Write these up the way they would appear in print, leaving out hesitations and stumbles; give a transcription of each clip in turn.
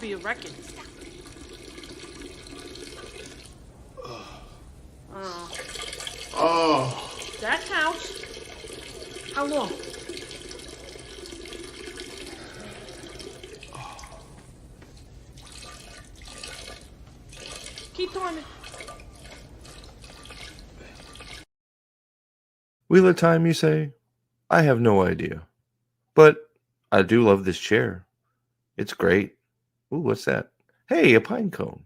be a record. Oh. That counts. How long? Keep timing. Wheel of time, you say? I have no idea. But I do love this chair. It's great. Ooh, what's that? Hey, a pine cone.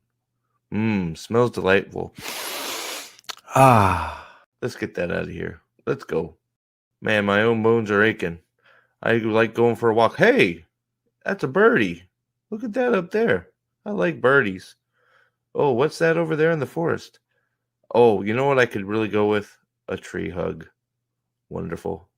Smells delightful. Let's get that out of here. Let's go. Man, my own bones are aching. I like going for a walk. Hey, that's a birdie. Look at that up there. I like birdies. Oh, what's that over there in the forest? Oh, you know what I could really go with? A tree hug. Wonderful.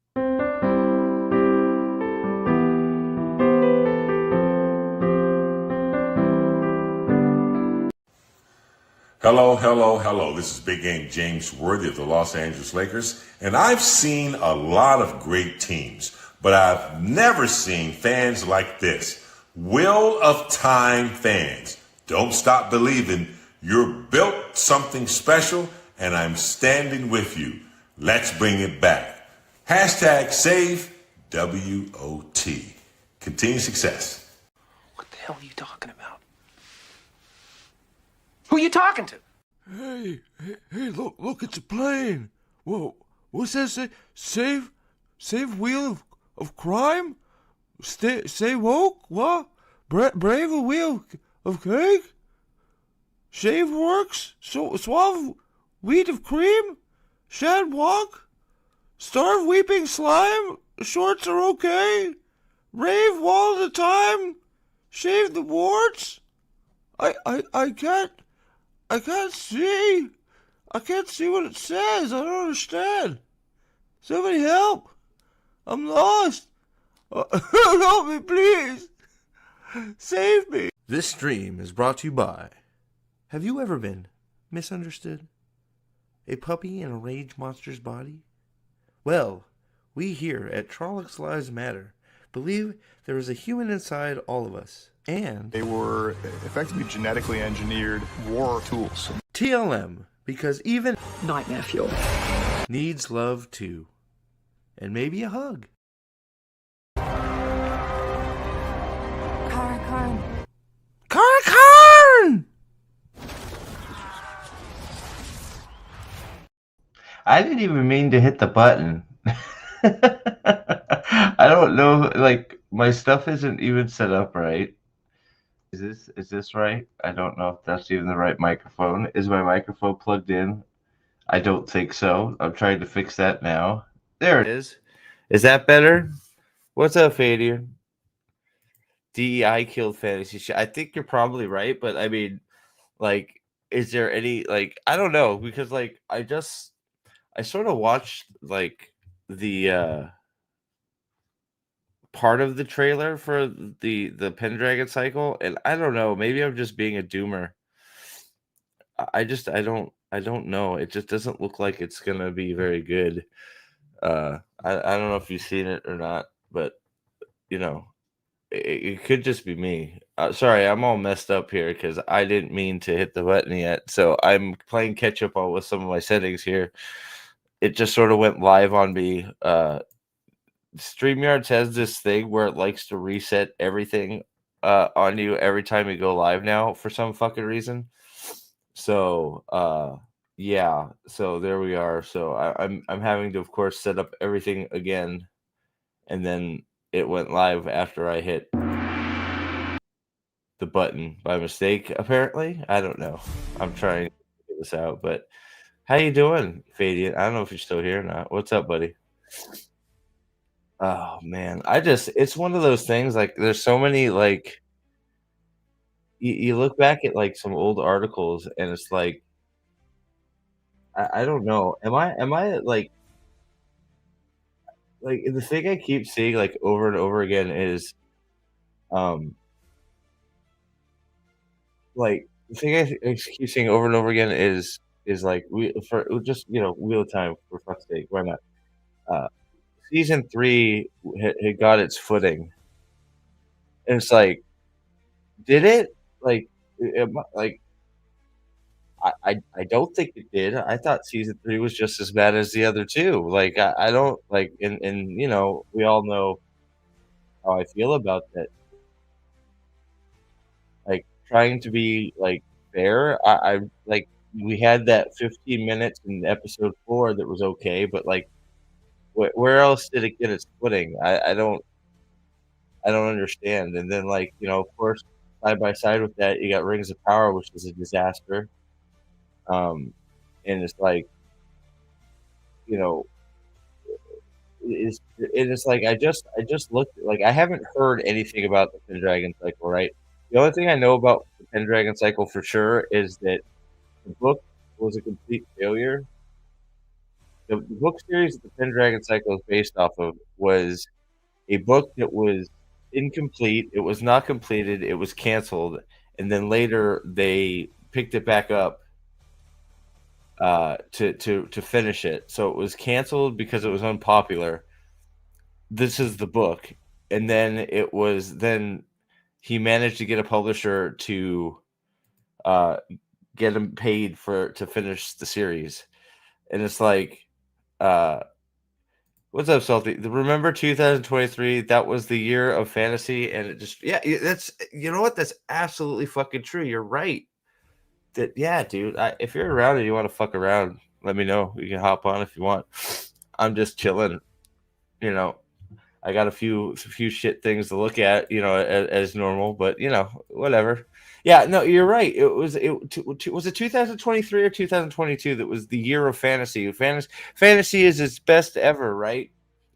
Hello, hello, hello. This is Big Game James Worthy of the Los Angeles Lakers, and I've seen a lot of great teams, but I've never seen fans like this. Will of Time fans. Don't stop believing. You're built something special, and I'm standing with you. Let's bring it back. Hashtag save WOT. Continued success. What the hell are you talking about? Who are you talking to? Hey, look, it's a plane. Whoa, what's that say? Save wheel of crime? Stay woke? What? Brave a wheel of cake? Shave works? Suave wheat of cream? Shad walk? Starve weeping slime? Shorts are okay? Rave all the time? Shave the warts? I can't see. I can't see what it says. I don't understand. Somebody help. I'm lost. Help me, please. Save me. This stream is brought to you by... Have you ever been misunderstood? A puppy in a rage monster's body? Well, we here at Trollocs Lives Matter believe there is a human inside all of us. And They were effectively genetically engineered war tools. TLM, because even Nightmare fuel. needs love too. And maybe a hug. Karn! I didn't even mean to hit the button. I don't know, like, my stuff isn't even set up right. Is this right? I don't know if that's even the right microphone. Is my microphone plugged in? I don't think so. I'm trying to fix that now. There it is. Is that better? What's up, Faiulre? DEI killed fantasy shit. I think you're probably right, but I mean, like, is there any, like, I don't know, because, like, I sort of watched, like, the part of the trailer for the Pendragon Cycle, and I don't know, maybe I'm just being a doomer. I don't know. It just doesn't look like it's gonna be very good. I don't know if you've seen it or not, but you know, it could just be me. Sorry, I'm all messed up here because I didn't mean to hit the button yet. So I'm playing catch up on with some of my settings here. It just sort of went live on me. StreamYards has this thing where it likes to reset everything on you every time you go live now for some fucking reason. So yeah, so there we are. So I'm having to, of course, set up everything again, and then it went live after I hit the button by mistake. Apparently, I don't know. I'm trying to figure this out. But how you doing, Fadian? I don't know if you're still here or not. What's up, buddy? Oh man, it's one of those things. Like, there's so many, like, you look back at like some old articles, and it's like, I don't know. Am I like the thing I keep seeing like over and over again is um like the thing I keep seeing over and over again is like, we for just, Wheel of Time, for fuck's sake, why not? Uh, season 3 had got its footing, and it's like, Did it? Like I don't think it did. I thought season 3 was just as bad as the other 2. Like, I don't like and, we all know how I feel about that. Like, trying to be, like, fair, I like, we had that 15 minutes in episode 4 that was okay, but, like, where else did it get its footing? I don't understand, and then, like, of course, side by side with that, you got Rings of Power, which is a disaster, um, and it's like, you know, it's like I just looked like, I haven't heard anything about the Pendragon Cycle, right? The only thing I know about the Pendragon Cycle for sure is that the book was a complete failure. The book series that the Pendragon Cycle is based off of was a book that was incomplete, it was not completed, it was canceled, and then later they picked it back up to finish it. So it was canceled because it was unpopular. This is the book, and then he managed to get a publisher to uh, get him paid to finish the series, and it's like, uh, what's up, Salty? Remember 2023? That was the year of fantasy, and it just that's you know what? That's absolutely fucking true. You're right. That yeah, dude. If you're around and you want to fuck around, let me know. You can hop on if you want. I'm just chilling. You know, I got a few shit things to look at. As normal, but whatever. Yeah, no, you're right. Was it 2023 or 2022 that was the year of fantasy? Fantasy is its best ever, right?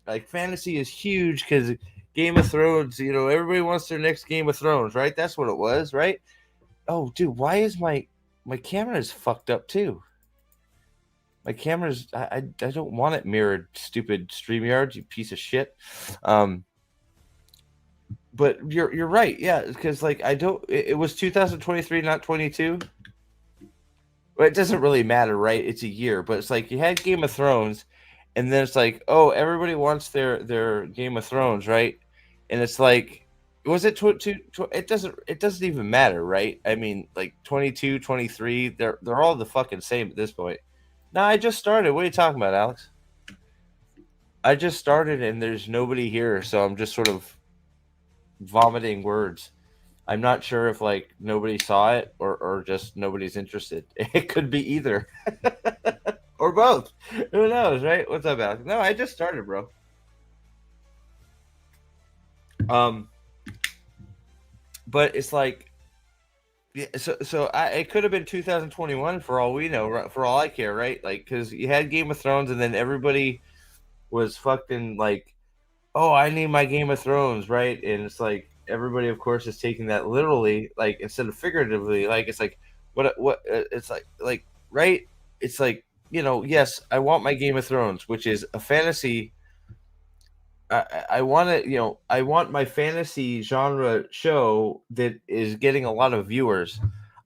Like fantasy is huge because Game of Thrones. Everybody wants their next Game of Thrones, right? That's what it was, right? Oh, dude, why is my camera is fucked up too? My camera's I don't want it mirrored, stupid StreamYard, you piece of shit. But you're right, yeah, because like I don't. It was 2023, not 22. Well, it doesn't really matter, right? It's a year, but it's like you had Game of Thrones, and then it's like, oh, everybody wants their Game of Thrones, right? And it's like, was it it doesn't even matter, right? I mean, like 22, 23, they're all the fucking same at this point. No, I just started. What are you talking about, Alex? I just started and there's nobody here, so I'm just sort of vomiting words. I'm not sure if like nobody saw it or just nobody's interested. It could be either. Or both. Who knows, right? What's up, Alex? No, I just started, bro. But it's like, yeah, so it could have been 2021 for all we know, right? For all I care, right? Like, because you had Game of Thrones, and then everybody was fucking like, "Oh, I need my Game of Thrones," right? And it's like everybody, of course, is taking that literally, like instead of figuratively. Like it's like, what? It's like right? It's like yes, I want my Game of Thrones, which is a fantasy. I want to, I want my fantasy genre show that is getting a lot of viewers.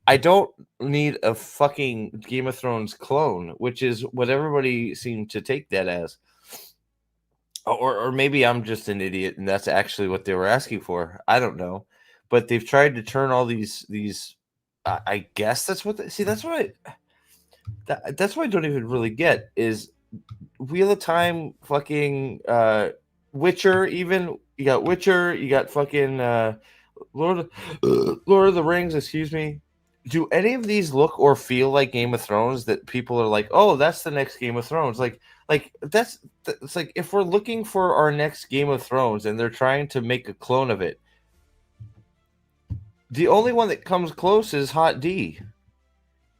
I don't need a fucking Game of Thrones clone, which is what everybody seemed to take that as. Or maybe I'm just an idiot and that's actually what they were asking for. I don't know. But they've tried to turn all these I guess that's what see that's what that's what I don't even really get is Wheel of Time, fucking Witcher, even you got Witcher, you got fucking Lord of the Rings, excuse me. Do any of these look or feel like Game of Thrones that people are like, oh, that's the next Game of Thrones? Like that's it's like if we're looking for our next Game of Thrones and they're trying to make a clone of it, the only one that comes close is Hot D.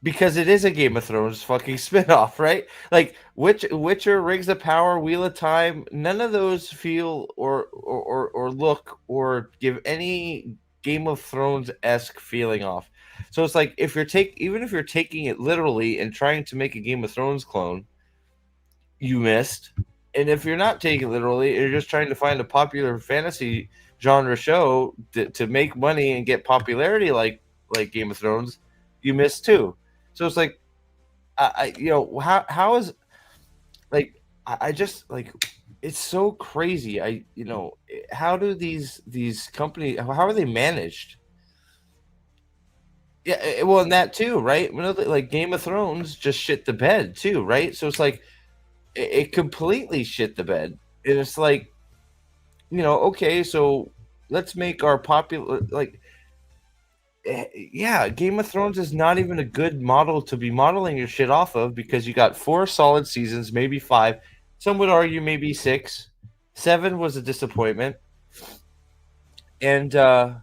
Because it is a Game of Thrones fucking spinoff, right? Like Witcher, Rings of Power, Wheel of Time, none of those feel or look or give any Game of Thrones esque feeling off. So it's like even if you're taking it literally and trying to make a Game of Thrones clone, you missed. And if you're not taking it literally, you're just trying to find a popular fantasy genre show to make money and get popularity like Game of Thrones, you missed too. So it's like, how is like I just like it's so crazy. How do these companies how are they managed? Yeah, well, and that too, right? Like Game of Thrones just shit the bed too, right? So it's like it completely shit the bed, and it's like, okay, so let's make our popular like, yeah, Game of Thrones is not even a good model to be modeling your shit off of because you got 4 solid seasons, maybe 5. Some would argue maybe 6. 7 was a disappointment, and 8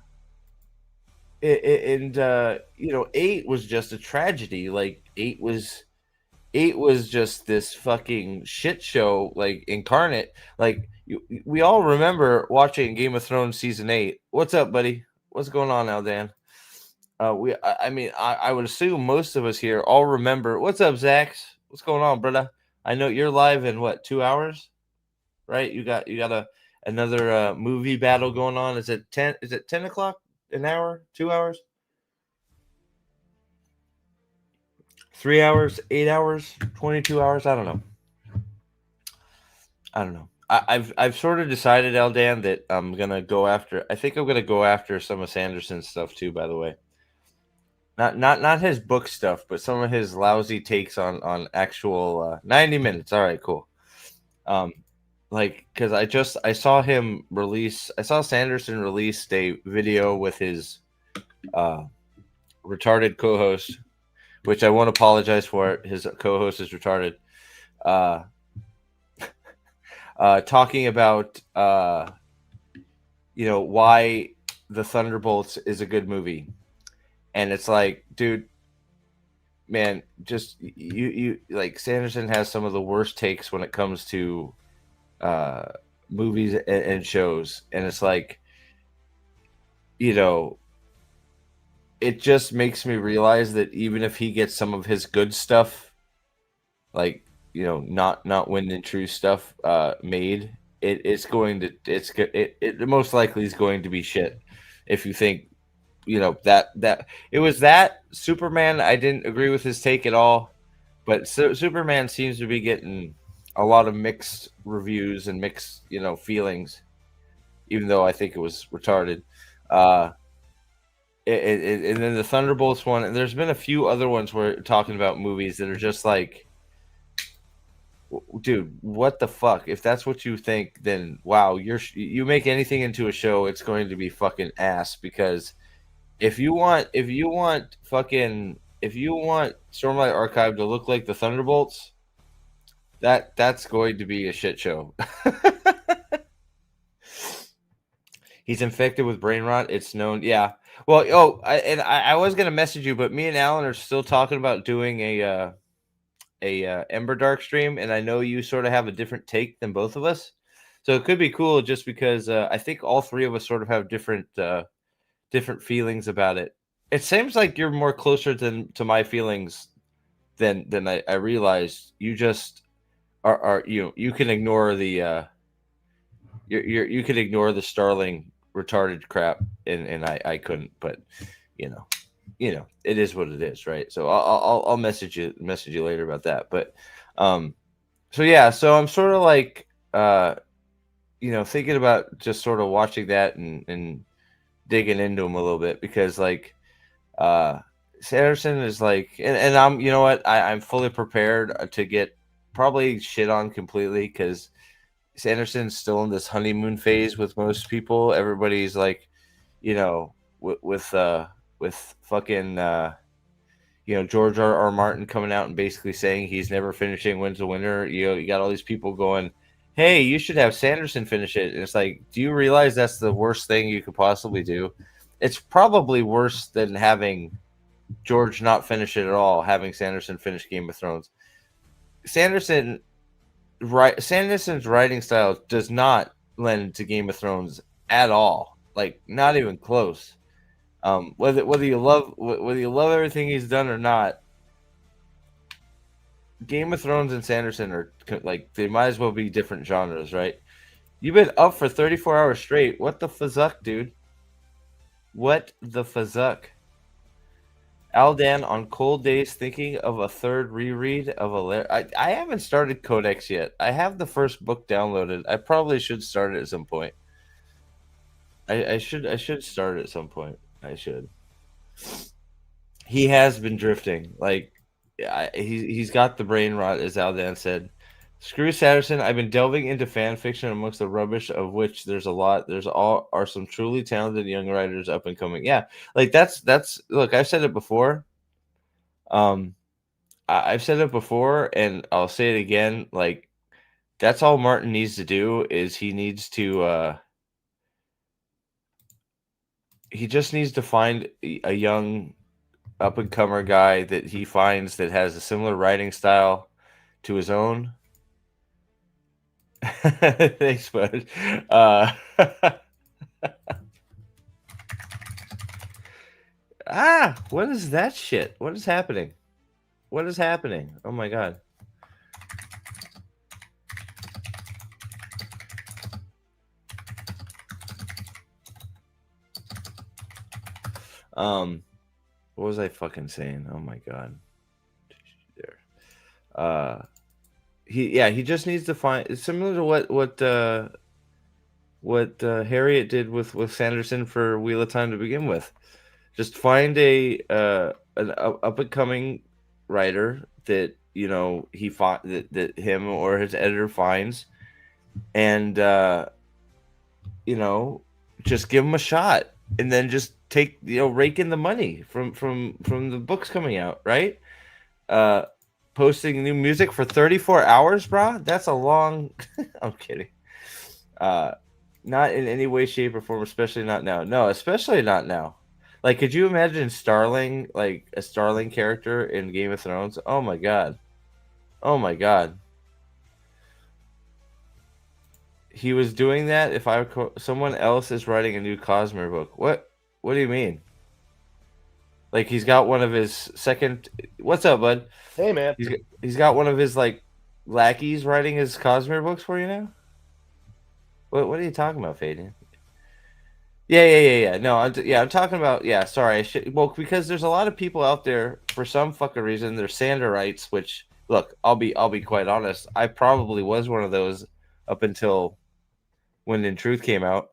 was just a tragedy. Like eight was just this fucking shit show, like incarnate. Like we all remember watching Game of Thrones season 8. What's up, buddy? What's going on now, Dan? I mean, I would assume most of us here all remember. What's up, Zax? What's going on, brother? I know you're live in what, 2 hours, right? You got another movie battle going on. Is it 10? Is it 10 o'clock? An hour? 2 hours? 3 hours? 8 hours? 22 hours? I don't know. I've sort of decided, Eldan, that I'm gonna go after. I think I'm gonna go after some of Sanderson's stuff too. By the way. Not his book stuff, but some of his lousy takes on actual 90 minutes. All right, cool. Like, because I saw him release. I saw Sanderson release a video with his retarded co-host, which I won't apologize for. His co-host is retarded. Talking about why the Thunderbolts is a good movie. And it's like, dude, man, just you like Sanderson has some of the worst takes when it comes to movies and shows, and it's like, it just makes me realize that even if he gets some of his good stuff, like not Wind and True stuff made, it most likely is going to be shit. If you think. That it was that Superman. I didn't agree with his take at all, but Superman seems to be getting a lot of mixed reviews and mixed, feelings, even though I think it was retarded. And then the Thunderbolts one, and there's been a few other ones where talking about movies that are just like, dude, what the fuck? If that's what you think, then wow, you make anything into a show, it's going to be fucking ass because. If you want Stormlight Archive to look like the Thunderbolts, that's going to be a shit show. He's infected with brain rot. It's known. Yeah. Well, I was gonna message you, but me and Alan are still talking about doing a Ember Dark stream, and I know you sort of have a different take than both of us, so it could be cool just because I think all three of us sort of have different feelings about it. It seems like you're more closer to my feelings than I realized. You just are you can ignore the you can ignore the Starling retarded crap, and I couldn't, but it is what it is, right? So I'll message you later about that. But so yeah, so I'm sort of like thinking about just sort of watching that and digging into him a little bit because like Sanderson is like, and I'm, I'm fully prepared to get probably shit on completely because Sanderson's still in this honeymoon phase with most people. Everybody's like, with fucking George R. Martin coming out and basically saying he's never finishing Wins the Winner. You got all these people going, hey, you should have Sanderson finish it. And it's like, do you realize that's the worst thing you could possibly do? It's probably worse than having George not finish it at all, having Sanderson finish Game of Thrones. Sanderson's writing style does not lend to Game of Thrones at all. Like, not even close. Whether you love everything he's done or not, Game of Thrones and Sanderson are like, they might as well be different genres, right? You've been up for 34 hours straight. What the fuzuck, dude? What the fuzuck? Aldan on cold days thinking of a third reread of I haven't started Codex yet. I have the first book downloaded. I probably should start it at some point. I should start it at some point. I should. he has been drifting. Like, he's got the brain rot, as Aldan said. Screw Sanderson. I've been delving into fan fiction amongst the rubbish, of which there's a lot. There's are some truly talented young writers up and coming. Yeah, like that's look. I've said it before. I've said it before, and I'll say it again. Like, that's all Martin needs to do is he just needs to find a young up and comer guy that he finds that has a similar writing style to his own. Thanks, bud. What is that shit? What is happening? What is happening? Oh my god. What was I fucking saying? Oh my god. There. He just needs to find. It's similar to what Harriet did with Sanderson for Wheel of Time to begin with. Just find an up and coming writer that that him or his editor finds, and just give him a shot, and then just take rake in the money from the books coming out, right? Posting new music for 34 hours, brah. That's a long. I'm kidding. Not in any way, shape, or form, especially not now. No, especially not now. Like, could you imagine Starling, like a Starling character in Game of Thrones? Oh my god. Oh my god. He was doing that if someone else is writing a new Cosmere book. What do you mean? Like, he's got one of his second. What's up, bud? Hey, man. He's got one of his like lackeys writing his Cosmere books for you now. What are you talking about, Faden? Yeah. No, I'm talking about. Yeah, sorry. Because there's a lot of people out there for some fucking reason. They're Sanderites, which look, I'll be quite honest. I probably was one of those up until when In Truth came out.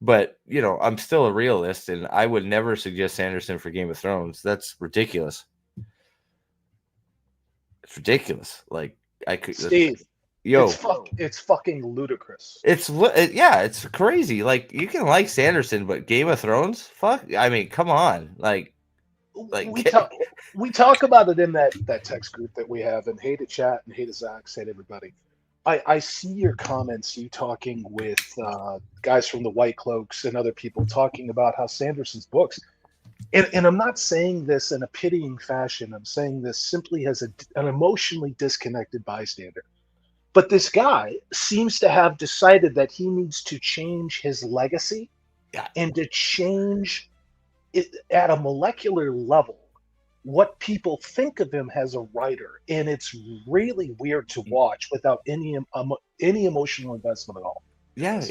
But, I'm still a realist, and I would never suggest Sanderson for Game of Thrones. That's ridiculous. It's ridiculous. Like, I could... Steve, yo, it's fucking ludicrous. It's crazy. Like, you can like Sanderson, but Game of Thrones? Fuck. I mean, come on. Like we talk about it in that text group that we have, and hey to chat, and hey to Zach, hey to everybody. I see your comments, you talking with guys from the White Cloaks and other people talking about how Sanderson's books, and I'm not saying this in a pitying fashion. I'm saying this simply as an emotionally disconnected bystander. But this guy seems to have decided that he needs to change his legacy and to change it at a molecular level what people think of him as a writer, and it's really weird to watch without any emotional investment at all. Yeah,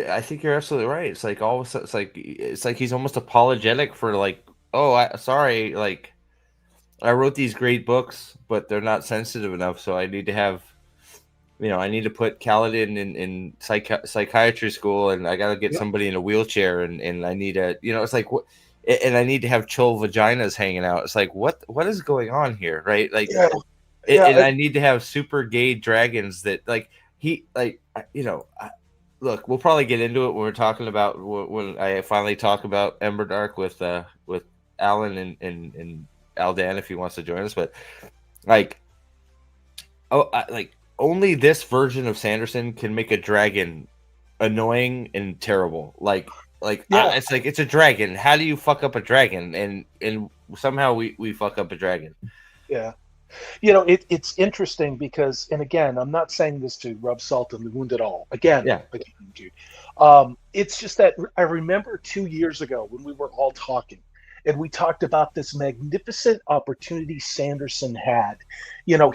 I think you're absolutely right. It's like all of a sudden, it's like he's almost apologetic for like, sorry, like I wrote these great books, but they're not sensitive enough, so I need to have, I need to put Kaladin in psychiatry school, and I got to get somebody in a wheelchair, and I need a, it's like what. And I need to have chol vaginas hanging out. It's like, what is going on here, right? Like, and I need to have super gay dragons that, like, look, we'll probably get into it when we're talking about when I finally talk about Emberdark with Alan and Aldan if he wants to join us. But like, only this version of Sanderson can make a dragon annoying and terrible. It's like it's a dragon. How do you fuck up a dragon? And somehow we fuck up a dragon. Yeah, it's interesting because, and again, I'm not saying this to rub salt in the wound at all. Again, dude. It's just that I remember 2 years ago when we were all talking, and we talked about this magnificent opportunity Sanderson had.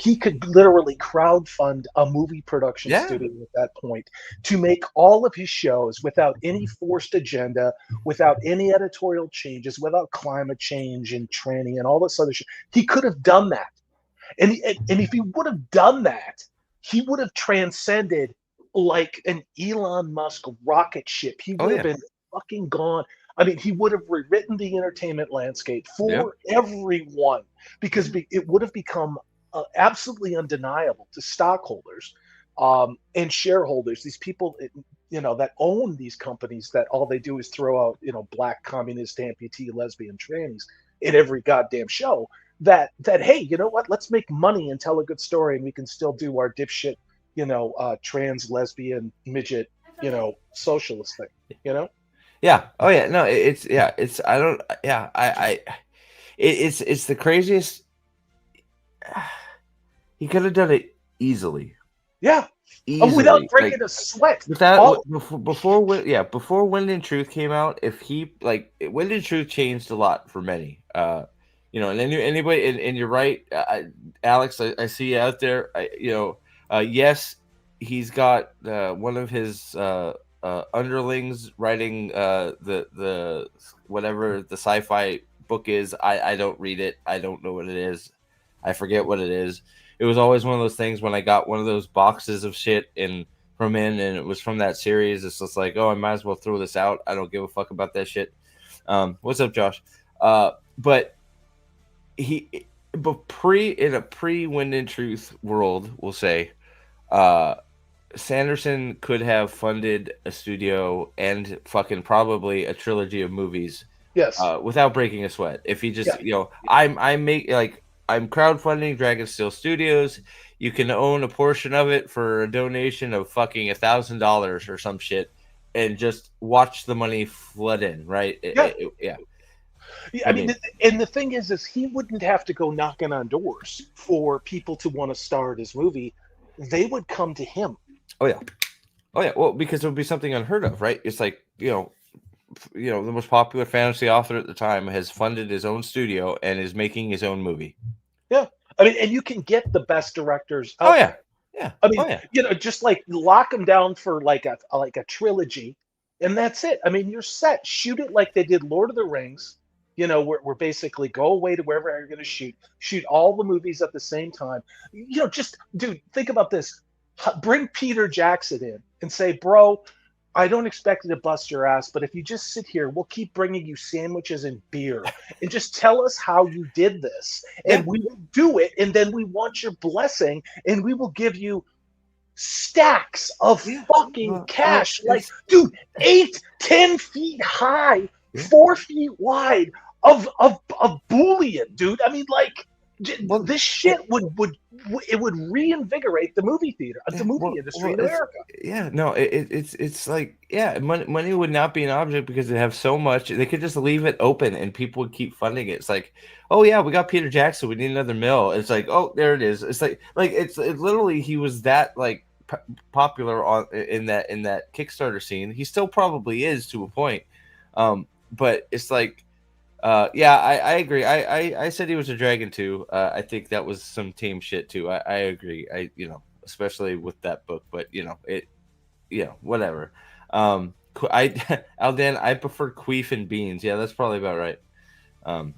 He could literally crowdfund a movie production studio at that point to make all of his shows without any forced agenda, without any editorial changes, without climate change and tranny and all this other shit. He could have done that. And if he would have done that, he would have transcended like an Elon Musk rocket ship. He would have been fucking gone. I mean, he would have rewritten the entertainment landscape for everyone, because it would have become absolutely undeniable to stockholders and shareholders, these people, that own these companies, that all they do is throw out, black communist, amputee, lesbian, trannies in every goddamn show. That hey, you know what? Let's make money and tell a good story, and we can still do our dipshit, trans, lesbian, midget, socialist thing. Yeah. Oh yeah. No, it's I don't yeah, it's the craziest. He could have done it easily. Yeah. Easily. Without breaking a sweat. Before Wind and Truth came out, if he Wind and Truth changed a lot for many. And anybody, and you're right, Alex. I see you out there. Yes, he's got one of his underlings writing the whatever the sci-fi book is. I don't read it. I don't know what it is. I forget what it is. It was always one of those things when I got one of those boxes of shit from and it was from that series. It's just like, oh, I might as well throw this out. I don't give a fuck about that shit. What's up, Josh? But in a pre Wind and Truth world, we'll say, Sanderson could have funded a studio and fucking probably a trilogy of movies. Yes. Without breaking a sweat. If he just, I'm crowdfunding Dragon Steel Studios. You can own a portion of it for a donation of fucking $1,000 or some shit, and just watch the money flood in, right? Yeah. I mean, and the thing is he wouldn't have to go knocking on doors for people to want to star in his movie. They would come to him. Oh yeah. Well, because it would be something unheard of, right? It's like, the most popular fantasy author at the time has funded his own studio and is making his own movie. Yeah. I mean, and you can get the best directors. Oh yeah. Yeah. I mean, just like lock them down for like a trilogy, and that's it. I mean, you're set. Shoot it like they did Lord of the Rings. We're basically go away to wherever you're going to shoot all the movies at the same time. Just dude, think about this. Bring Peter Jackson in and say, bro, I don't expect you to bust your ass, but if you just sit here, we'll keep bringing you sandwiches and beer, and just tell us how you did this, and we will do it, and then we want your blessing, and we will give you stacks of fucking cash, dude, 8-10 feet high, 4 feet wide of bullion, dude. I mean, this shit would reinvigorate the movie theater, the movie industry in America. Yeah, no, it's like, money would not be an object because they have so much. They could just leave it open and people would keep funding it. It's like, oh yeah, we got Peter Jackson, we need another mill. It's like, oh, there it is. It's like it's literally he was that popular in that Kickstarter scene. He still probably is to a point, but it's like. I agree. I said he was a dragon too. I think that was some team shit too. I agree. Especially with that book, but whatever. Aldan, I prefer queef and beans. Yeah, that's probably about right.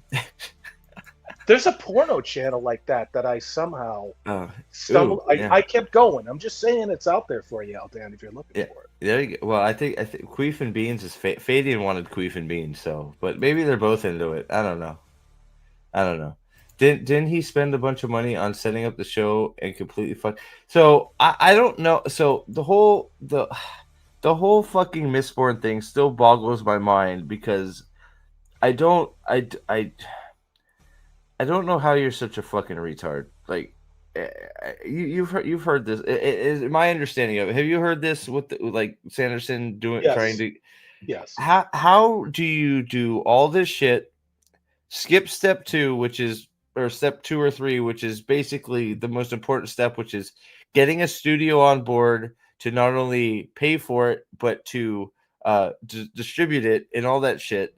There's a porno channel like that I somehow stumbled. I kept going. I'm just saying it's out there for you, Aldan, if you're looking for it. There you go. Well, I think Queef and Beans is Fadian wanted Queef and Beans, but maybe they're both into it. I don't know. Didn't he spend a bunch of money on setting up the show and completely fuck? So I don't know. So the whole fucking Mistborn thing still boggles my mind because I don't know how you're such a fucking retard. Like, you've heard this. Is my understanding of it? Have you heard this with Sanderson trying to? Yes. How do you do all this shit? Skip step 2, or step 2 or 3, which is basically the most important step, which is getting a studio on board to not only pay for it but to distribute it and all that shit.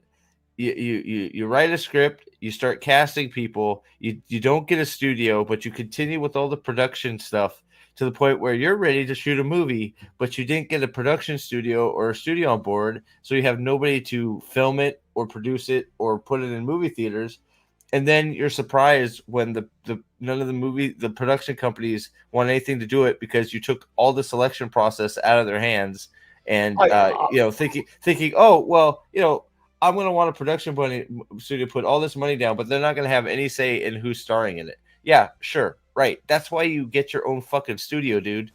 You write a script, you start casting people, you don't get a studio, but you continue with all the production stuff to the point where you're ready to shoot a movie, but you didn't get a production studio or a studio on board, so you have nobody to film it or produce it or put it in movie theaters. And then you're surprised when none of the production companies want anything to do it because you took all the selection process out of their hands and thinking, oh well, I'm going to want a production studio put all this money down, but they're not going to have any say in who's starring in it. Yeah, sure, right. That's why you get your own fucking studio, dude.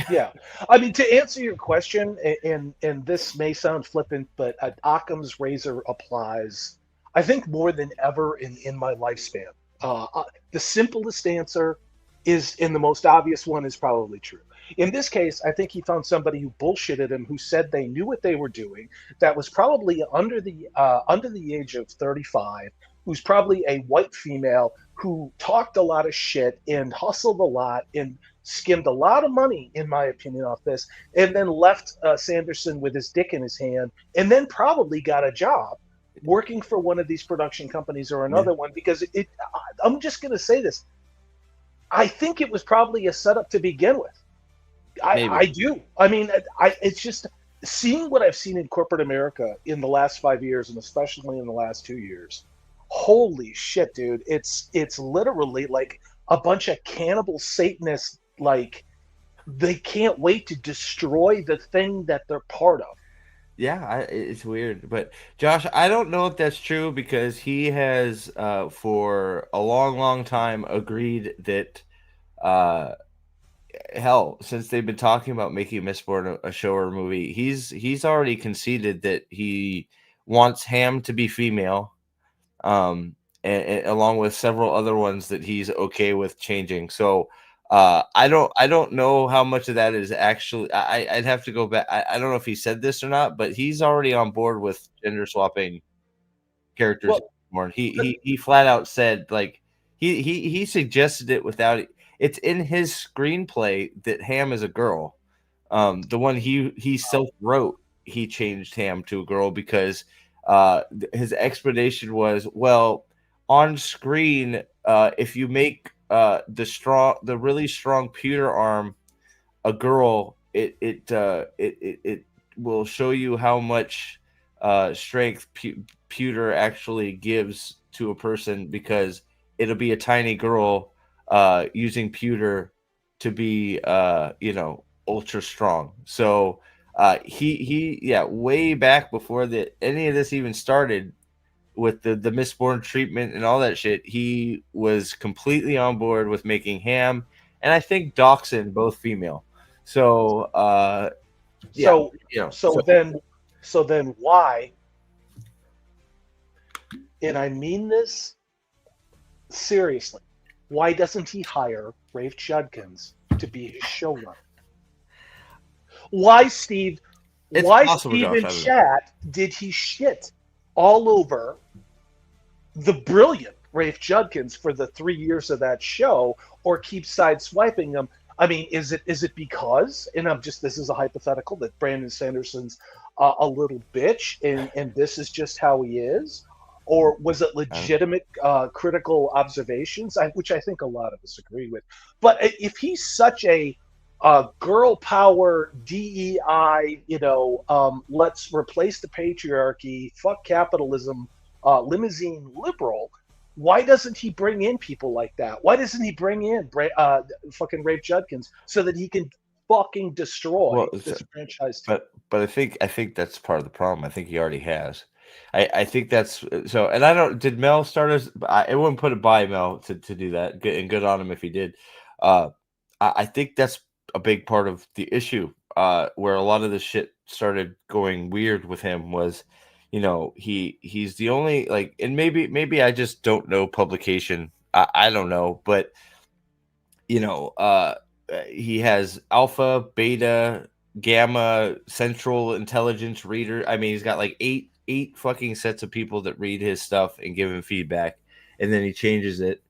Yeah, I mean, to answer your question, and this may sound flippant, but Occam's razor applies, I think, more than ever in my lifespan. The simplest answer is, and the most obvious one is probably true. In this case, I think he found somebody who bullshitted him, who said they knew what they were doing, that was probably under the age of 35, who's probably a white female who talked a lot of shit and hustled a lot and skimmed a lot of money, in my opinion, off this, and then left Sanderson with his dick in his hand, and then probably got a job working for one of these production companies or another one, because I'm just going to say this. I think it was probably a setup to begin with. I do. I mean, it's just seeing what I've seen in corporate America in the last 5 years, and especially in the last 2 years. Holy shit, dude! It's literally like a bunch of cannibal Satanists. Like, they can't wait to destroy the thing that they're part of. Yeah, it's weird, but Josh, I don't know if that's true, because he has, for a long, long time, agreed that, hell, since they've been talking about making Mistborn a show or a movie, he's already conceded that he wants Ham to be female, and along with several other ones that he's okay with changing. So. I don't know how much of that is actually. I'd have to go back. I don't know if he said this or not, but he's already on board with gender swapping characters. More. He flat out said, like, he suggested it without it. It's in his screenplay that Ham is a girl. The one he self wrote, he changed Ham to a girl because his explanation was, well, on screen, if you make the really strong pewter arm a girl, it will show you how much strength pewter actually gives to a person, because it'll be a tiny girl using pewter to be ultra strong. So he way back before any of this even started, with the Mistborn treatment and all that shit, he was completely on board with making Ham and I think Dachshund both female. So So then why, and I mean this seriously, why doesn't he hire Rafe Judkins to be his showrunner? Why, Steve? Steve in chat did he shit all over the brilliant Rafe Judkins for the 3 years of that show, or keep sideswiping him? I mean, is it because, and this is a hypothetical, that Brandon Sanderson's a little bitch and this is just how he is? Or was it legitimate critical observations, which I think a lot of us agree with? But if he's such a girl power DEI, let's replace the patriarchy, fuck capitalism, limousine liberal, why doesn't he bring in people like that? Why doesn't he bring in fucking Rafe Judkins so that he can fucking destroy this franchise? But I think that's part of the problem. I think he already has. I think that's so. And I don't. Did Mel start us? I wouldn't put it by Mel to do that. Good on him if he did. I think that's a big part of the issue. Where a lot of the shit started going weird with him was, he's the only, like, and maybe I just don't know publication. I don't know, but he has alpha, beta, gamma, central intelligence reader. I mean, he's got like eight fucking sets of people that read his stuff and give him feedback, and then he changes it.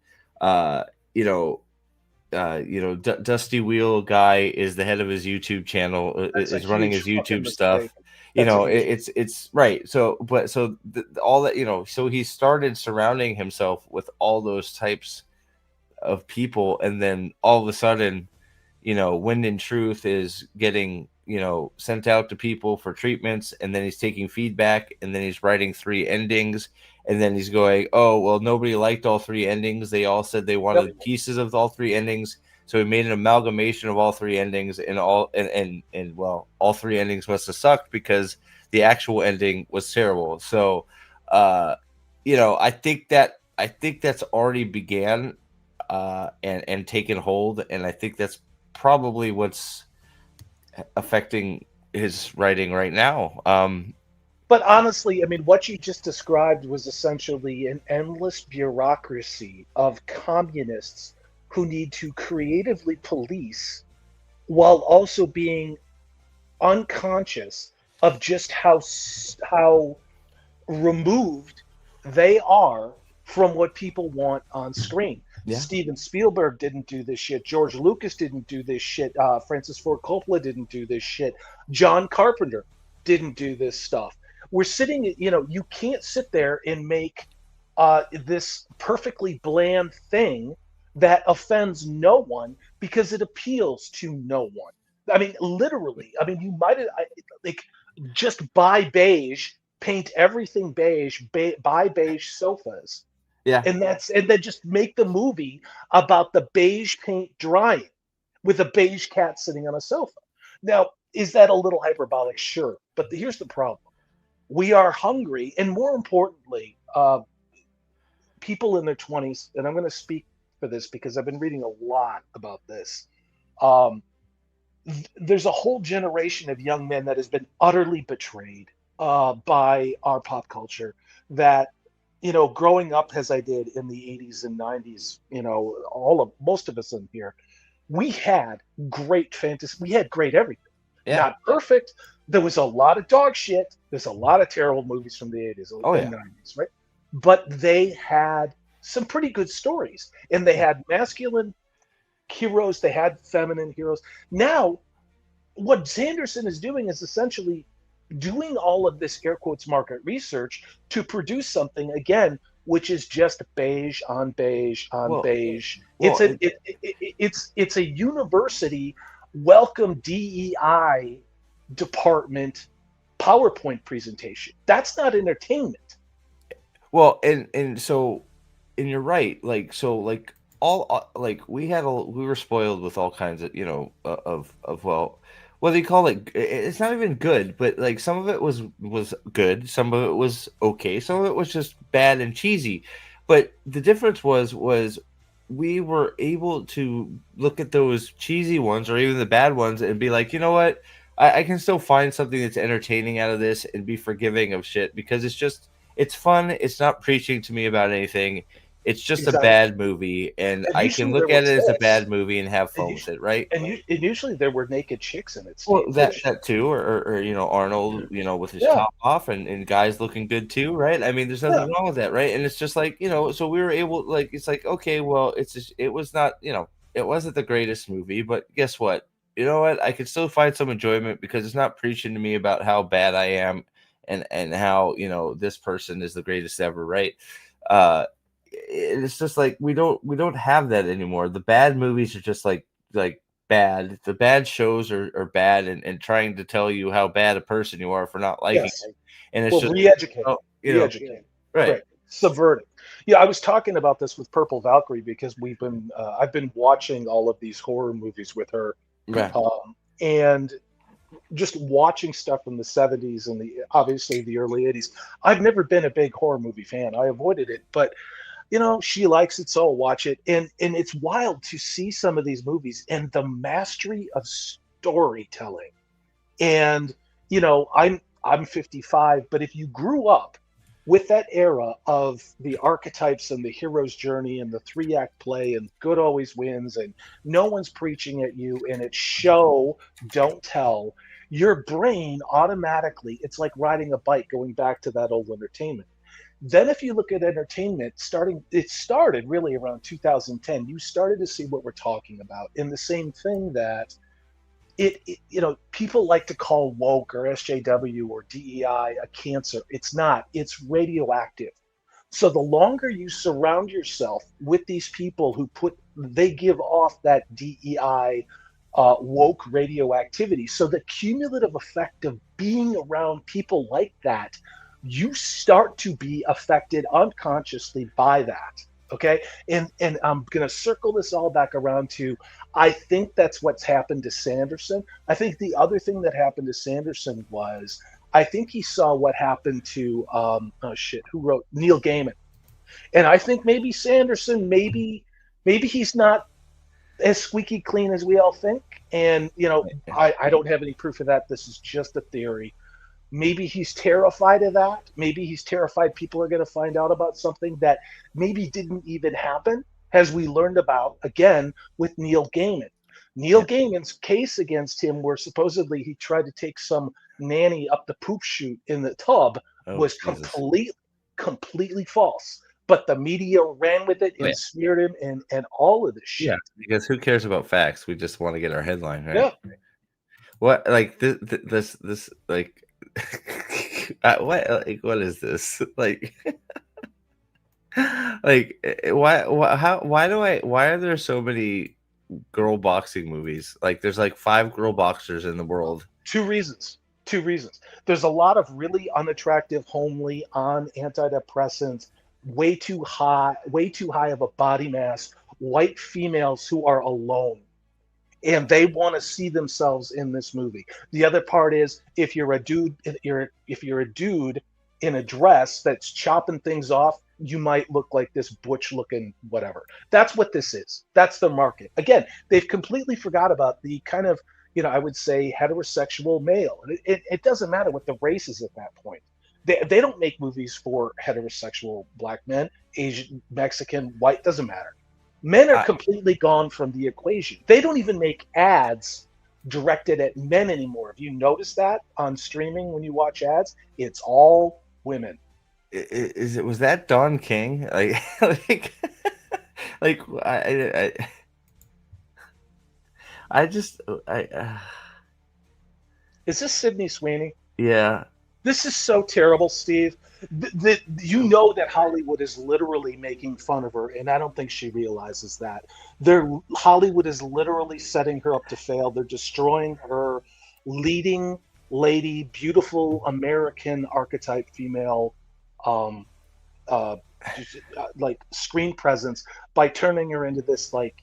Dusty Wheel guy is the head of his YouTube channel, is running his YouTube stuff. It's right. So all that, so he started surrounding himself with all those types of people, and then all of a sudden, Wind and Truth is getting, sent out to people for treatments, and then he's taking feedback, and then he's writing 3 endings, and then he's going, oh, well, nobody liked all 3 endings. They all said they wanted pieces of all 3 endings. So he made an amalgamation of all three endings, and all three endings must have sucked because the actual ending was terrible. So, I think that's already began and taken hold, and I think that's probably what's affecting his writing right now. But honestly, I mean, what you just described was essentially an endless bureaucracy of communists who need to creatively police while also being unconscious of just how removed they are from what people want on screen. Yeah. Steven Spielberg didn't do this shit. George Lucas didn't do this shit. Francis Ford Coppola didn't do this shit. John Carpenter didn't do this stuff. We're sitting, you can't sit there and make this perfectly bland thing that offends no one because it appeals to no one. I mean, literally. I mean, you might like just buy beige, paint everything beige, buy beige sofas, Yeah. and then just make the movie about the beige paint drying with a beige cat sitting on a sofa. Now, is that a little hyperbolic? Sure, but here's the problem: we are hungry, and more importantly, people in their 20s. And I'm going to speak for this because I've been reading a lot about this. There's a whole generation of young men that has been utterly betrayed by our pop culture. That growing up as I did in the 80s and 90s, most of us in here, we had great fantasy. We had great everything. Yeah. Not perfect. There was a lot of dog shit. There's a lot of terrible movies from the 80s and 90s, right? But they had some pretty good stories, and they had masculine heroes, they had feminine heroes. Now, what Sanderson is doing is essentially doing all of this air quotes market research to produce something again, which is just beige on beige on beige. It's a university welcome DEI department PowerPoint presentation. That's not entertainment. Well, and you're right. We were spoiled with all kinds of what do you call it? It's not even good, but like some of it was good, some of it was okay, some of it was just bad and cheesy. But the difference was we were able to look at those cheesy ones or even the bad ones and be like, you know what? I can still find something that's entertaining out of this and be forgiving of shit because it's fun. It's not preaching to me about anything. It's just a bad movie, and I can look at it as a bad movie and have fun with it, right? And usually there were naked chicks in it. Well, that too, or Arnold, with his top off, and guys looking good too, right? I mean, there's nothing wrong with that, right? And it's just like so we were able, like, it's like, okay, well, it was not, it wasn't the greatest movie, but guess what? You know what? I could still find some enjoyment because it's not preaching to me about how bad I am and how this person is the greatest ever, right? It's just like we don't have that anymore. The bad movies are just like bad. The bad shows are bad and trying to tell you how bad a person you are for not liking it. And it's just re-educate, right. Subverting. Yeah, I was talking about this with Purple Valkyrie because I've been watching all of these horror movies with her, and just watching stuff from the 70s and obviously the early 80s. I've never been a big horror movie fan. I avoided it, but she likes it, so I'll watch it. And it's wild to see some of these movies and the mastery of storytelling. And I'm 55, but if you grew up with that era of the archetypes and the hero's journey and the 3-act play and good always wins and no one's preaching at you and it's show, don't tell, your brain automatically, it's like riding a bike, going back to that old entertainment. Then if you look at entertainment, it started really around 2010. You started to see what we're talking about. And the same thing that people like to call woke or SJW or DEI a cancer. It's not. It's radioactive. So the longer you surround yourself with these people they give off that DEI woke radioactivity. So the cumulative effect of being around people like that, you start to be affected unconsciously by that. Okay, and I'm gonna circle this all back around to, I think that's what's happened to Sanderson. I think the other thing that happened to Sanderson was, I think he saw what happened to oh shit, who wrote Neil Gaiman, and I think maybe Sanderson, maybe he's not as squeaky clean as we all think. And I don't have any proof of that. This is just a theory. Maybe he's terrified of that. Maybe he's terrified people are going to find out about something that maybe didn't even happen, as we learned about again with Neil Gaiman. Neil Gaiman's case against him, where supposedly he tried to take some nanny up the poop chute in the tub, was completely false. But the media ran with it and smeared him and all of this shit. Yeah, because who cares about facts? We just want to get our headline, right? Yeah. What like this like what is this like? Like why are there so many girl boxing movies? Like there's like 5 girl boxers in the world. Two reasons. There's a lot of really unattractive, homely, on antidepressants, way too high of a body mass, white females who are alone, and they want to see themselves in this movie. The other part is, if you're a dude in a dress that's chopping things off, you might look like this butch looking whatever. That's what this is. That's the market. Again, they've completely forgot about the kind of, I would say, heterosexual male. It doesn't matter what the race is at that point. They don't make movies for heterosexual black men, Asian, Mexican, white, doesn't matter. Men are completely gone from the equation. They don't even make ads directed at men anymore. Have you noticed that on streaming when you watch ads? It's all women. Was that Don King? Like Is this Sydney Sweeney? Yeah. This is so terrible, Steve. You know that Hollywood is literally making fun of her, and I don't think she realizes that. Hollywood is literally setting her up to fail. They're destroying her leading lady, beautiful American archetype female, like screen presence, by turning her into this wet,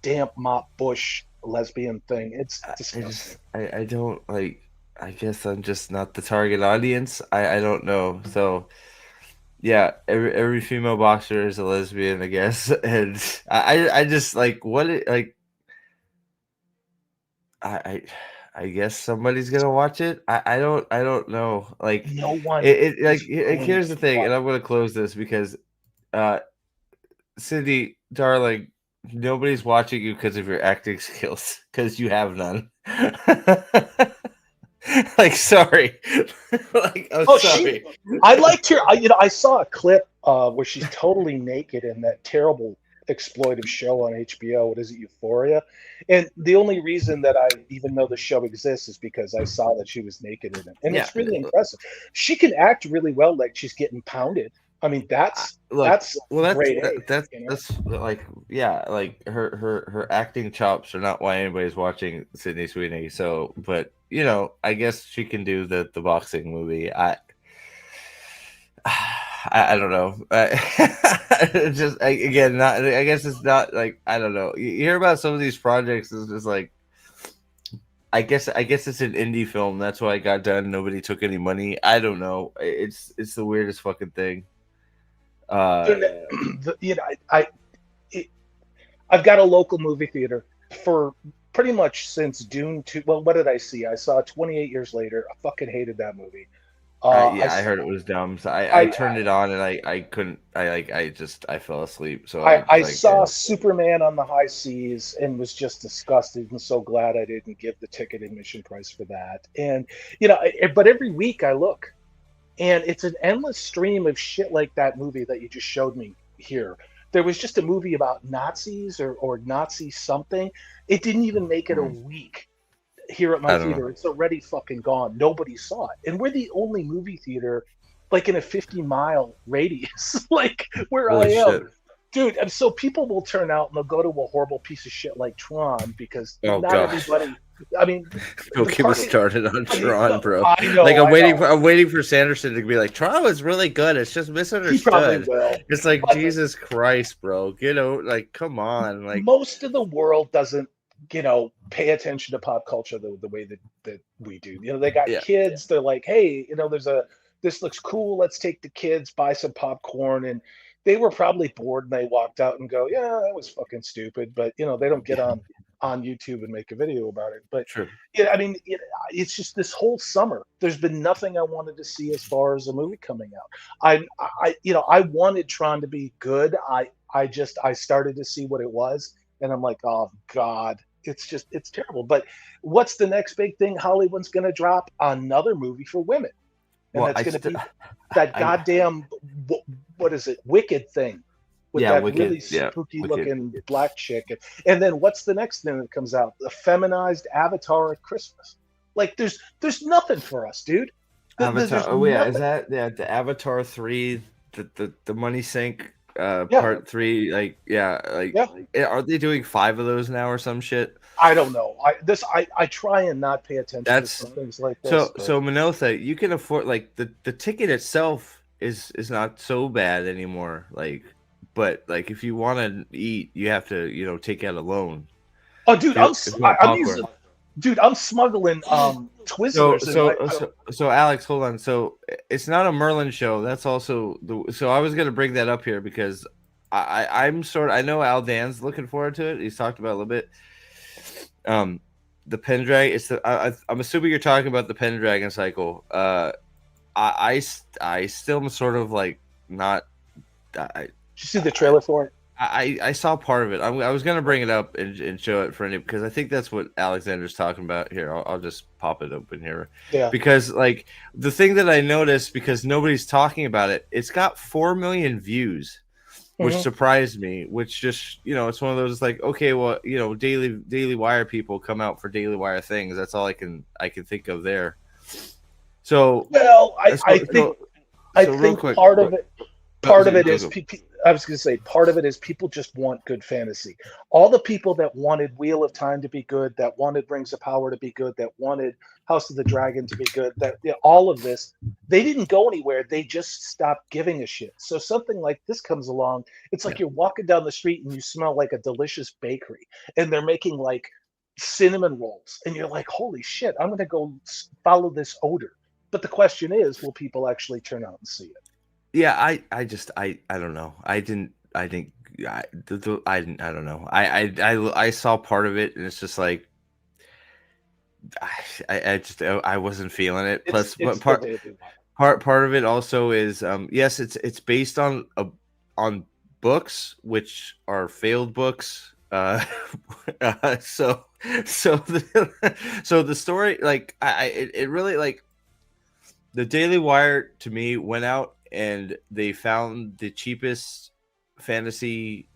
damp mop bush lesbian thing. It's disgusting. I don't like. I guess I'm just not the target audience. I don't know. So, yeah, every female boxer is a lesbian, I guess. And I just like what it like. I guess somebody's gonna watch it. I don't know. Like no one. Here's the thing, and I'm gonna close this because, Cindy, darling, nobody's watching you because of your acting skills, because you have none. Like, sorry. Like, I'm sorry. I liked her. I saw a clip where she's totally naked in that terrible exploitive show on HBO. What is it, Euphoria? And the only reason that I even know the show exists is because I saw that she was naked in it, and it's really impressive. She can act really well, like she's getting pounded. I mean, that's great. That's like, yeah, like her acting chops are not why anybody's watching Sydney Sweeney. So, but I guess she can do the boxing movie. I don't know. Just again, not. I guess it's not like, I don't know. You hear about some of these projects, it's just like, I guess it's an indie film. That's why it got done. Nobody took any money. I don't know. It's the weirdest fucking thing. I've got a local movie theater for pretty much since Dune 2. Well, what did I see? I saw 28 Years Later. I fucking hated that movie. I heard it was dumb. So I turned it on and I couldn't. I fell asleep. So I saw Superman on the High Seas and was just disgusted, and so glad I didn't give the ticket admission price for that. And but every week I look, and it's an endless stream of shit like that movie that you just showed me here. There was just a movie about Nazis or Nazi something. It didn't even make it a week here at my theater. It's already fucking gone. Nobody saw it. And we're the only movie theater like in a 50-mile radius, like where I am. Shit. dude. And so people will turn out and they'll go to a horrible piece of shit like Tron because Oh, not gosh. everybody. I mean, Don't the get me part- started on I mean, Tron, bro. I know. Like I know. I'm waiting for Sanderson to be like, Tron was really good. It's just He probably misunderstood. will. It's like, But Jesus Christ, bro. Get out, like, come on. Like, most of the world doesn't, pay attention to pop culture the way that we do. They got Yeah. kids. They're like, hey, this looks cool. Let's take the kids, buy some popcorn. And they were probably bored and they walked out and go, yeah, that was fucking stupid. But, they don't get on YouTube and make a video about it. But true. yeah, I mean, it's just this whole summer. There's been nothing I wanted to see as far as a movie coming out. I wanted Tron to be good. I started to see what it was, and I'm like, oh God, it's terrible. But what's the next big thing Hollywood's going to drop? Another movie for women, and Well, that's I going to st- be that I- goddamn what is it? Wicked thing. With Yeah, that Wicked, really yeah, spooky Wicked. looking black chick. And then what's the next thing that comes out? The feminized Avatar at Christmas. Like there's nothing for us, dude. There's Avatar. Oh yeah, is nothing. that the Avatar 3, the money sink Yeah. part 3? Like yeah, like Yeah. are they doing 5 of those now or some shit? I don't know. I try and not pay attention That's- to some things like this. So Minotha, you can afford like the ticket itself is not so bad anymore. Like, but like if you want to eat, you have to take out a loan. oh, dude, it's not I'm using, dude, I'm smuggling Twizzlers. So Alex, hold on. So it's not a Merlin show. That's also so I was gonna bring that up here because I know Al Dan's looking forward to it. He's talked about it a little bit. The Pendragon. It's I'm assuming you're talking about the Pendragon Cycle. I still am sort of like not. Did you see the trailer for it? I saw part of it. I was gonna bring it up and show it for any because I think that's what Alexander's talking about here. I'll just pop it open here. Yeah. Because like the thing that I noticed because nobody's talking about it, it's got 4 million views, which surprised me. Which just it's one of those like okay, well Daily Wire people come out for Daily Wire things. That's all I can think of there. So Well, I think real quick, part of it. Part of it is, go. I was going to say, part of it is people just want good fantasy. All the people that wanted Wheel of Time to be good, that wanted Rings of Power to be good, that wanted House of the Dragon to be good, that all of this, they didn't go anywhere. They just stopped giving a shit. So something like this comes along. It's like you're walking down the street and you smell like a delicious bakery, and they're making like cinnamon rolls, and you're like, holy shit, I'm going to go follow this odor. But the question is, will people actually turn out and see it? Yeah, I don't know. I don't know. I saw part of it and it's just like I wasn't feeling it. Plus, part of it also is yes, it's based on books which are failed books. So the story like it really like the Daily Wire to me went out and they found the cheapest fantasy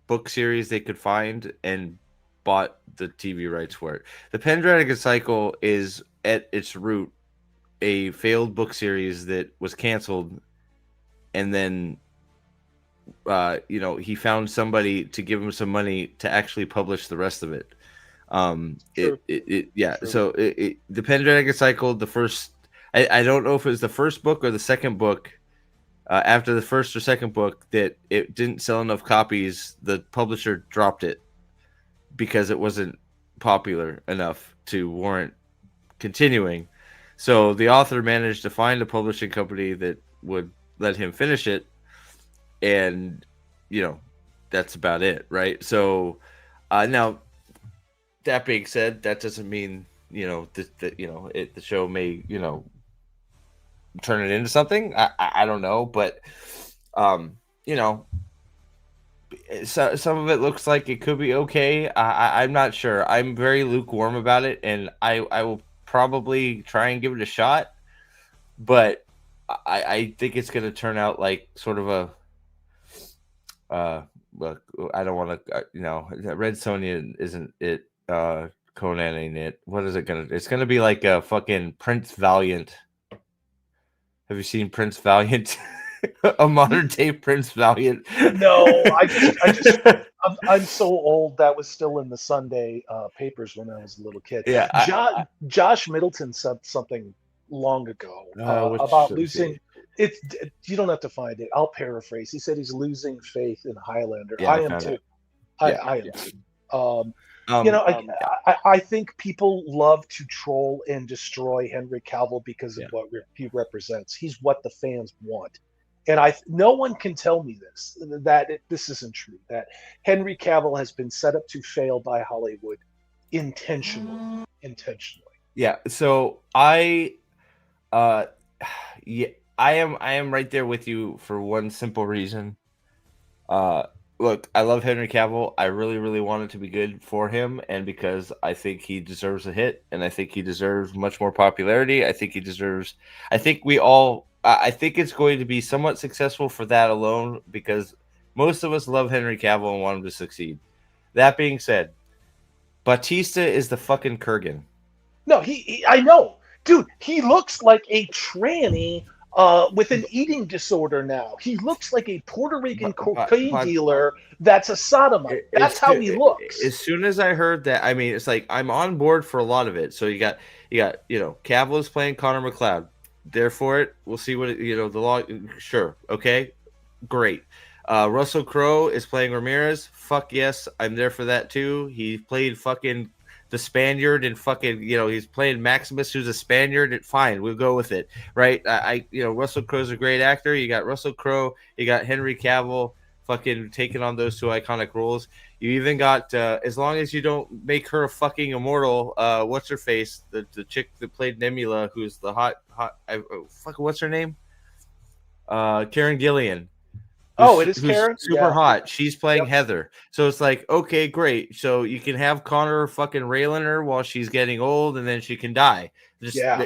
book series they could find and bought the TV rights for it. The Pendragon Cycle is at its root a failed book series that was canceled, and then he found somebody to give him some money to actually publish the rest of it. True. So the Pendragon Cycle, the first. I don't know if it was the first book or the second book. After the first or second book, that it didn't sell enough copies, the publisher dropped it because it wasn't popular enough to warrant continuing. So the author managed to find a publishing company that would let him finish it, and that's about it, right? So now, that being said, that doesn't mean the show may turn it into something. I don't know, but so some of it looks like it could be okay. I'm not sure. I'm very lukewarm about it, and I will probably try and give it a shot, but I think it's going to turn out like sort of a look. I don't want to Red Sonja isn't it. Conan ain't it. What is it gonna? It's gonna be like a fucking Prince Valiant. Have you seen Prince Valiant? A modern day Prince Valiant. No, I'm so old. That was still in the Sunday papers when I was a little kid. Yeah. Josh Middleton said something long ago Which about let's see. losing. It's you don't have to find it. I'll paraphrase. He said he's losing faith in Highlander. Yeah, I I am found too. it. I, Yeah, I am yeah. too. I think people love to troll and destroy Henry Cavill because of Yeah. what he represents. He's what the fans want. And no one can tell me this isn't true. That Henry Cavill has been set up to fail by Hollywood intentionally. Yeah. So yeah, I am right there with you for one simple reason. Look, I love Henry Cavill. I really, really want it to be good for him, and because I think he deserves a hit, and I think he deserves much more popularity. I think he deserves. I think we all. I think it's going to be somewhat successful for that alone, because most of us love Henry Cavill and want him to succeed. That being said, Batista is the fucking Kurgan. No, I know, dude. He looks like a tranny with an eating disorder now. He looks like a Puerto Rican cocaine dealer that's a sodomite. That's how he looks. As soon as I heard that, I mean, it's like I'm on board for a lot of it. So you got Cavill is playing Connor McLeod. There for it. We'll see what the law. Sure, okay, great. Russell Crowe is playing Ramirez. Fuck yes, I'm there for that too. He played fucking the Spaniard and fucking he's playing Maximus, who's a Spaniard. Fine, we'll go with it, right? Russell Crowe's a great actor. You got Russell Crowe, you got Henry Cavill, fucking taking on those two iconic roles. You even got as long as you don't make her a fucking immortal. What's her face? The chick that played Nebula, who's the hot. What's her name? Karen Gillian. It is Karen. Super hot. She's playing Heather. So it's like, okay, great. So you can have Connor fucking railing her while she's getting old, and then she can die.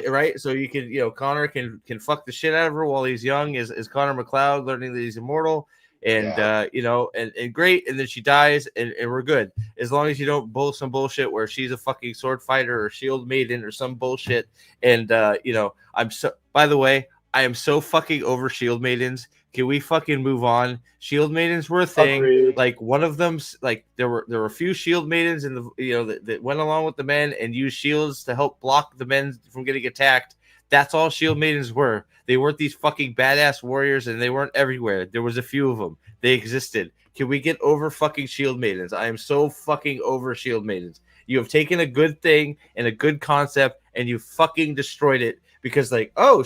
Right. So you can, Connor can fuck the shit out of her while he's young. Is Connor McLeod learning that he's immortal, and and great, and then she dies, and we're good as long as you don't bull some bullshit where she's a fucking sword fighter or shield maiden or some bullshit. And I'm so. By the way, I am so fucking over shield maidens. Can we fucking move on? Shield maidens were a thing. Agreed. Like one of them, like there were a few shield maidens in the that went along with the men and used shields to help block the men from getting attacked. That's all shield maidens were. They weren't these fucking badass warriors, and they weren't everywhere. There was a few of them. They existed. Can we get over fucking shield maidens? I am so fucking over shield maidens. You have taken a good thing and a good concept, and you fucking destroyed it. Because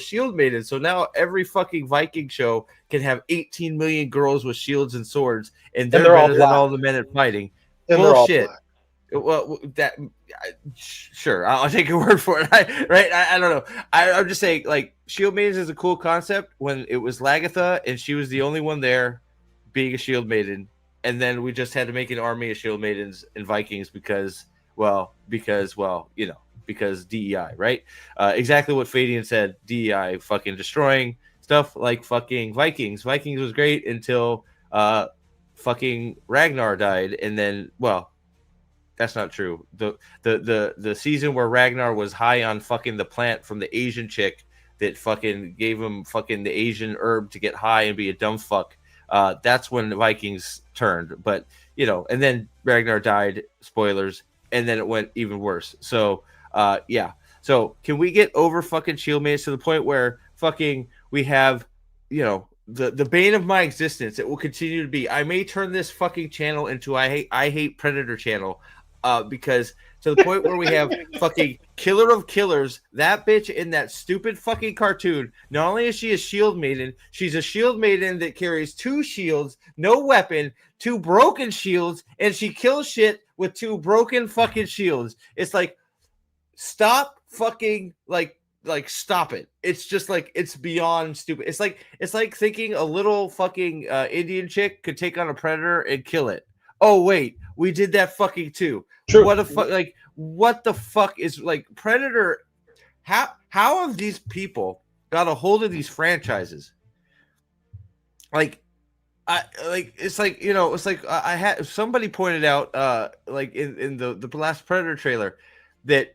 shield maiden. So now every fucking Viking show can have 18 million girls with shields and swords, and they're better than all the men at fighting. And bullshit. Well, sure, I'll take your word for it. I don't know. I'm just saying, like, shield maidens is a cool concept when it was Lagatha and she was the only one there being a shield maiden, and then we just had to make an army of shield maidens and Vikings because DEI, right? Exactly what Fadian said. DEI fucking destroying stuff like fucking Vikings. Vikings was great until fucking Ragnar died, and then that's not true. The season where Ragnar was high on fucking the plant from the Asian chick that fucking gave him fucking the Asian herb to get high and be a dumb fuck. That's when the Vikings turned. But and then Ragnar died. Spoilers. And then it went even worse. So. So can we get over fucking shield maidens to the point where fucking we have, the bane of my existence? It will continue to be. I may turn this fucking channel into I hate Predator channel, because to the point where we have fucking Killer of Killers, that bitch in that stupid fucking cartoon. Not only is she a shield maiden, she's a shield maiden that carries 2 shields, no weapon, 2 broken shields, and she kills shit with 2 broken fucking shields. It's like, stop fucking stop it. It's just like, it's beyond stupid. It's like thinking a little fucking Indian chick could take on a predator and kill it. Oh wait, we did that fucking too. True. What the fuck? Like, what the fuck is like Predator? How have these people got a hold of these franchises? It's like I had somebody pointed out like in the last Predator trailer that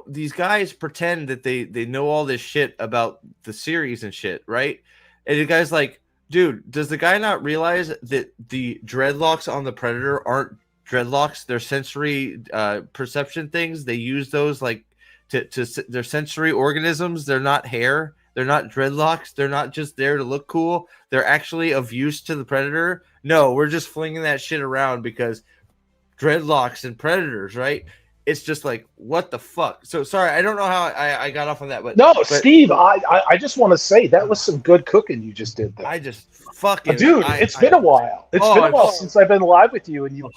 these guys pretend that they know all this shit about the series and shit, right? And the guy's like, Dude, does the guy not realize that the dreadlocks on the Predator aren't dreadlocks? They're sensory perception things. They use those like they're sensory organisms. They're not hair. They're not dreadlocks. They're not just there to look cool. They're actually of use to the Predator. No, we're just flinging that shit around because dreadlocks and Predators, right? It's just like, what the fuck? So sorry, I don't know how I got off on that, but No, but Steve, I just want to say that was some good cooking you just did there. I just fucking Dude, it's been a while. It's been a while since I've been live with you, and you were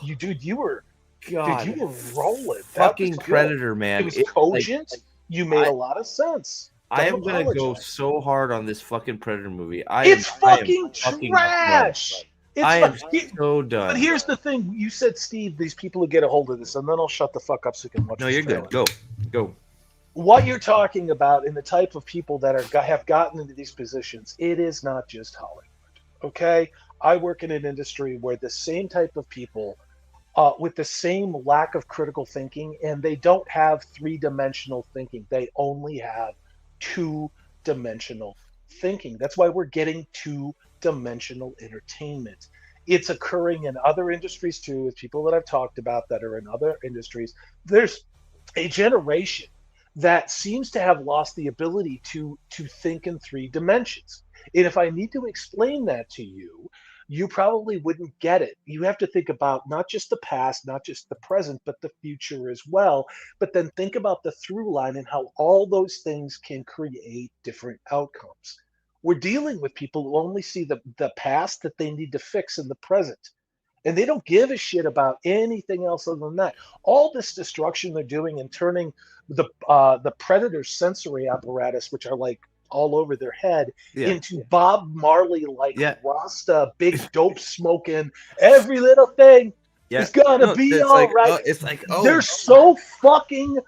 God, dude, you were rolling. Fucking Predator, man. It was cogent. Like, you made a lot of sense. I am gonna go so hard on this fucking Predator movie. It's fucking trash. I am so done. But here's the thing: you said, Steve, these people will get a hold of this, and then I'll shut the fuck up so you can watch. No, you're good. Go. What you're talking about and the type of people that have gotten into these positions, it is not just Hollywood. Okay, I work in an industry where the same type of people, with the same lack of critical thinking, and they don't have three-dimensional thinking. They only have two-dimensional thinking. That's why we're getting two-dimensional entertainment. It's occurring in other industries too, with people that I've talked about that are in other industries. There's a generation that seems to have lost the ability to think in three dimensions. And if I need to explain that to you, you probably wouldn't get it. You have to think about not just the past, not just the present, but the future as well. But then think about the through line and how all those things can create different outcomes. We're dealing with people who only see the past that they need to fix in the present. And they don't give a shit about anything else other than that. All this destruction they're doing and turning the Predator's sensory apparatus, which are like all over their head, into Bob Marley like Rasta, big dope smoking, every little thing is gonna be all right. It's like, they're so fucking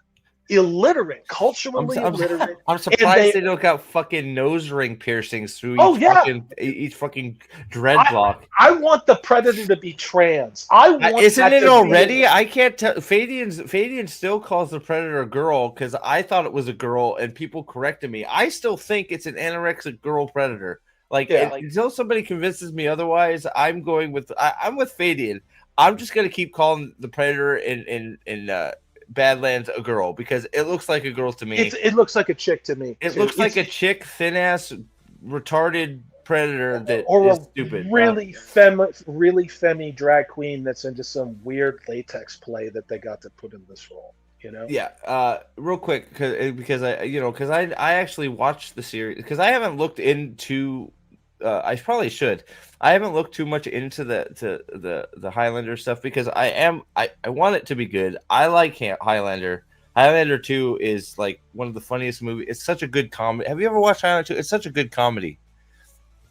illiterate, culturally illiterate. I'm surprised they don't got fucking nose ring piercings through each fucking dreadlock. I want the Predator to be trans. Isn't it already? I can't tell. Fadian still calls the Predator a girl because I thought it was a girl, and people corrected me. I still think it's an anorexic girl Predator. Until somebody convinces me otherwise, I'm with Fadian. I'm just gonna keep calling the Predator in Badlands a girl because it looks like a girl to me. It looks like a chick to me. It looks like a chick, thin ass, retarded Predator that or is stupid. Really femmy drag queen that's into some weird latex play that they got to put in this role. You know? Yeah. Real quick, because I actually watched the series because I haven't looked into. I probably should. I haven't looked too much into the Highlander stuff because I want it to be good. I like Highlander. Highlander 2 is like one of the funniest movies. It's such a good comedy. Have you ever watched Highlander 2? It's such a good comedy.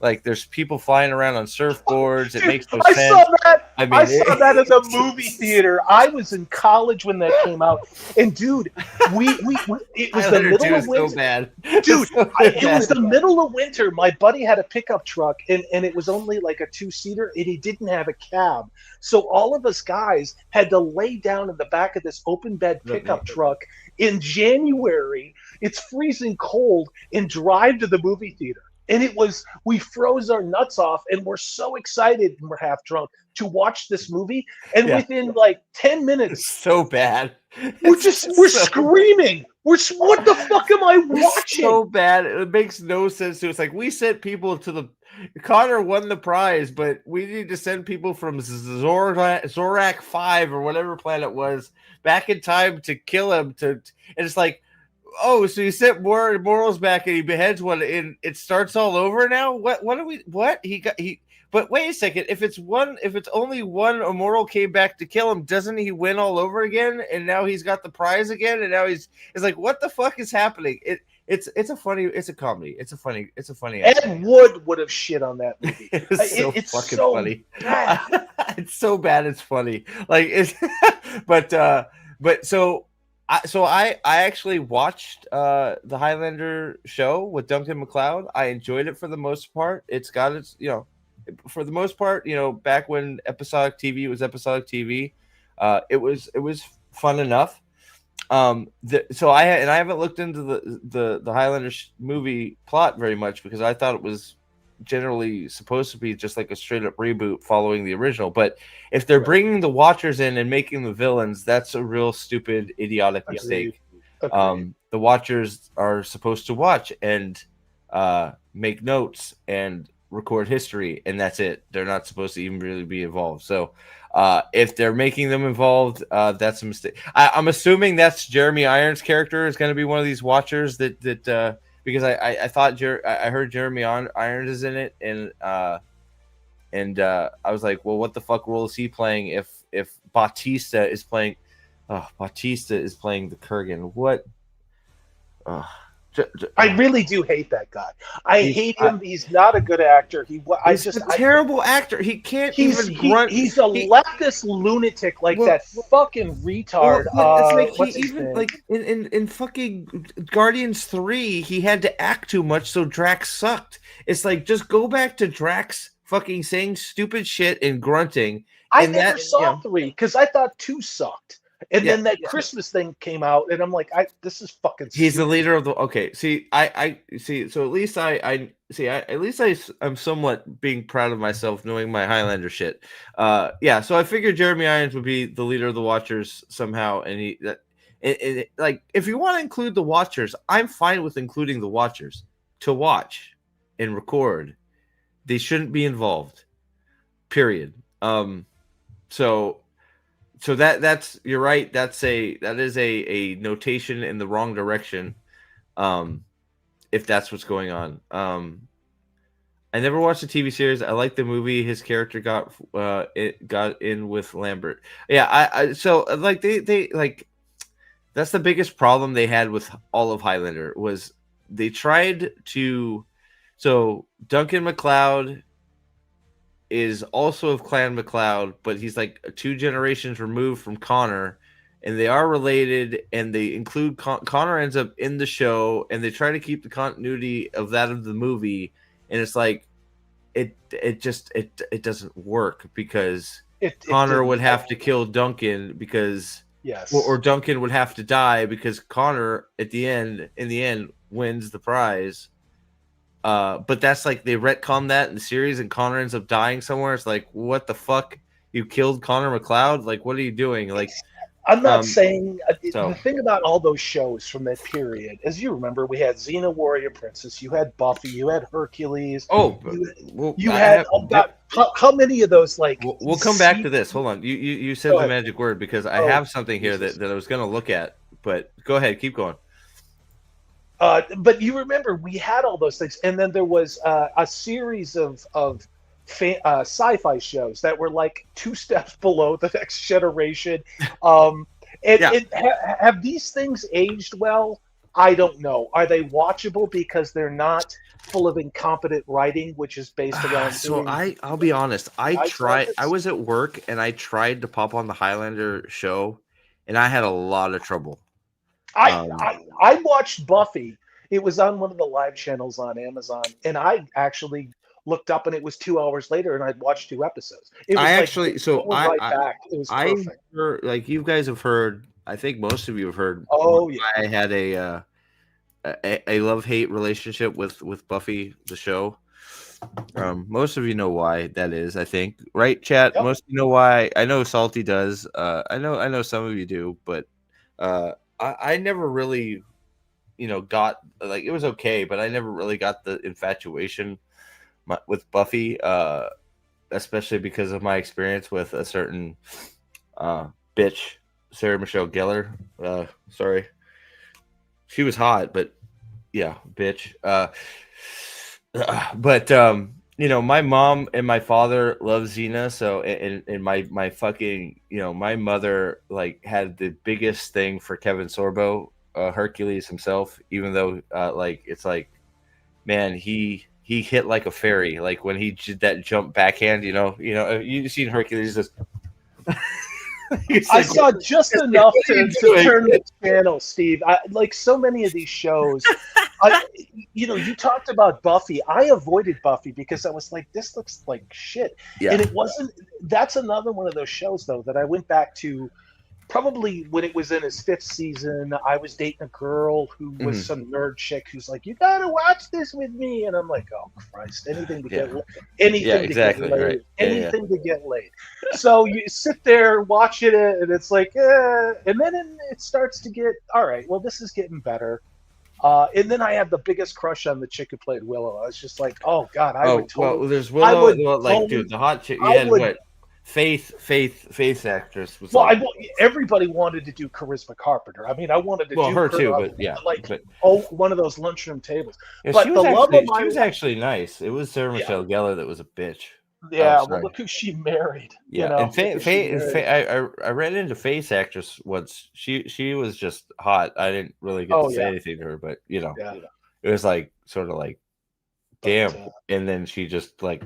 Like there's people flying around on surfboards. It makes no sense. I saw that in the movie theater. I was in college when that came out, and dude, it was the middle of winter. So bad. Dude, it was the middle of winter. My buddy had a pickup truck, and it was only like a 2-seater, and he didn't have a cab. So all of us guys had to lay down in the back of this open bed pickup truck in January. It's freezing cold, and drive to the movie theater. And we froze our nuts off, and we're so excited, and we're half drunk to watch this movie. And within like 10 minutes, it's so bad. We're screaming. What the fuck am I watching? So bad. It makes no sense to us. Like we sent people to Connor won the prize, but we need to send people from Zorak 5 or whatever planet was back in time to kill him. And it's like, oh, so you sent morals back and he beheads one and it starts all over now? What but wait a second, if it's only one immortal came back to kill him, doesn't he win all over again? And now he's got the prize again, and now it's like, what the fuck is happening? It's a comedy. It's a funny Ed Wood would have shit on that movie. It's so fucking funny. It's so bad it's funny. Like it's I actually watched the Highlander show with Duncan MacLeod. I enjoyed it for the most part. It's got its, for the most part, back when episodic TV was episodic TV, it was fun enough. So I haven't looked into the Highlander movie plot very much because I thought it was generally supposed to be just like a straight up reboot following the original. But if they're bringing the Watchers in and making the villains, that's a real stupid, idiotic mistake. Agreed. The Watchers are supposed to watch and make notes and record history, and that's it. They're not supposed to even really be involved. So if they're making them involved, that's a mistake. I'm assuming that's Jeremy Irons' character is going to be one of these Watchers that because I thought I heard Jeremy Irons is in it, and I was like, well, what the fuck role is he playing if Bautista is playing? Bautista is playing the Kurgan. What? I really do hate that guy. I hate him. He's not a good actor. He's a terrible actor. He can't even grunt. He's a leftist lunatic like that fucking retard. It's like what's he his even name? like in fucking Guardians 3, he had to act too much, so Drax sucked. It's like, just go back to Drax fucking saying stupid shit and grunting. I never saw 3 because I thought 2 sucked. And then that Christmas thing came out, and I'm like, this is fucking stupid. He's the leader of the. Okay, see, I see. So at least I'm somewhat being proud of myself, knowing my Highlander shit. Yeah. So I figured Jeremy Irons would be the leader of the Watchers somehow, and like, if you want to include the Watchers, I'm fine with including the Watchers to watch and record. They shouldn't be involved. Period. So that's you're right. That is a notation in the wrong direction. If that's what's going on. I never watched the TV series. I like the movie. His character got in with Lambert. Yeah, so like they like, that's the biggest problem they had with all of Highlander was they tried to. So Duncan MacLeod is also of Clan MacLeod, but he's like 2 generations removed from Connor, and they are related, and they include Connor ends up in the show, and they try to keep the continuity of that of the movie, and it's like it doesn't work because Connor would have to kill Duncan because or Duncan would have to die because Connor in the end wins the prize. But that's like they retcon that in the series, and Connor ends up dying somewhere. It's like, what the fuck? You killed Connor MacLeod? Like, what are you doing? Like, I'm not saying the thing about all those shows from that period, as you remember, we had Xena Warrior Princess, you had Buffy, you had Hercules. Oh, you had how many of those? Like, we'll come back to this. Hold on, you said the magic word because I have something here that I was going to look at. But go ahead, keep going. But you remember we had all those things, and then there was a series of sci-fi shows that were like 2 steps below the Next Generation. Have these things aged well? I don't know. Are they watchable because they're not full of incompetent writing, which is based around? So I'll be honest. I was at work and I tried to pop on the Highlander show, and I had a lot of trouble. I watched Buffy. It was on one of the live channels on Amazon, and I actually looked up, and it was 2 hours later, and I'd watched 2 episodes. It was back. It was perfect. Like you guys have heard, I think most of you have heard. Oh yeah, I had a love-hate relationship with Buffy the show. Most of you know why that is, I think, right, chat? Yep. Most of you know why. I know Salty does. I know some of you do, but I never really, got, like, it was okay, but I never really got the infatuation with Buffy, especially because of my experience with a certain bitch, Sarah Michelle Gellar. Sorry, she was hot, but yeah, bitch. But my mom and my father love Xena, so and my fucking my mother like had the biggest thing for Kevin Sorbo, Hercules himself, even though it's like, man, he hit like a fairy, like when he did that jump backhand, you've seen Hercules just I saw just enough to turn the channel, Steve. Like so many of these shows, you talked about Buffy. I avoided Buffy because I was like, this looks like shit. Yeah. And it wasn't. That's another one of those shows, though, that I went back to probably when it was in his 5th season, I was dating a girl who was Mhm. some nerd chick who's like, "You gotta watch this with me," and I'm like, "Oh Christ, anything to Yeah. get anything exactly, to get laid, right. Yeah, yeah. anything to get laid." So you sit there watching it, and it's like, and then it starts to get all right. Well, this is getting better. And then I had the biggest crush on the chick who played Willow. I was just like, "Oh God, I would totally." There's I Willow. would Well, like, totally. dude, the hot chick. You I had would. what? Faith actress was Well, like. everybody wanted to do Charisma Carpenter. I mean, I wanted to do Her too, on, but yeah, like but one of those lunchroom tables. yeah, But the love of my she was life, actually nice. It was Sarah yeah, Michelle Gellar that was a bitch. yeah. Oh, Well, sorry. look who she married. Yeah, You know, and look who she married. I ran into Face actress once. She was just hot. I didn't really get to say anything to her, but you know, Yeah. it was like sort of like, But, damn. And then she just like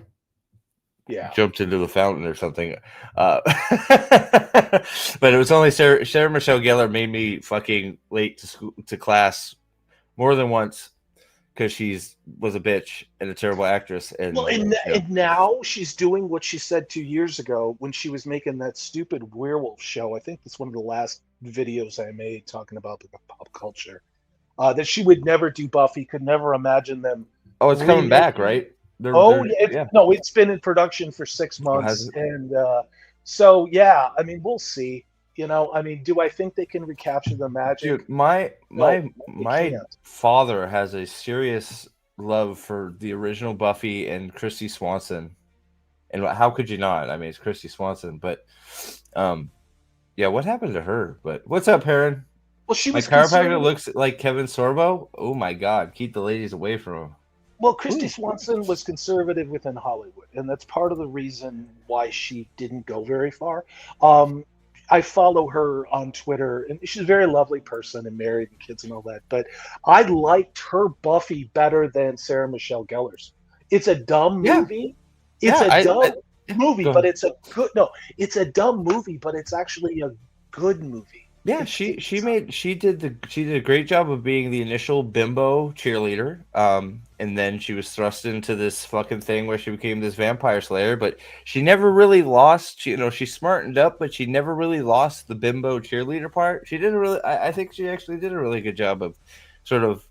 yeah. jumped into the fountain or something. But it was only Sarah Michelle Gellar made me fucking late to school to class more than once because was a bitch and a terrible actress. And Well, and now she's doing what she said 2 years ago when she was making that stupid werewolf show. I think that's one of the last videos I made talking about the pop culture. That she would never do Buffy, could never imagine them. Oh, it's coming back, right? No, it's been in production for 6 months, and so yeah, I mean, we'll see. You know, I mean, do I think they can recapture the magic? Dude, my father has a serious love for the original Buffy and Christy Swanson, and how could you not? I mean, it's Christy Swanson, but yeah, what happened to her? But what's up, Heron? Well, she was. My chiropractor looks like Kevin Sorbo. Oh my God, keep the ladies away from him. Well, Christy Swanson was conservative within Hollywood, and that's part of the reason why she didn't go very far. I follow her on Twitter, and she's a very lovely person and married and kids and all that. But I liked her Buffy better than Sarah Michelle Gellar's. It's a dumb movie. It's a dumb movie, but it's a good. No, it's a dumb movie, but it's actually a good movie. Yeah, she did a great job of being the initial bimbo cheerleader, and then she was thrust into this fucking thing where she became this vampire slayer. But she never really lost. She smartened up, but she never really lost the bimbo cheerleader part. She did I think she actually did a really good job of sort of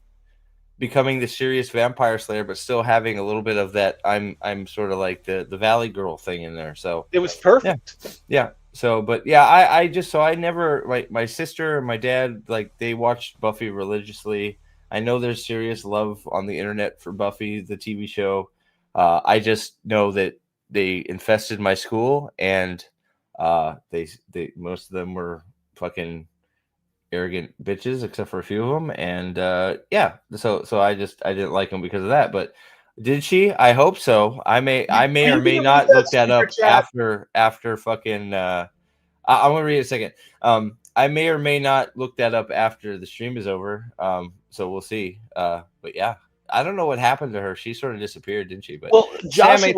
becoming the serious vampire slayer, but still having a little bit of that. I'm sort of like the Valley Girl thing in there. So it was perfect. Yeah. So, but yeah, I never, my sister and my dad, like, they watched Buffy religiously. I know there's serious love on the internet for Buffy, the TV show. I just know that they infested my school, and they most of them were fucking arrogant bitches, except for a few of them. And yeah, so I didn't like them because of that. But did she? I hope so. I may or may not look that up after fucking. I'm gonna read it a second. I may or may not look that up after the stream is over. So we'll see. But yeah, I don't know what happened to her. She sort of disappeared, didn't she? But well, Joshua,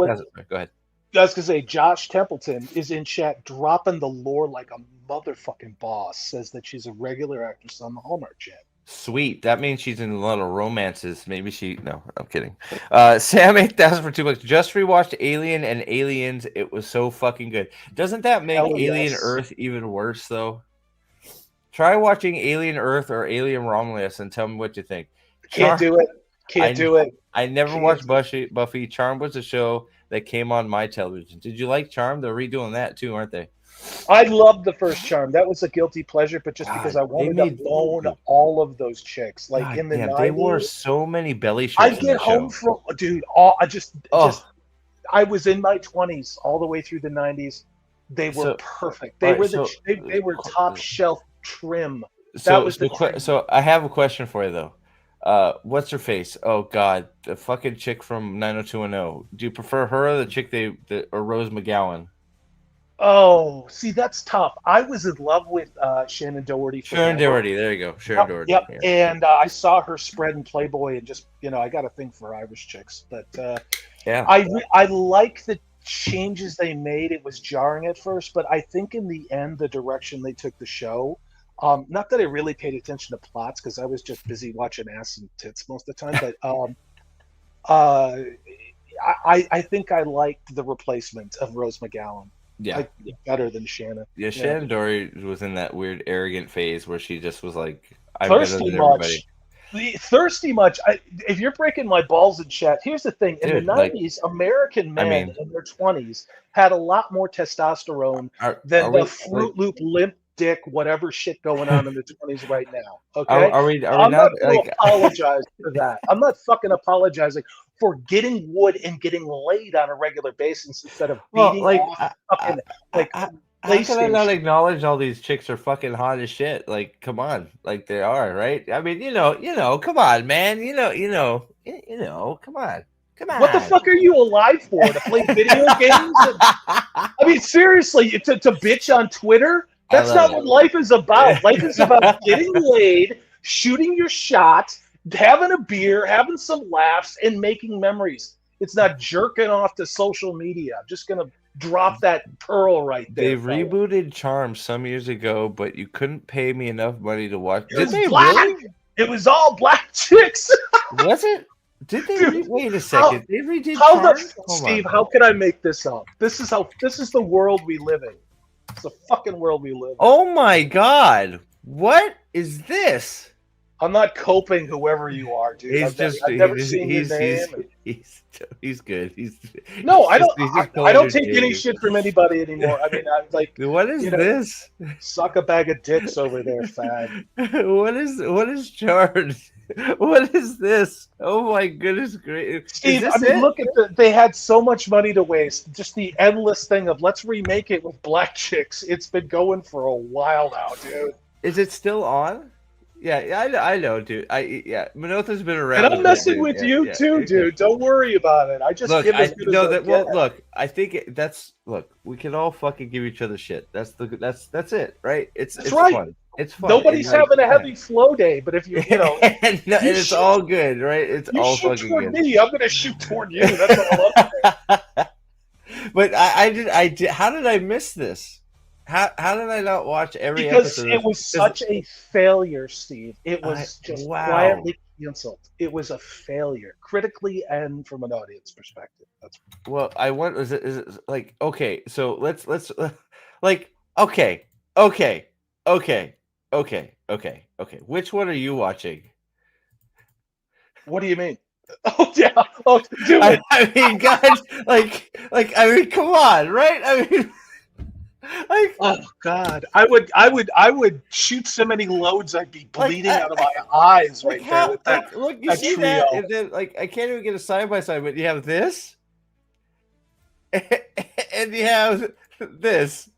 go ahead. I was gonna say Josh Templeton is in chat dropping the lore like a motherfucking boss. Says that she's a regular actress on the Hallmark channel. Sweet. That means she's in a lot of romances. Maybe no, I'm kidding. Sam 8,000 for $2. Just rewatched Alien and Aliens. It was so fucking good. Doesn't that make Alien Earth even worse though? Try watching Alien Earth or Alien Romulus and tell me what you think. Can't do it. I never watched Buffy. Charmed was a show that came on my television. Did you like Charmed? They're redoing that too, aren't they? I loved the first Charmed. That was a guilty pleasure, but just because I wanted to own all of those chicks, like in the 90s, they wore so many belly shirts. I get home from I was in my 20s all the way through the 90s. They were perfect. They were top shelf trim. So I have a question for you though. What's her face? Oh God, the fucking chick from 90210. Do you prefer her or the chick or Rose McGowan? Oh, see, that's tough. I was in love with Shannon Doherty. Doherty, there you go. Shannon Doherty. Yep. Yeah. And I saw her spread in Playboy, and just I got a thing for Irish chicks. But yeah, I like the changes they made. It was jarring at first, but I think in the end, the direction they took the show. Not that I really paid attention to plots because I was just busy watching ass and tits most of the time. But I think I liked the replacement of Rose McGowan. Yeah. I better than Shannon. Yeah, Shannon Doherty was in that weird arrogant phase where she just was like, I'm Thirsty better than much. everybody. Thirsty much. If you're breaking my balls in chat, here's the thing. In Dude, the like, 90s, American men mean- in their 20s had a lot more testosterone than the Fruit Loop limp dick, whatever shit going on in the 20s right now. Okay? Are we I'm not not going like to apologize for that. I'm not fucking apologizing for getting wood and getting laid on a regular basis instead of beating off fucking how can I not PlayStation. acknowledge all these chicks are fucking hot as shit? Like, come on, like they are, right? I mean, you know, come on, man, you know, come on. What the fuck are you alive for? To play video games? I mean, seriously, to bitch on Twitter? That's not what life is about. Life is about getting laid, shooting your shot, having a beer, having some laughs, and making memories. It's not jerking off to social media. I'm just gonna drop that pearl right there. They rebooted Charm some years ago, but you couldn't pay me enough money to watch. It was black. Really? It was all black chicks. Was it? Did they? Wait a second. They redid Charm? Steve, how could I make this up? This is the world we live in. It's the fucking world we live in. Oh my god! What is this? I'm not coping, whoever you are, dude. I've never seen your name. He's good. No, I don't take any shit from anybody anymore. I mean, I'm like, what is this? Suck a bag of dicks over there, fag. What is charged? What is this? Oh my goodness, great. Steve, I mean, look at they had so much money to waste. Just the endless thing of let's remake it with black chicks. It's been going for a while now, dude. Is it still on? Yeah, I know, dude. Minotha's been around. And I'm messing with you too, dude. Don't worry about it. I just give as good as I get. Well, look, I think we can all fucking give each other shit. That's it, right? It's right. Fun. It's fun. Nobody's having a heavy flow day, but if you know, and it's all good, right? It's all fucking good. Me, I'm gonna shoot toward you. That's what I love. But I did. How did I miss this? How did I not watch every episode? Because it was such a failure, Steve. It was just quietly canceled. It was a failure, critically and from an audience perspective. Well, I want is it like okay? So let's like okay. Which one are you watching? What do you mean? Oh yeah. Oh, dude. I mean, guys, like I mean, come on, right? I mean. Oh God! I would shoot so many loads I'd be bleeding out of my eyes right there. With that, look, you see trio. That, and then I can't even get a side by side. But you have this, and you have this.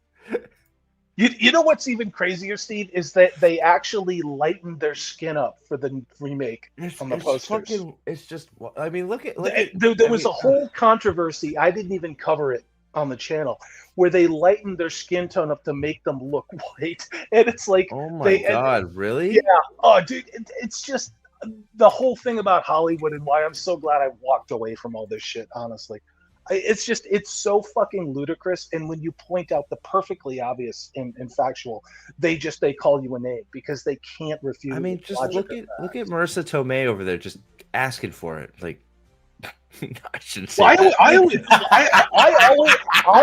You know what's even crazier, Steve, is that they actually lightened their skin up for the remake on the posters. It's just. I mean, look at. There was a whole controversy. I didn't even cover it on the channel where they lightened their skin tone up to make them look white, and it's like, oh my god, really? Yeah. Oh, dude, it's just the whole thing about Hollywood and why I'm so glad I walked away from all this shit. Honestly, it's so fucking ludicrous. And when you point out the perfectly obvious and factual, they call you a name because they can't refute. I mean, just look at Marissa Tomei over there, just asking for it, like. I shouldn't say I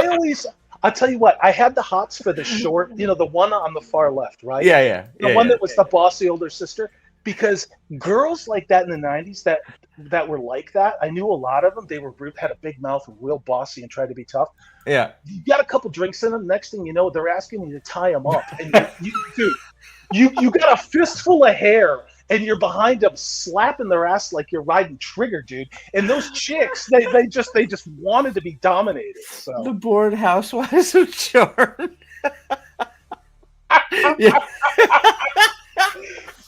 always I'll tell you what, I had the hots for the short, the one on the far left, right? Yeah. The one that was the bossy older sister, because girls like that in the 90s that were like that, I knew a lot of them. They had a big mouth, were real bossy and tried to be tough. Yeah. You got a couple drinks in them, next thing you know, they're asking you to tie them up. And you got a fistful of hair. And you're behind them slapping their ass like you're riding Trigger, dude. And those chicks, they just wanted to be dominated. So. The bored housewives of Charm.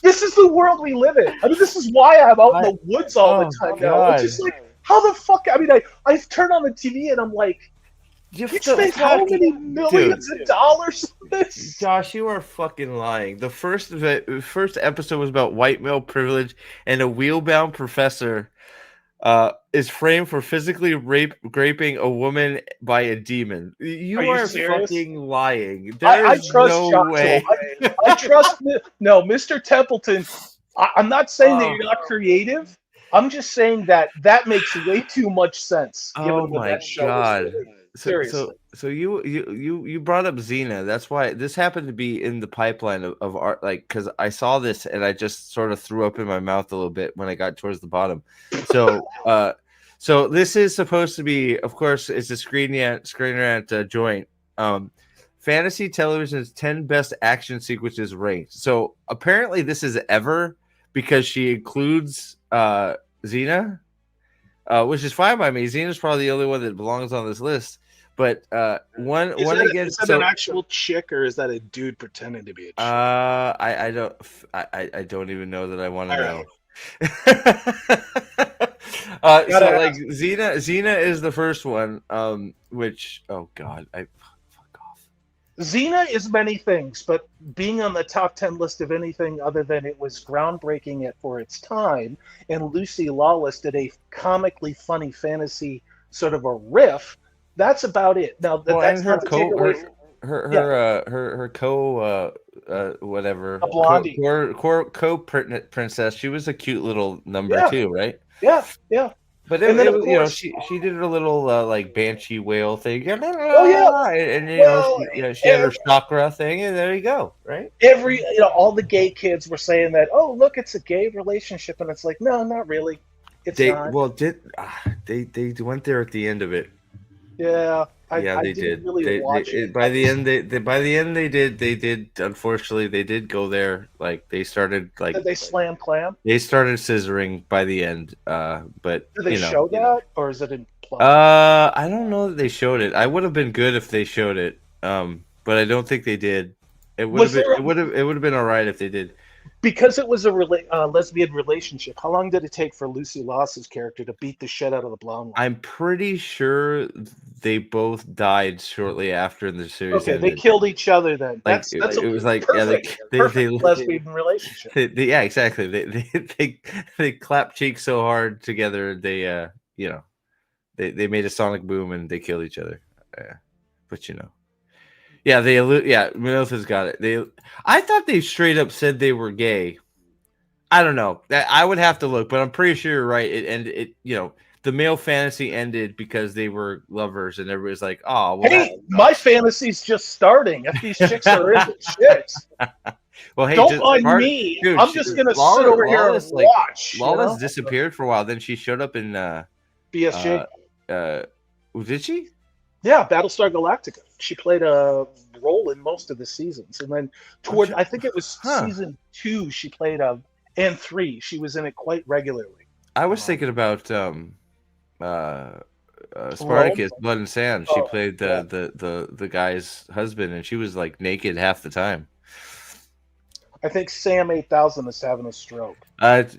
This is the world we live in. I mean, this is why I'm out in the woods all the time now. It's just like, how the fuck? I mean, I turn on the TV and I'm like, you spent how many millions of dollars on this? Josh, you are fucking lying. The first episode was about white male privilege, and a wheel-bound professor is framed for physically raping a woman by a demon. You are fucking lying. I trust no way. I trust no, Mr. Templeton. I'm not saying that you're not creative. I'm just saying that makes way too much sense. Oh my god. Seriously. So you brought up Xena. That's why this happened to be in the pipeline of art, like because I saw this and I just sort of threw up in my mouth a little bit when I got towards the bottom. So so this is supposed to be, of course, it's a Screen Rant joint. Fantasy Television's 10 best action sequences ranked. So apparently this is ever because she includes Xena, which is fine by me. Xena's probably the only one that belongs on this list. But one again, is that an actual chick or is that a dude pretending to be a chick? I don't even know that I want to know. So like Xena is the first one, which oh god, fuck off. Xena is many things, but being on the top 10 list of anything other than it was groundbreaking for its time, and Lucy Lawless did a comically funny fantasy sort of a riff. That's about it. Now that's her not to take away from her co whatever a blondie co princess. She was a cute little number too, right? Yeah. But And then, of you know, course- she did her little like banshee whale thing. Oh, yeah. And Well, she had her chakra thing, and there you go, right? all the gay kids were saying that, oh, look, it's a gay relationship, and it's like, no, not really. It's not. Well, they went there at the end of it. Yeah, I They didn't did. really watch it. By the end, they did. Unfortunately, they did go there. Like they started like Did they slam clam? they started scissoring by the end. But Did they you know, show that, or is it implied? I don't know that they showed it. I would have been good if they showed it. But I don't think they did. It would have been all right if they did. Because it was a lesbian relationship, how long did it take for Lucy Lawless's character to beat the shit out of the blonde one? I'm pretty sure they both died shortly after the series Okay, ended. they killed each other then. Like, That's it was like perfect, perfect lesbian relationship. Yeah, exactly. They clapped cheeks so hard together. They they made a sonic boom and they killed each other. But you know. Yeah, Minotha's got it. I thought they straight up said they were gay. I don't know. I would have to look, but I'm pretty sure you're right. The male fantasy ended because they were lovers, and everybody's like, "Oh, well, hey, my fantasy's just starting. If these chicks are into chicks, well, hey, don't mind me. Dude, I'm just gonna sit over here and watch." Lawless disappeared for a while. Then she showed up in BSG. Did she? Yeah, Battlestar Galactica. She played a role in most of the seasons, and then I think it was season 2. She played and 3. She was in it quite regularly. I was thinking about Spartacus, Blood and Sand. She played the guy's husband, and she was like naked half the time. I think Sam 8000 is having a stroke. Check.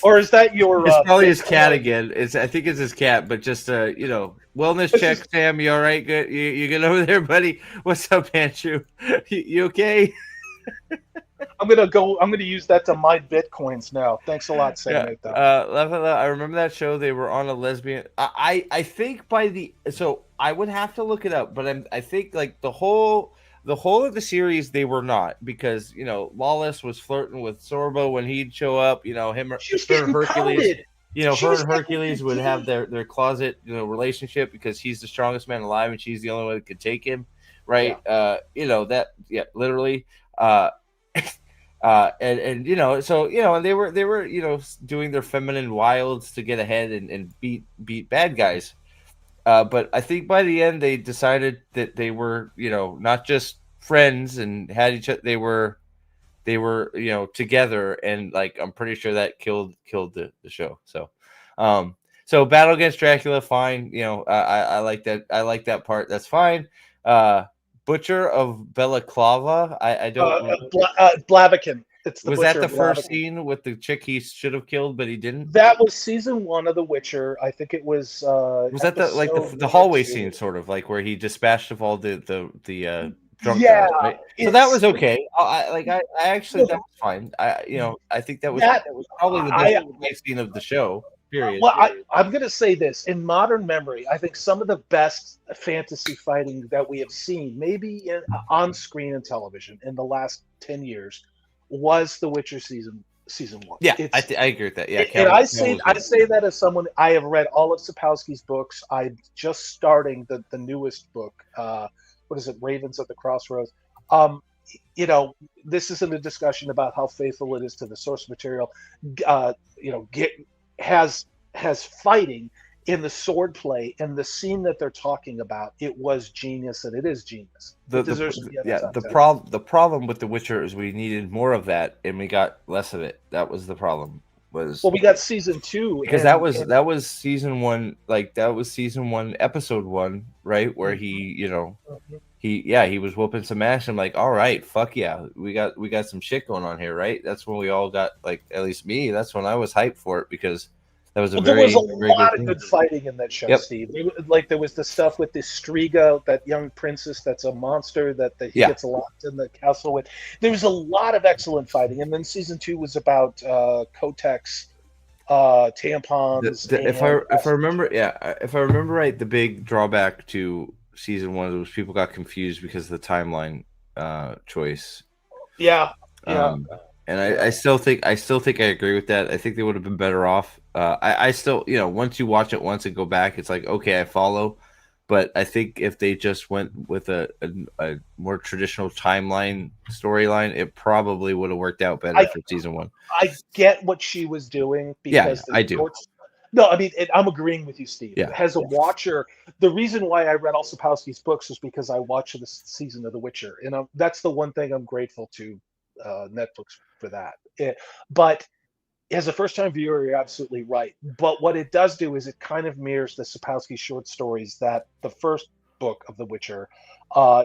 Or is that your? It's probably his cat again. I think it's his cat, but just wellness check. Sam, you all right? Good. You get over there, buddy? What's up, Andrew? You okay? I'm gonna use that to mine bitcoins now. Thanks a lot, Sam. Yeah. I remember that show. They were on a lesbian. I think so I would have to look it up, but I think like the whole of the series they were not, because Lawless was flirting with Sorbo when he'd show up. Her and Hercules. Her and Hercules would have their closet relationship because he's the strongest man alive and she's the only one that could take him. Right. Yeah. Literally. And they were doing their feminine wilds to get ahead and beat bad guys. But I think by the end they decided that they were not just friends and had each other. They were together, and like I'm pretty sure that killed the show. So Battle Against Dracula, fine. I like that. I like that part. That's fine. Butcher of Balaclava. I don't. Blaviken. Was that the first scene with the chick he should have killed, but he didn't? That was season 1 of The Witcher. I think it was. Was that the hallway scene, sort of like where he dispatched of all the drunk yeah, guys, right? So that was okay. I actually that was fine. I think that was probably the best scene of the show. Period. Well, I'm going to say this. In modern memory, I think some of the best fantasy fighting that we have seen, maybe on screen and television in the last 10 years, was The Witcher season season 1. Yeah, It's I agree with that. Yeah, and I Calvin's say that as someone, I have read all of Sapkowski's books. I'm just starting the newest book. What is it? Ravens at the Crossroads. Um, you know, this isn't a discussion about how faithful it is to the source material. You know, has fighting in the swordplay and the scene that they're talking about. It was genius, and it is genius. It deserves to be on the top 10. The problem with The Witcher is we needed more of that, and we got less of it. That was the problem. Well, we got season 2 because that was season 1, like that was season 1, episode 1, right? Where he, you know, he was whooping some ass. I'm like, all right, fuck yeah, we got some shit going on here, right? That's when we all got, like, at least me, that's when I was hyped for it, because that was there was a lot of good fighting in that show, Yep. Steve. There was the stuff with this Striga, that young princess that's a monster that he gets locked in the castle with. There was a lot of excellent fighting, and then season 2 was about Kotex, tampons. If I remember right, the big drawback to season 1 was people got confused because of the timeline choice. Yeah. And I still think I agree with that. I think they would have been better off. I still, you know, once you watch it once and go back, it's like, okay, I follow. But I think if they just went with a more traditional timeline storyline, it probably would have worked out better for season 1. I get what she was doing, because I do. No, I mean, I'm agreeing with you, Steve. Yeah. As a watcher, the reason why I read all Sapkowski's books is because I watched this season of The Witcher, and that's the one thing I'm grateful to Netflix for that. But as a first-time viewer, you're absolutely right. But what it does do is it kind of mirrors the Sapkowski short stories that the first book of The Witcher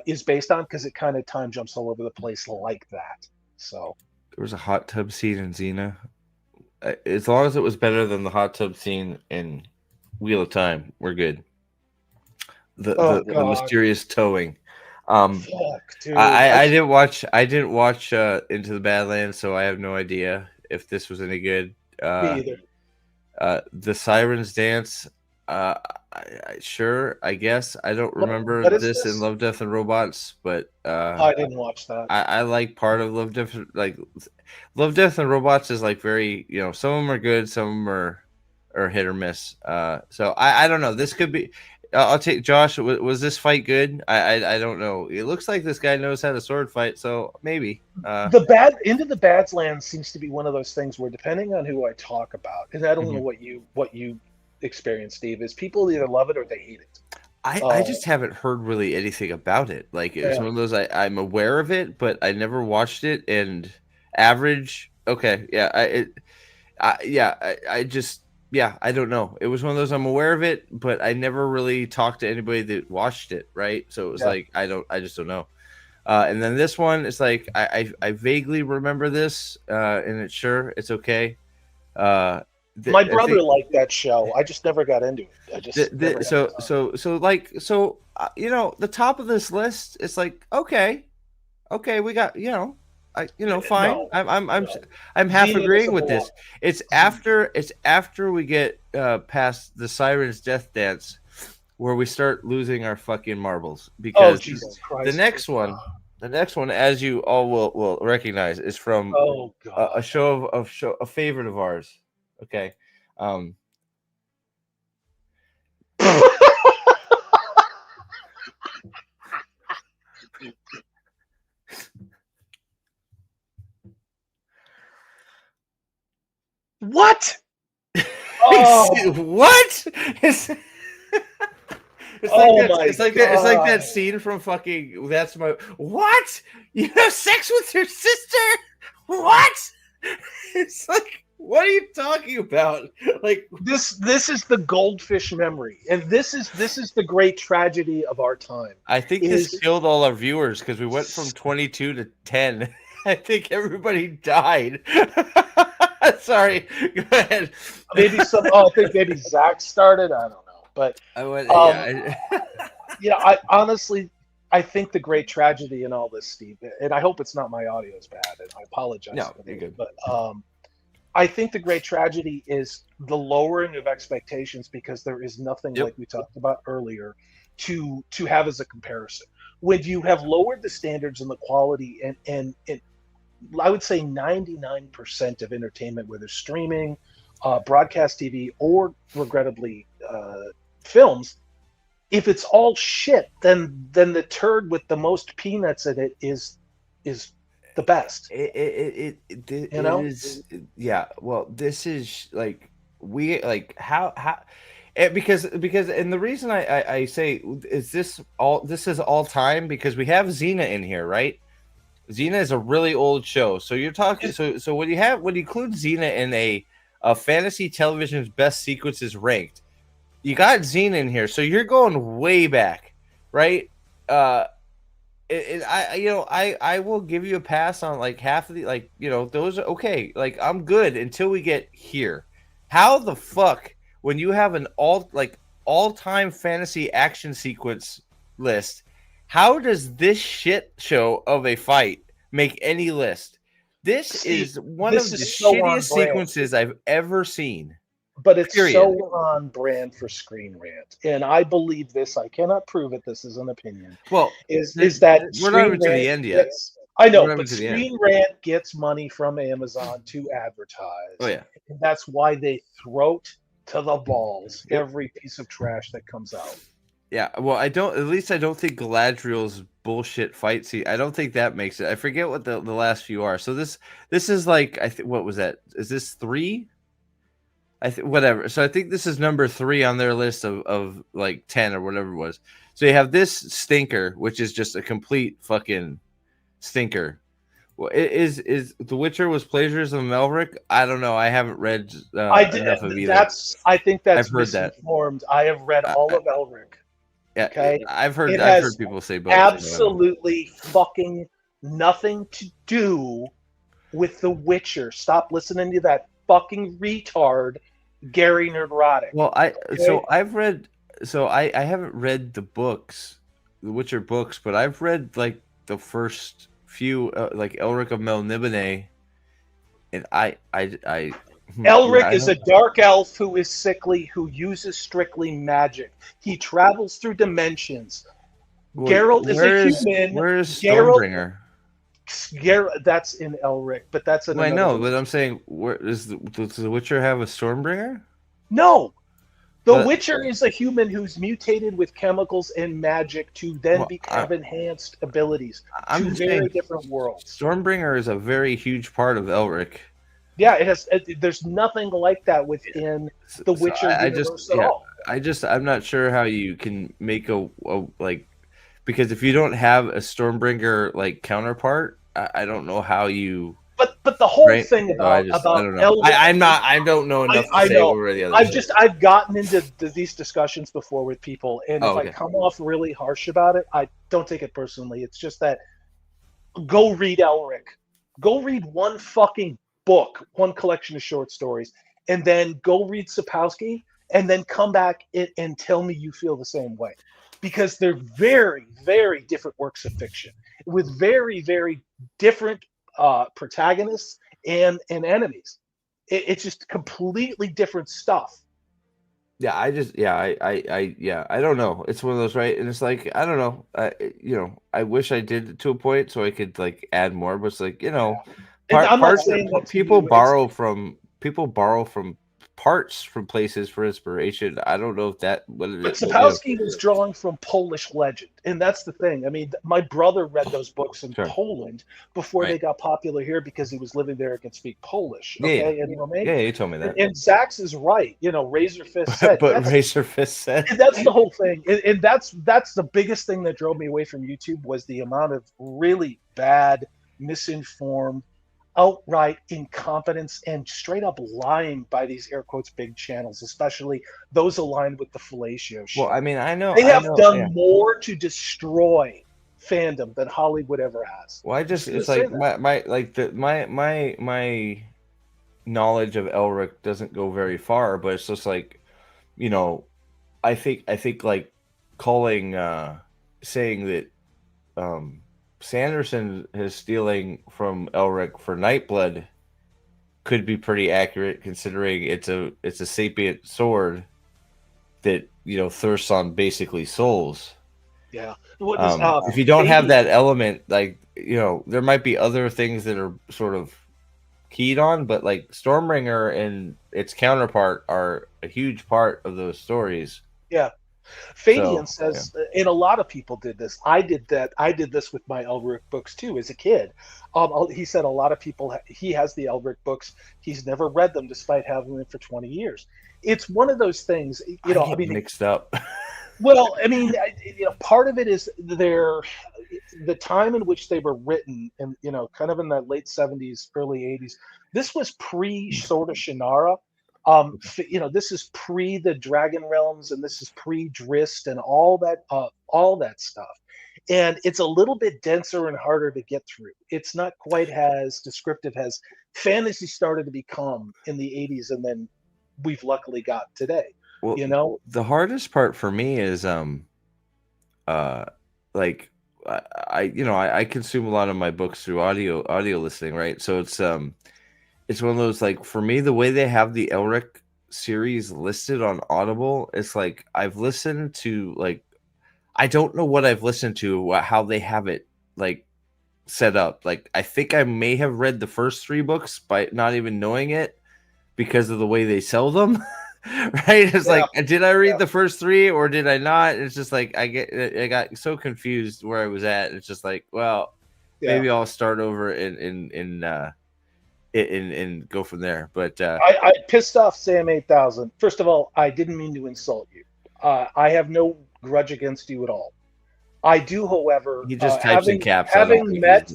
is based on, because it kind of time jumps all over the place like that. So there was a hot tub scene in Xena. As long as it was better than the hot tub scene in Wheel of Time, we're good. The mysterious towing. Fuck, dude. I didn't watch Into the Badlands, so I have no idea if this was any good. Me either. The Sirens Dance, sure, I guess. I don't remember what is this this? in Love, Death, and Robots, but I didn't watch that. I like part of Love, Death, Love, Death, and Robots is like very, you know, some of them are good, some of them are hit or miss. So I don't know. This could be. I'll take Josh. Was this fight good? I don't know. It looks like this guy knows how to sword fight, so maybe. Into the Badlands seems to be one of those things where, depending on who I talk about, and I don't know what you experience, Steve, is people either love it or they hate it. I just haven't heard really anything about it. Like, it's one of those, I'm aware of it, but I never watched it. And average, okay, yeah, I don't know. It was one of those, I'm aware of it, but I never really talked to anybody that watched it, right? So it was like, I just don't know. And then this one, it's like, I vaguely remember this, and it's okay. My brother liked that show. I just never got into it. You know, the top of this list, it's like, okay, we got, you know, fine. No, I'm half agreeing with this. It's after we get past the Siren's Death Dance where we start losing our fucking marbles, because Jesus Christ, the next one, as you all will recognize, is from a favorite of ours. Okay. What? What? It's like that scene from fucking That's My What? You have sex with your sister? What? It's like, what are you talking about? Like, this is the goldfish memory, and this is the great tragedy of our time. I think this killed all our viewers because we went from 22 to 10. I think everybody died. Sorry, go ahead. Maybe I think maybe Zach started. I don't know, but I honestly, I think the great tragedy in all this, Steve, and I hope it's not my audio is bad, and I apologize. No, you're good. But I think the great tragedy is the lowering of expectations, because there is nothing like we talked about earlier to have as a comparison. When you have lowered the standards and the quality and I would say 99% of entertainment, whether streaming, broadcast TV, or regrettably films, if it's all shit, then the turd with the most peanuts in it is the best. It You know? is, yeah. Well, this is like we like how because and the reason I say is this is all time because we have Xena in here, right? Xena is a really old show, so you're talking so when you include Xena in a fantasy television's best sequences ranked, you got Xena in here, so you're going way back, right? I will give you a pass on like half of the those are okay. Like I'm good until we get here. How the fuck when you have an all-time fantasy action sequence list, how does this shit show of a fight make any list? This is one of the shittiest sequences I've ever seen. But it's Period. so on brand for Screen Rant, and I believe this. I cannot prove it. This is an opinion. Well, is that we're not even to the end yet? I know, but Screen Rant gets money from Amazon to advertise. Oh yeah, and that's why they throat to the balls every piece of trash that comes out. Yeah, well, I don't think Galadriel's bullshit fight scene. I don't think that makes it. I forget what the last few are. So this is like what was that? Is this 3? Whatever. So I think this is number 3 on their list of like 10 or whatever it was. So you have this stinker, which is just a complete fucking stinker. Well, is The Witcher was plagiarism of Elric? I don't know. I haven't read enough of either. I think that's I've heard misinformed. I have read all of Elric. Yeah, okay. I've heard people say both. Absolutely fucking nothing to do with The Witcher. Stop listening to that fucking retard Gary Nerdrotic. Well, I haven't read the books, the Witcher books, but I've read like the first few, like Elric of Melniboné, and Elric is a dark elf who is sickly, who uses strictly magic. He travels through dimensions. Well, Geralt is a human. Where's Stormbringer? That's in Elric, but that's in. Well, I know, but I'm saying, does the Witcher have a Stormbringer? No, the Witcher is a human who's mutated with chemicals and magic to then have enhanced abilities. I'm very different worlds. Stormbringer is a very huge part of Elric. Yeah, it has. There's nothing like that within the Witcher universe at all. I'm not sure how you can make a like, because if you don't have a Stormbringer like counterpart, I don't know how you. But the whole thing about I don't know. I don't know enough to say over the other. I've gotten into these discussions before with people, and if I come off really harsh about it, I don't take it personally. It's just that go read Elric, go read one fucking book, one collection of short stories, and then go read Sapkowski, and then come back and tell me you feel the same way, because they're very, very different works of fiction with very, very different protagonists and enemies. It's just completely different stuff. Yeah, I don't know. It's one of those, right? And it's like, I don't know. I wish I did it to a point so I could like add more, but it's like, I'm not saying that people borrow from parts from places for inspiration. I don't know if that. But Sapkowski was drawing from Polish legend, and that's the thing. I mean, my brother read those books in Poland before they got popular here because he was living there and could speak Polish. Okay, yeah, you told me that. And Zach's is right. Razor Fist said. But Razor Fist said. And that's the whole thing, and that's the biggest thing that drove me away from YouTube was the amount of really bad, misinformed, outright incompetence and straight up lying by these air quotes big channels, especially those aligned with the fellatio shit. Well, I mean, I know they have done more to destroy fandom than Hollywood ever has. Well, it's like my knowledge of Elric doesn't go very far, but it's just like, I think like calling saying that Sanderson is stealing from Elric for Nightblood could be pretty accurate, considering it's a sapient sword that thirsts on basically souls. Yeah. If you don't have that element, like there might be other things that are sort of keyed on, but like Stormbringer and its counterpart are a huge part of those stories. Yeah. Fadian says, and a lot of people did this. I did that. I did this with my Elric books too as a kid. He said a lot of people, he has the Elric books. He's never read them despite having them for 20 years. It's one of those things, I mean, mixed up. Well, I mean, part of it is the time in which they were written, and kind of in the late 70s, early 80s. This was pre Sword of Shannara. This is pre the Dragon Realms, and this is pre Drist and all that stuff. And it's a little bit denser and harder to get through. It's not quite as descriptive as fantasy started to become in the 80s, and then we've luckily got today. Well, the hardest part for me is like I consume a lot of my books through audio listening, right? So it's one of those, like, for me, the way they have the Elric series listed on Audible, it's like I've listened to, like, I don't know what I've listened to, how they have it like set up. Like, I think I may have read the first 3 books by not even knowing it because of the way they sell them. Right? It's like, did I read the first 3 or did I not? It's just like I got so confused where I was at. It's just like, well, maybe I'll start over and go from there. But I pissed off Sam 8000. First of all, I didn't mean to insult you. I have no grudge against you at all. I do, however, he just types in caps. Having met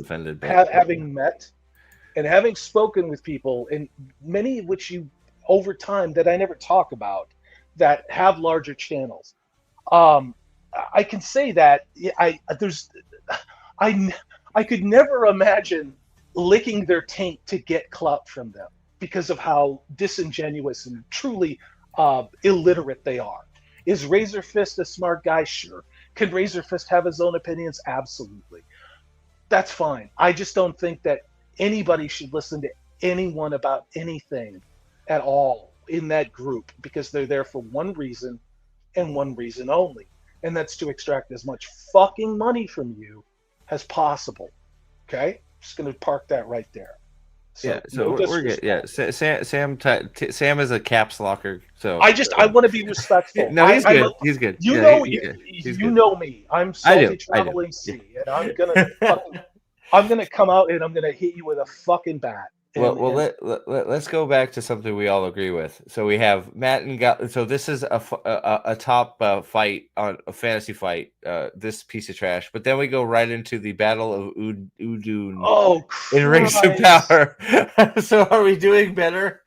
and having spoken with people, and many of which you over time that I never talk about, that have larger channels, I can say that I could never imagine licking their taint to get clout from them because of how disingenuous and truly illiterate they are. Is Razor Fist a smart guy? Sure. Can Razor Fist have his own opinions? Absolutely. That's fine. I just don't think that anybody should listen to anyone about anything at all in that group, because they're there for one reason and one reason only, and that's to extract as much fucking money from you as possible. Okay? Just going to park that right there. So, we're good. Yeah, Sam is a caps locker. So I want to be respectful. No, he's good. He's good. You know me. I'm salty traveling sea, and I'm gonna come out and I'm gonna hit you with a fucking bat. Let's go back to something we all agree with. So we have Matt and so this is a top fight on a fantasy fight. This piece of trash. But then we go right into the Battle of Udun. In Rings of Power. So are we doing better?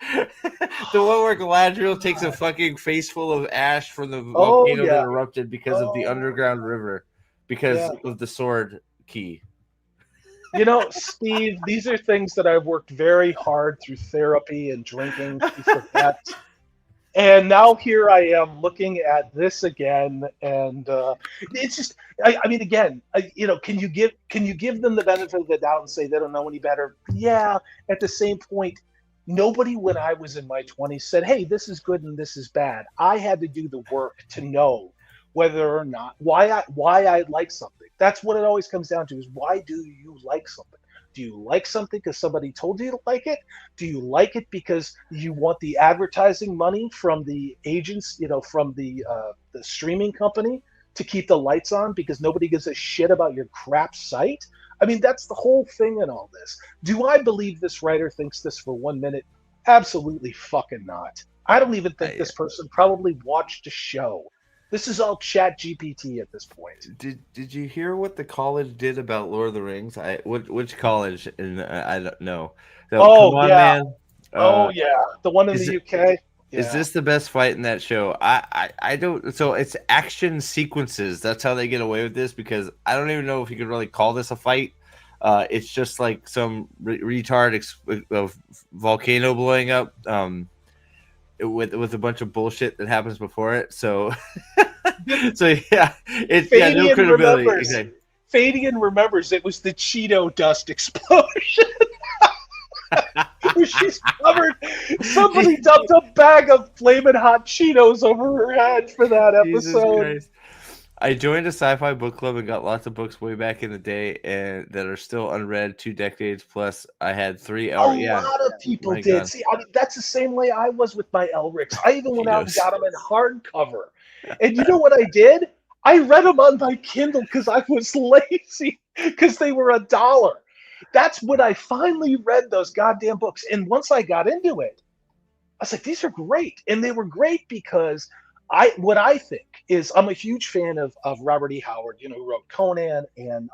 The one where Galadriel takes a fucking face full of ash from the volcano that erupted because of the underground river, because of the sword key. Steve, these are things that I've worked very hard through therapy and drinking to forget. And now here I am looking at this again, and it's just, I mean, again, can you give them the benefit of the doubt and say they don't know any better? Yeah. At the same point, nobody when I was in my 20s said, hey, this is good and this is bad. I had to do the work to know whether or not why I like something. That's what it always comes down to, is why do you like something? Do you like something because somebody told you to like it? Do you like it because you want the advertising money from the agents, from the streaming company to keep the lights on because nobody gives a shit about your crap site? I mean, that's the whole thing in all this. Do I believe this writer thinks this for 1 minute? Absolutely fucking not. I don't even think this person probably watched a show. This is all Chat GPT at this point. Did you hear what the college did about Lord of the Rings? Which college? And I don't know. So, come on, man. The one in the UK. Is this the best fight in that show? I don't. So it's action sequences. That's how they get away with this, because I don't even know if you could really call this a fight. It's just like some retard of volcano blowing up. With a bunch of bullshit that happens before it, so it's no credibility. Fadian remembers it was the Cheeto dust explosion. She's covered. Somebody dumped a bag of flaming hot Cheetos over her head for that episode. I joined a sci-fi book club and got lots of books way back in the day, and that are still unread 2 decades plus. I had 3 hours. A Yeah, lot of people my did. God, See, I mean, that's the same way I was with my Elrics. I even she went out and knows. got them in hardcover. And you know what I did? I read them on my Kindle because I was lazy because they were $1. That's when I finally read those goddamn books. And once I got into it, I was like, these are great. And they were great because what I think is I'm a huge fan of Robert E. Howard, who wrote Conan and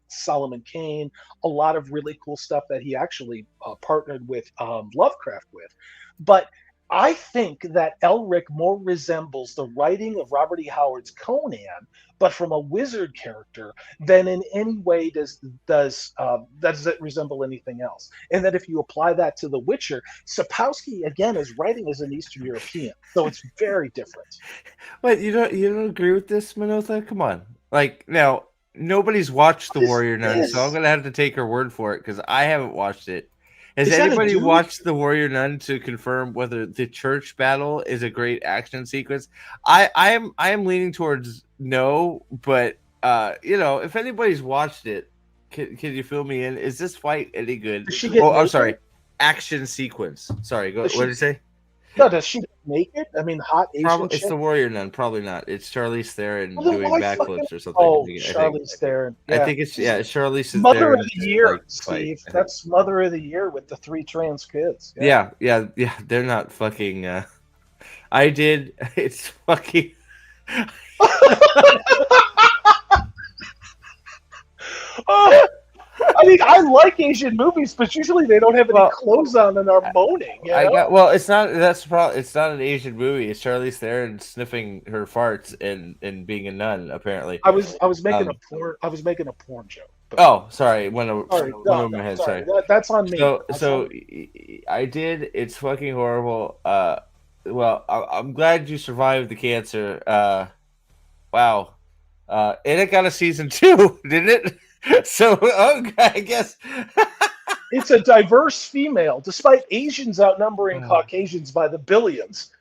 Solomon Kane, a lot of really cool stuff that he actually partnered with Lovecraft with. But I think that Elric more resembles the writing of Robert E. Howard's Conan, but from a wizard character, than in any way does it resemble anything else. And that if you apply that to The Witcher, Sapkowski again is writing as an Eastern European, so it's very different. Wait, you don't agree with this, Minotha? Come on. Like, now, nobody's watched The What is Warrior Nun, so I'm this? gonna have to take her word for it because I haven't watched it. Has Is that a anybody dude? watched The Warrior Nun to confirm whether the church battle is a great action sequence? I am leaning towards no, but if anybody's watched it, can you fill me in? Is this fight any good? Does she get Oh, I'm naked? sorry. Action sequence. Sorry, go. Does What she? did you say? No, does she get naked? I mean, hot Asian Probably it's chick. the Warrior Nun. Probably not. It's Charlize Theron Well, then doing why fucking? backflips or something. Oh, I think. Charlize Theron. I Yeah, think it's Charlize is Mother there of the Year, like fight. Steve. That's Mother of the Year with the 3 trans kids. Yeah, yeah. They're not fucking. I did. It's fucking. Oh, I mean, I like Asian movies, but usually they don't have any clothes on and are moaning. It's not. It's not an Asian movie. It's Charlize Theron sniffing her farts and being a nun. Apparently. I was making a porn. I was making a porn joke. But, Oh, sorry. Went over sorry, my head. sorry. Sorry. That's on me. So That's so on me. I did. It's fucking horrible. Well, I'm glad you survived the cancer. Wow. And it got a season 2, didn't it? So I guess It's a diverse female, despite Asians outnumbering Caucasians by the billions.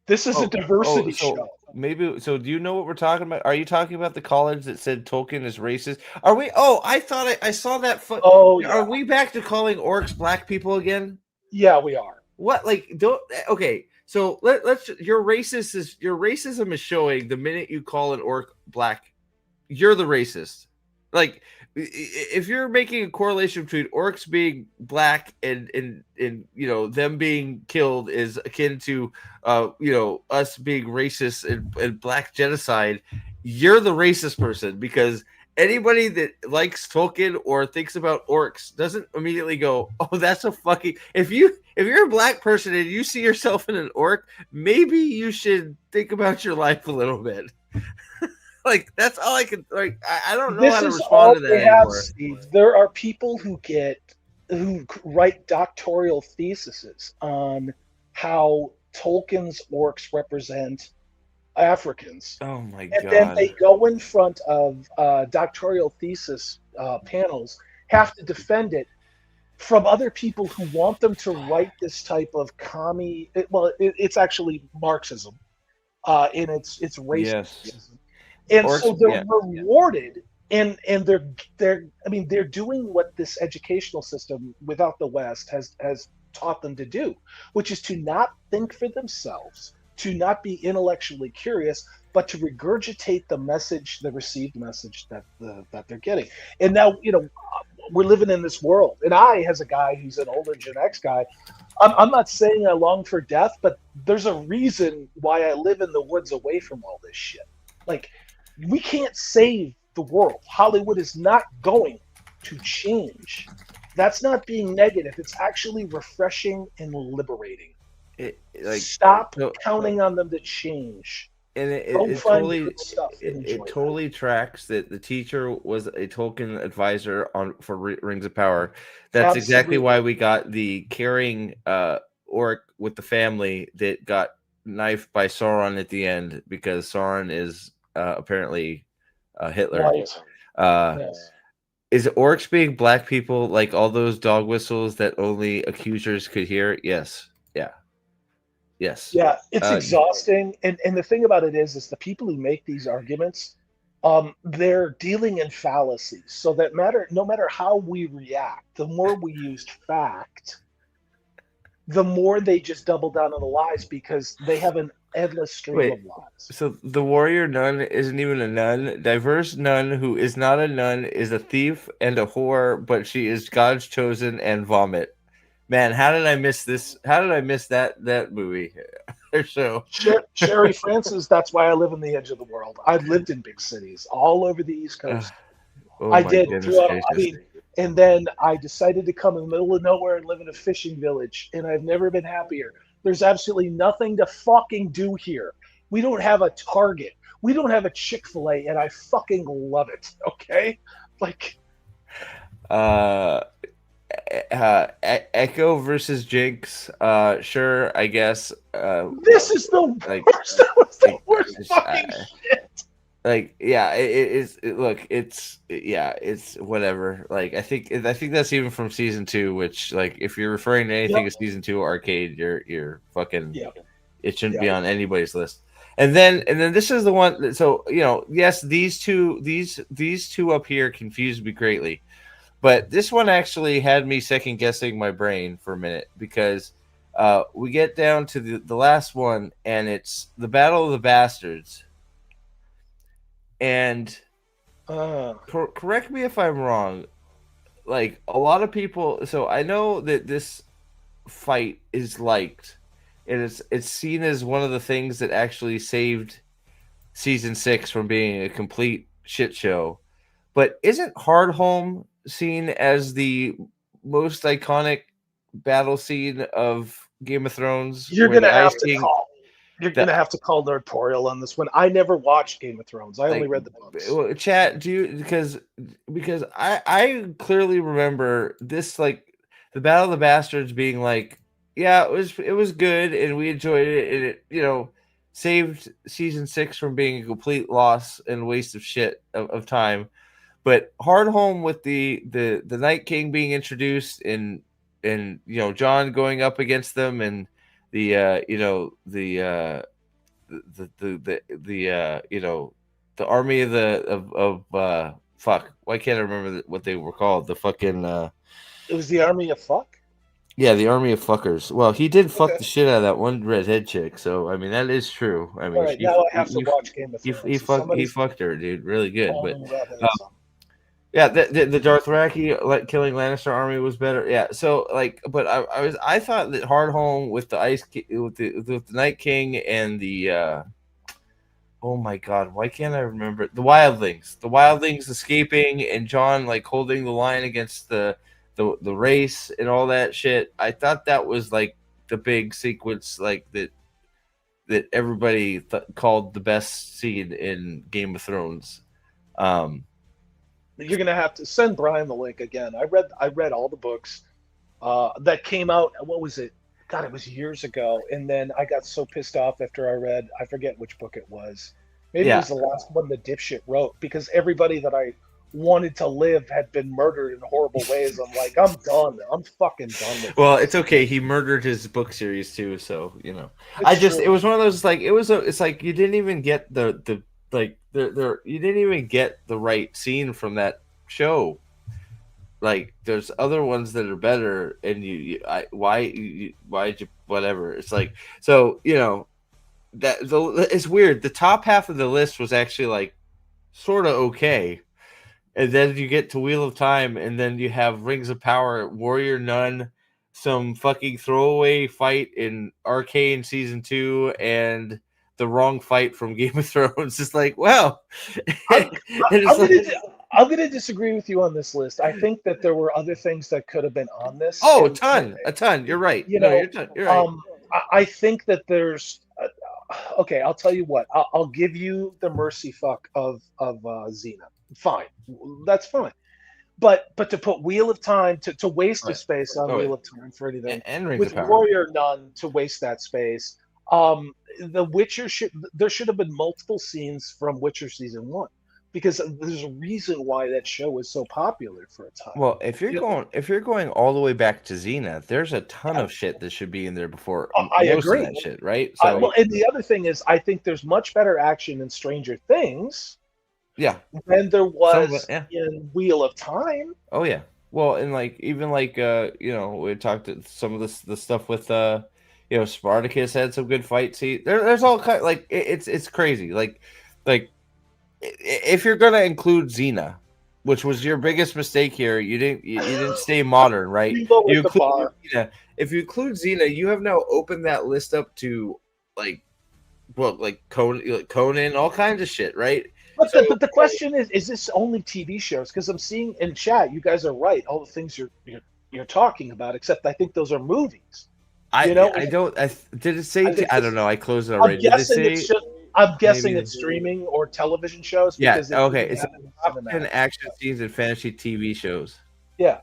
This is a diversity show. Maybe. So do you know what we're talking about? Are you talking about the college that said Tolkien is racist? Are we? Oh, I thought I saw that. Oh, yeah. Are we back to calling orcs black people again? Yeah, we are. What? Like, don't. Okay. So let's. Your racism is showing the minute you call an orc black, you're the racist. Like, if you're making a correlation between orcs being black and them being killed is akin to us being racist and black genocide, you're the racist person, because anybody that likes Tolkien or thinks about orcs doesn't immediately go, oh, that's a fucking. If you're a black person and you see yourself in an orc, maybe you should think about your life a little bit. Like, that's all I can. Like, I don't know how to respond to that anymore. Steve. There are people who write doctoral theses on how Tolkien's orcs represent Africans. Oh my God! And god! then they go in front of doctoral thesis panels, have to defend it from other people who want them to write this type of commie. It's actually Marxism, and it's racism. Yes. And so they're rewarded, and they're doing what this educational system without the West has taught them to do, which is to not think for themselves, to not be intellectually curious, but to regurgitate the received message that they're getting. And now, we're living in this world, and I, as a guy who's an older Gen X guy, I'm not saying I long for death, but there's a reason why I live in the woods away from all this shit. Like, we can't save the world. Hollywood is not going to change. That's not being negative. It's actually refreshing and liberating. Stop counting on them to change. And it totally tracks that the teacher was a Tolkien advisor for Rings of Power. That's exactly why we got the caring orc with the family that got knifed by Sauron at the end, because Sauron is apparently Hitler. Right. Yes. Is orcs being black people like all those dog whistles that only accusers could hear? Yes. Yeah. Yes. Yeah, it's exhausting. And the thing about it is the people who make these arguments they're dealing in fallacies. So that no matter how we react, the more we used fact, the more they just double down on the lies because they have an endless stream Wait, of lies. so the warrior nun isn't even a nun. Diverse nun who is not a nun is a thief and a whore, but she is God's chosen and vomit. Man, how did I miss this? How did I miss that movie or show? Sherry Francis, that's why I live on the edge of the world. I've lived in big cities all over the East Coast. Oh I my did. goodness I gracious. mean, and then I decided to come in the middle of nowhere and live in a fishing village, and I've never been happier. There's absolutely nothing to fucking do here. We don't have a Target. We don't have a Chick-fil-A, and I fucking love it. Okay? Like, Echo versus Jinx. Sure, I guess. this is the worst. That was the worst fucking shit. Like, yeah, it's whatever. Like, I think that's even from season 2. Which, like, if you're referring to anything as season 2 arcade, you're fucking. It shouldn't be on anybody's list. And then this is the one. So yes, these two up here confused me greatly. But this one actually had me second guessing my brain for a minute because we get down to the last one, and it's the Battle of the Bastards. And correct me if I'm wrong. Like, a lot of people, so I know that this fight is liked, and it's seen as one of the things that actually saved season 6 from being a complete shit show. But isn't Hardhome seen as the most iconic battle scene of Game of Thrones? You're gonna have to call. You're gonna have to call Nortorial on this one. I never watched Game of Thrones. I only read the books. Well, chat, do you because I clearly remember this, like, the Battle of the Bastards being like, yeah, it was good and we enjoyed it, and it saved season 6 from being a complete loss and waste of shit of time. But Hardhome with the Night King being introduced and John going up against them, and the army of fuck, why can't I remember what they were called? The fucking it was the army of fuck. Yeah, the army of fuckers. Well, he did fuck the shit out of that one redhead chick, so I mean that is true. I mean, right, now I have to watch Game of Thrones. He fucked her, dude, really good. But yeah, the Dothraki killing Lannister army was better. Yeah, so like, but I thought that Hardhome with the Night King and the oh my god, why can't I remember the Wildlings escaping and John like holding the line against the race and all that shit. I thought that was like the big sequence, like that everybody called the best scene in Game of Thrones. You're gonna have to send Brian the link again. I read all the books that came out. What was it? God, it was years ago. And then I got so pissed off after I forget which book it was. Maybe it was the last one the dipshit wrote, because everybody that I wanted to live had been murdered in horrible ways. I'm like, I'm done. I'm fucking done with it. Well, it's okay. He murdered his book series too, so it was one of those, like, it's like you didn't even get you didn't even get the right scene from that show. Like, there's other ones that are better, and why'd you whatever. It's like, so it's weird. The top half of the list was actually like sort of okay. And then you get to Wheel of Time, and then you have Rings of Power, Warrior Nun, some fucking throwaway fight in Arcane Season 2, and the wrong fight from Game of Thrones. It's like, well. I'm going to disagree with you on this list. I think that there were other things that could have been on this. Oh, a ton. You're right. You're right. I think that there's... okay, I'll tell you what. I'll give you the mercy fuck of Xena. Fine, that's fine, but to put Wheel of Time to waste the space on Wheel of Time for anything, and Rings with of Power. Warrior Nun to waste that space. The Witcher there should have been multiple scenes from Witcher season 1, because there's a reason why that show was so popular for a time. Well, if you're going all the way back to Xena, there's a ton of shit that should be in there before. I agree. Of that shit, right? So, and the other thing is, I think there's much better action in Stranger Things Yeah. than there was yeah. in Wheel of Time. Oh yeah. Well, and like even like you know, we talked to some of the stuff with you know, Spartacus had some good fight scenes. There's all kind like it's crazy. Like if you're gonna include Xena, which was your biggest mistake here, you didn't stay modern, right? You lowered You the include bar. Xena. If you include Xena, you have now opened that list up to like like Conan, all kinds of shit, right? But, So, but the question is this only TV shows? Because I'm seeing in chat, you guys are right. All the things you're talking about, except I think those are movies. I You know, I don't. Did it say? I think I this- don't know. I closed it I'm already. Did it guessing say? it's just. I'm guessing maybe it's streaming or television shows. Yeah. Because Okay. It's top 10 action scenes and fantasy TV shows. Yeah.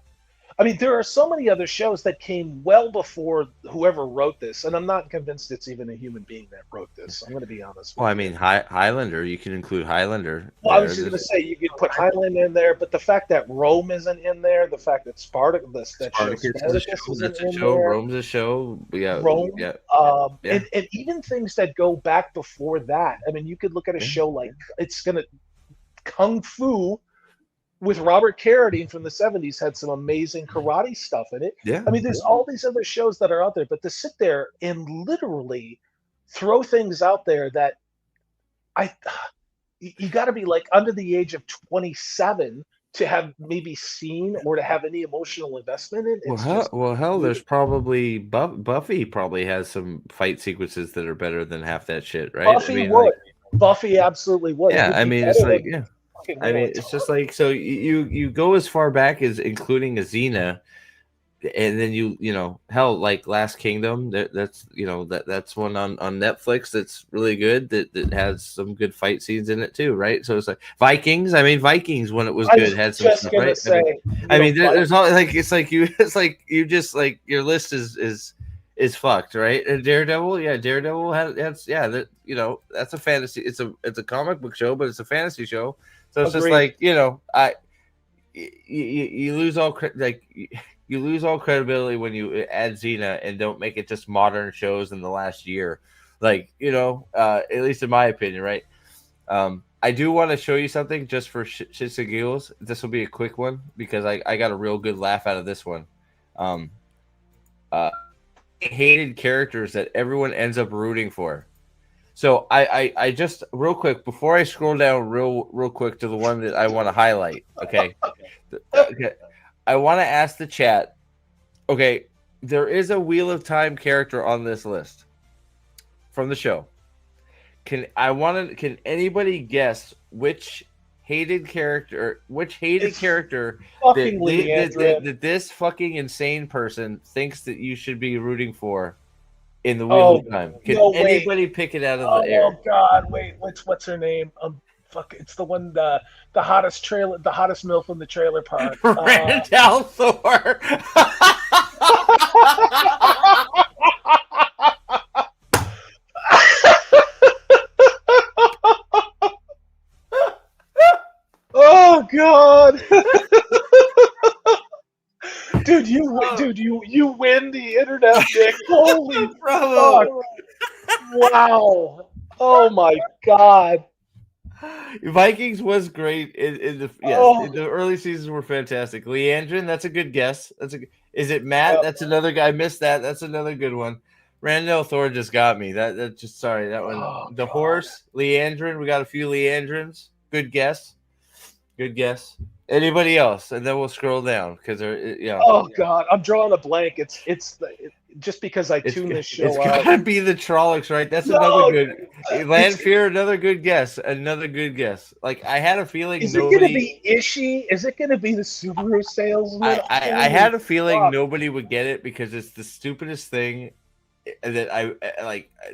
I mean, there are so many other shows that came well before whoever wrote this, and I'm not convinced it's even a human being that wrote this. I'm going to be honest. Well, I mean, Highlander. You can include Highlander. Well, I was just going to say you could put Highlander in there, but the fact that Rome isn't in there, the fact that Spartacus Spartacus is a show. isn't That's a in show. there, Rome's a show. Yeah. Rome, Yeah. yeah. And even things that go back before that. I mean, you could look at a show like Kung Fu with Robert Carradine from the 70s had some amazing karate stuff in it. Yeah. I mean, there's all these other shows that are out there, but to sit there and literally throw things out there that you got to be like under the age of 27 to have maybe seen or to have any emotional investment in. Hell, there's probably Buffy probably has some fight sequences that are better than half that shit, right? Buffy would. Buffy absolutely would. Yeah, I mean, it's like, yeah. I mean, it's it's just like, so you go as far back as including a Xena, and then you know, hell, like Last Kingdom, that's you know, that's one on Netflix that's really good, that has some good fight scenes in it too, right? So it's like Vikings. I mean, Vikings when it was good had some stuff, right? I mean, there's all like it's like you just like your list is fucked, right? And Daredevil has that, you know, that's a fantasy. It's a comic book show, but it's a fantasy show. So it's just like, you know, you lose all you lose all credibility when you add Xena and don't make it just modern shows in the last year, like, you know, at least in my opinion, right? I do want to show you something just for shits and giggles. This will be a quick one because I got a real good laugh out of this one. Hated characters that everyone ends up rooting for. So I just real quick before I scroll down real quick to the one that I want to highlight. Okay. Okay. I want to ask the chat. Okay, there is a Wheel of Time character on this list from the show. Can anybody guess which hated character that this fucking insane person thinks that you should be rooting for in the Wheel of Time? Can anybody pick it out of the air? Oh God, wait, what's her name? Fuck, it's the one the hottest MILF in the trailer park. Randall Thor. Oh God. Dude, you win the internet, Nick. Holy fuck. Wow. Oh my God. Vikings was great in the early seasons were fantastic. Leandrin, that's a good guess. Is it Matt? That's another guy. I missed that. That's another good one. Randall Thor just got me. That just sorry. That one. The horse, Leandrin. We got a few Leandrins. Good guess. Good guess. Anybody else? And then we'll scroll down because Oh God, I'm drawing a blank. It's just because I tune this show it's out. gotta be the Trollocs, right? That's another good. Lanfear, another good guess. Another good guess. Like I had a feeling. Is it gonna be Ishii? Is it gonna be the Subaru salesman? I had a feeling nobody would get it because it's the stupidest thing that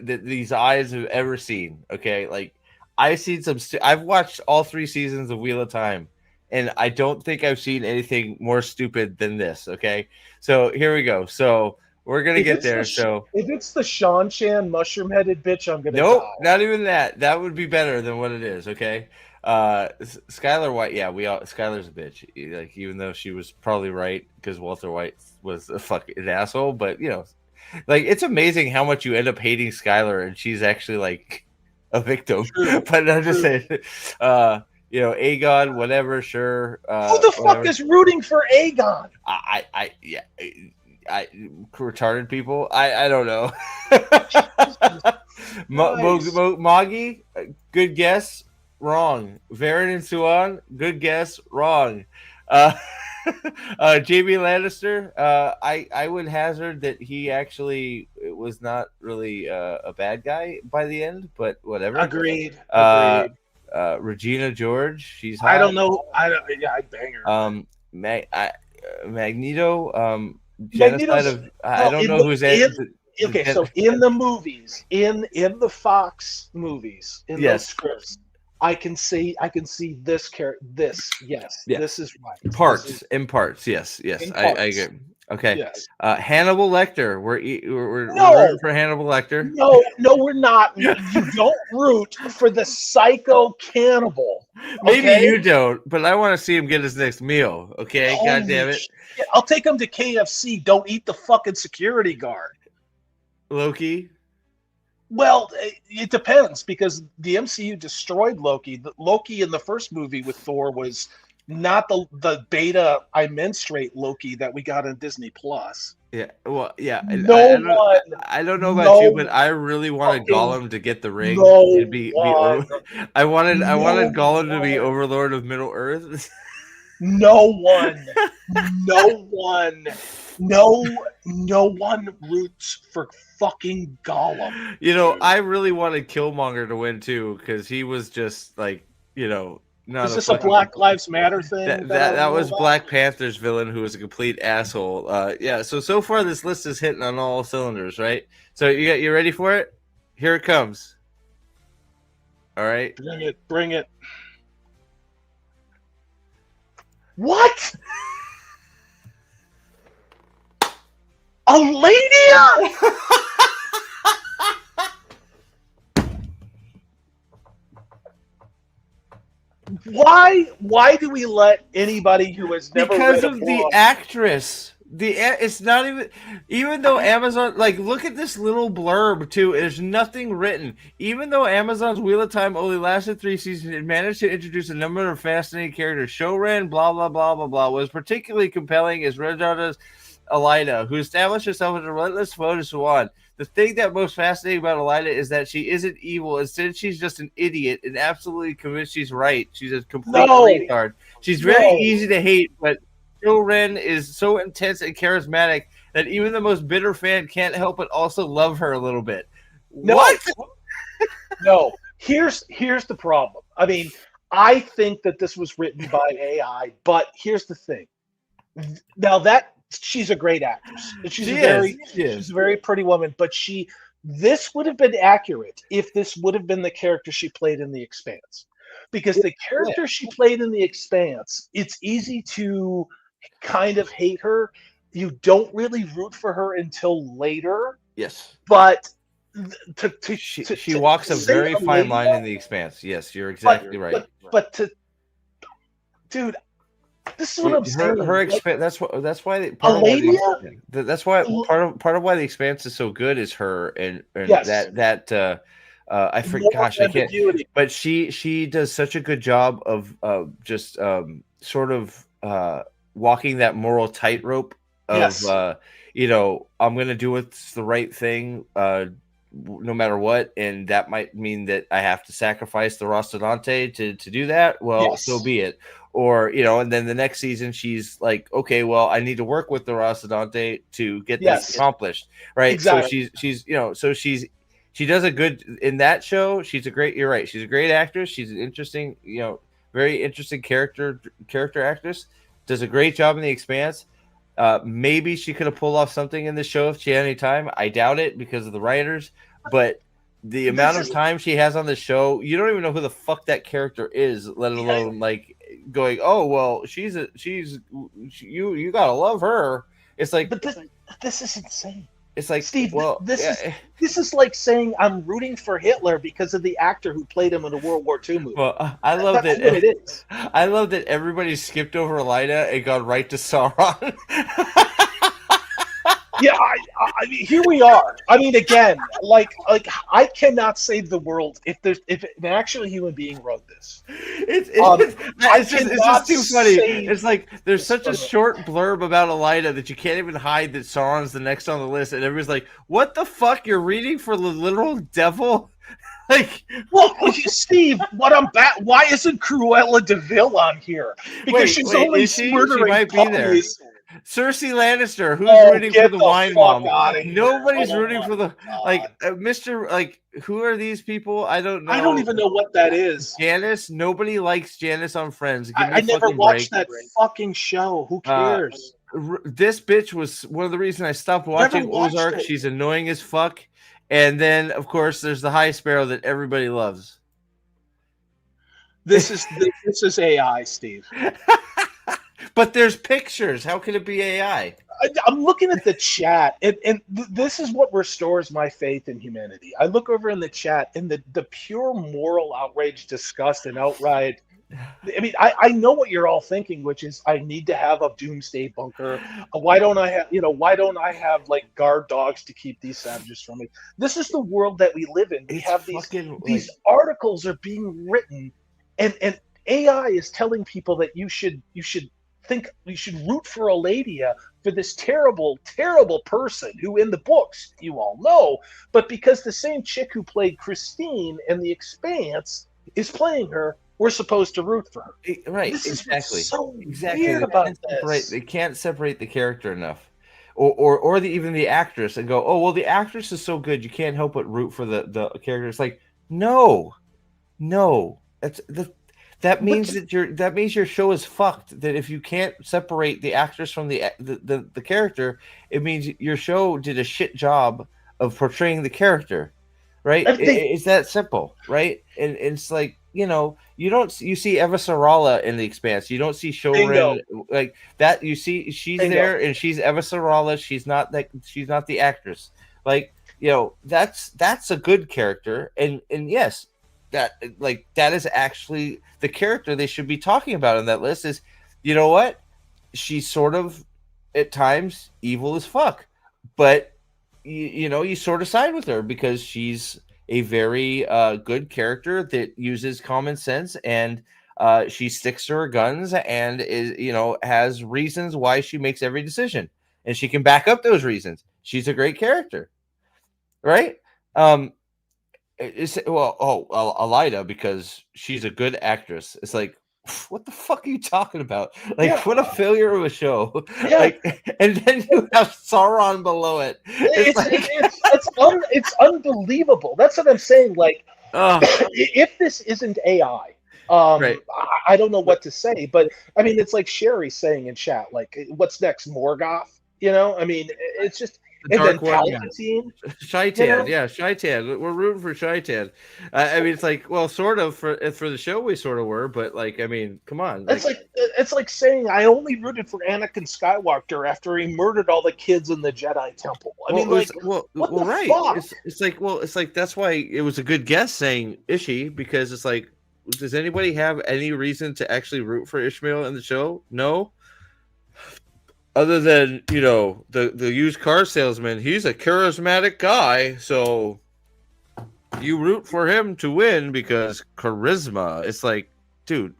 these eyes have ever seen. Okay, like I've seen I've watched all 3 seasons of Wheel of Time, and I don't think I've seen anything more stupid than this. Okay, so here we go. So we're gonna get there. So if it's the Sean Chan mushroom-headed bitch, I'm gonna. Nope, die. not even that. That would be better than what it is. Okay, Skylar White. Yeah, Skylar's a bitch. Like even though she was probably right because Walter White was a fucking asshole, but you know, like it's amazing how much you end up hating Skylar, and she's actually like a victim. But I'm just saying, Aegon, whatever, sure. Who the fuck whatever. is rooting for Aegon? I retarded people. I don't know. Moggy, good guess, wrong. Varen and Suan, good guess, wrong. Jamie Lannister, I would hazard that he actually was not really a bad guy by the end, but whatever. Agreed. Regina George, she's hot. I don't know. I'd bang her. Magneto, genocide of I don't know who's okay. So in the movies, in the Fox movies, in those scripts, I can see this character. This is right. In parts, yes. I agree. Okay. Yes. Hannibal Lecter. We're rooting for Hannibal Lecter. No, we're not. You don't root for the psycho cannibal. Maybe okay? you don't, but I want to see him get his next meal. Okay, God damn it. Shit. I'll take him to KFC. Don't eat the fucking security guard. Loki. Well, it depends because the MCU destroyed Loki. Loki in the first movie with Thor was not the beta I menstruate Loki that we got on Disney Plus. Yeah, well, yeah. I don't know about you, but I really wanted Gollum to get the ring. I wanted Gollum to be Overlord of Middle Earth. No one roots for fucking Gollum. I really wanted Killmonger to win too because he was just like, not. Is this a Black Lives Matter thing? That was Black Panther's villain who was a complete asshole. So far this list is hitting on all cylinders, right? So you ready for it? Here it comes. All right. Bring it. What? Alania? Why do we let anybody who has never because read of the actress? It's not even though Amazon, look at this little blurb too. There's nothing written. Even though Amazon's Wheel of Time only lasted 3 seasons, it managed to introduce a number of fascinating characters. Showran, blah blah blah blah blah, was particularly compelling as Redota's Elida, who established herself as a relentless foe to Swan. The thing that most fascinating about Elida is that she isn't evil. Instead, she's just an idiot and absolutely convinced she's right. She's a complete retard. She's very easy to hate, but Ren is so intense and charismatic that even the most bitter fan can't help but also love her a little bit. What? No. Here's the problem. I mean, I think that this was written by AI, but here's the thing. Now that she's a great actress. She's a very pretty woman, but this would have been accurate if this would have been the character she played in The Expanse. Because the character she played in The Expanse, it's easy to kind of hate her. You don't really root for her until later. Yes. But she walks a very fine line in The Expanse. Yes, you're exactly right. Dude, this is what I'm saying. That's why that's why part of why The Expanse is so good is her and I forget. Gosh, I can't. But she does such a good job of just sort of walking that moral tightrope of I'm going to do what's the right thing no matter what, and that might mean that I have to sacrifice the Rostodonte to do that. Well, so be it. Or and then the next season she's like, okay, well, I need to work with the Rostodonte to get this accomplished, right? Exactly. So she does a good in that show. You're right. She's a great actress. She's an interesting, very interesting character actress. Does a great job in The Expanse. Maybe she could have pulled off something in the show if she had any time. I doubt it because of the writers. But the amount of time she has on the show, you don't even know who the fuck that character is, let alone going, oh well, you gotta love her. It's like, but this is insane. It's like, Steve, this is like saying I'm rooting for Hitler because of the actor who played him in a World War II movie. Well, I love that. What it is. I love that everybody skipped over Elida and gone right to Sauron. Yeah, I mean, here we are. I mean, again, like I cannot save the world if an actual human being wrote this. It's just too funny. save It's like there's such a this short blurb about Elida that you can't even hide that Sauron's the next on the list, and everybody's like, "What the fuck? You're reading for the literal devil?" Like, Well, Steve, what I'm back. Why isn't Cruella DeVille on here? Because she's only is she? murdering She might be there. puppies. Cersei Lannister, who's Oh, rooting get for the the wine fuck mom? outta here. Nobody's Oh rooting my for the God. Mr. Like, who are these people? I don't know. I don't even know what that is. Janice. Nobody likes Janice on Friends. Give me I a never fucking watched break. that fucking show. Who cares? This bitch was one of the reasons I stopped watching watched Ozark. it. She's annoying as fuck. And then, of course, there's the High Sparrow that everybody loves. This is AI, Steve. But there's pictures. How can it be AI? I'm looking at the chat, and this is what restores my faith in humanity. I look over in the chat, and the pure moral outrage, disgust, and outright. I mean, I know what you're all thinking, which is I need to have a doomsday bunker. Why don't I have like guard dogs to keep these savages from me? This is the world that we live in. We have these articles are being written, and AI is telling people that you should root for Eladia for this terrible, terrible person who in the books you all know, but because the same chick who played Christine in The Expanse is playing her, we're supposed to root for her. Right, This is exactly. so Exactly. weird about this. They can't separate the character enough. Or even the actress and go, oh, well, the actress is so good, you can't help but root for the character. It's like, no. That means your show is fucked. That if you can't separate the actress from the character, it means your show did a shit job of portraying the character, right? It's that simple, right? And it's like, you see Eva Sarala in The Expanse. You don't see Shorin like that. You see she's there and she's Eva Sarala. She's not the actress. Like, that's a good character. And yes, that is actually the character they should be talking about on that list. Is, you know what, she's sort of at times evil as fuck, but you sort of side with her because she's a very good character that uses common sense, and she sticks to her guns and is has reasons why she makes every decision, and she can back up those reasons. She's a great character, right? Elida, because she's a good actress. It's like, what the fuck are you talking about? Like, what a failure of a show. Yeah. Like, and then you have Sauron below it. It's unbelievable. That's what I'm saying. Like, if this isn't AI, right. I don't know what to say. But I mean, it's like Sherry saying in chat, like, what's next, Morgoth? I mean, it's just. And then Palpatine, Shaitan, Shaitan. We're rooting for Shaitan. I mean, it's like, well, sort of for the show we sort of were, but like, I mean, come on. It's like saying I only rooted for Anakin Skywalker after he murdered all the kids in the Jedi Temple. I mean, like, what the right? Fuck? It's like that's why it was a good guess saying Ishi, because it's like, does anybody have any reason to actually root for Ishmael in the show? No. Other than, the used car salesman, he's a charismatic guy, so you root for him to win because charisma. It's like, dude,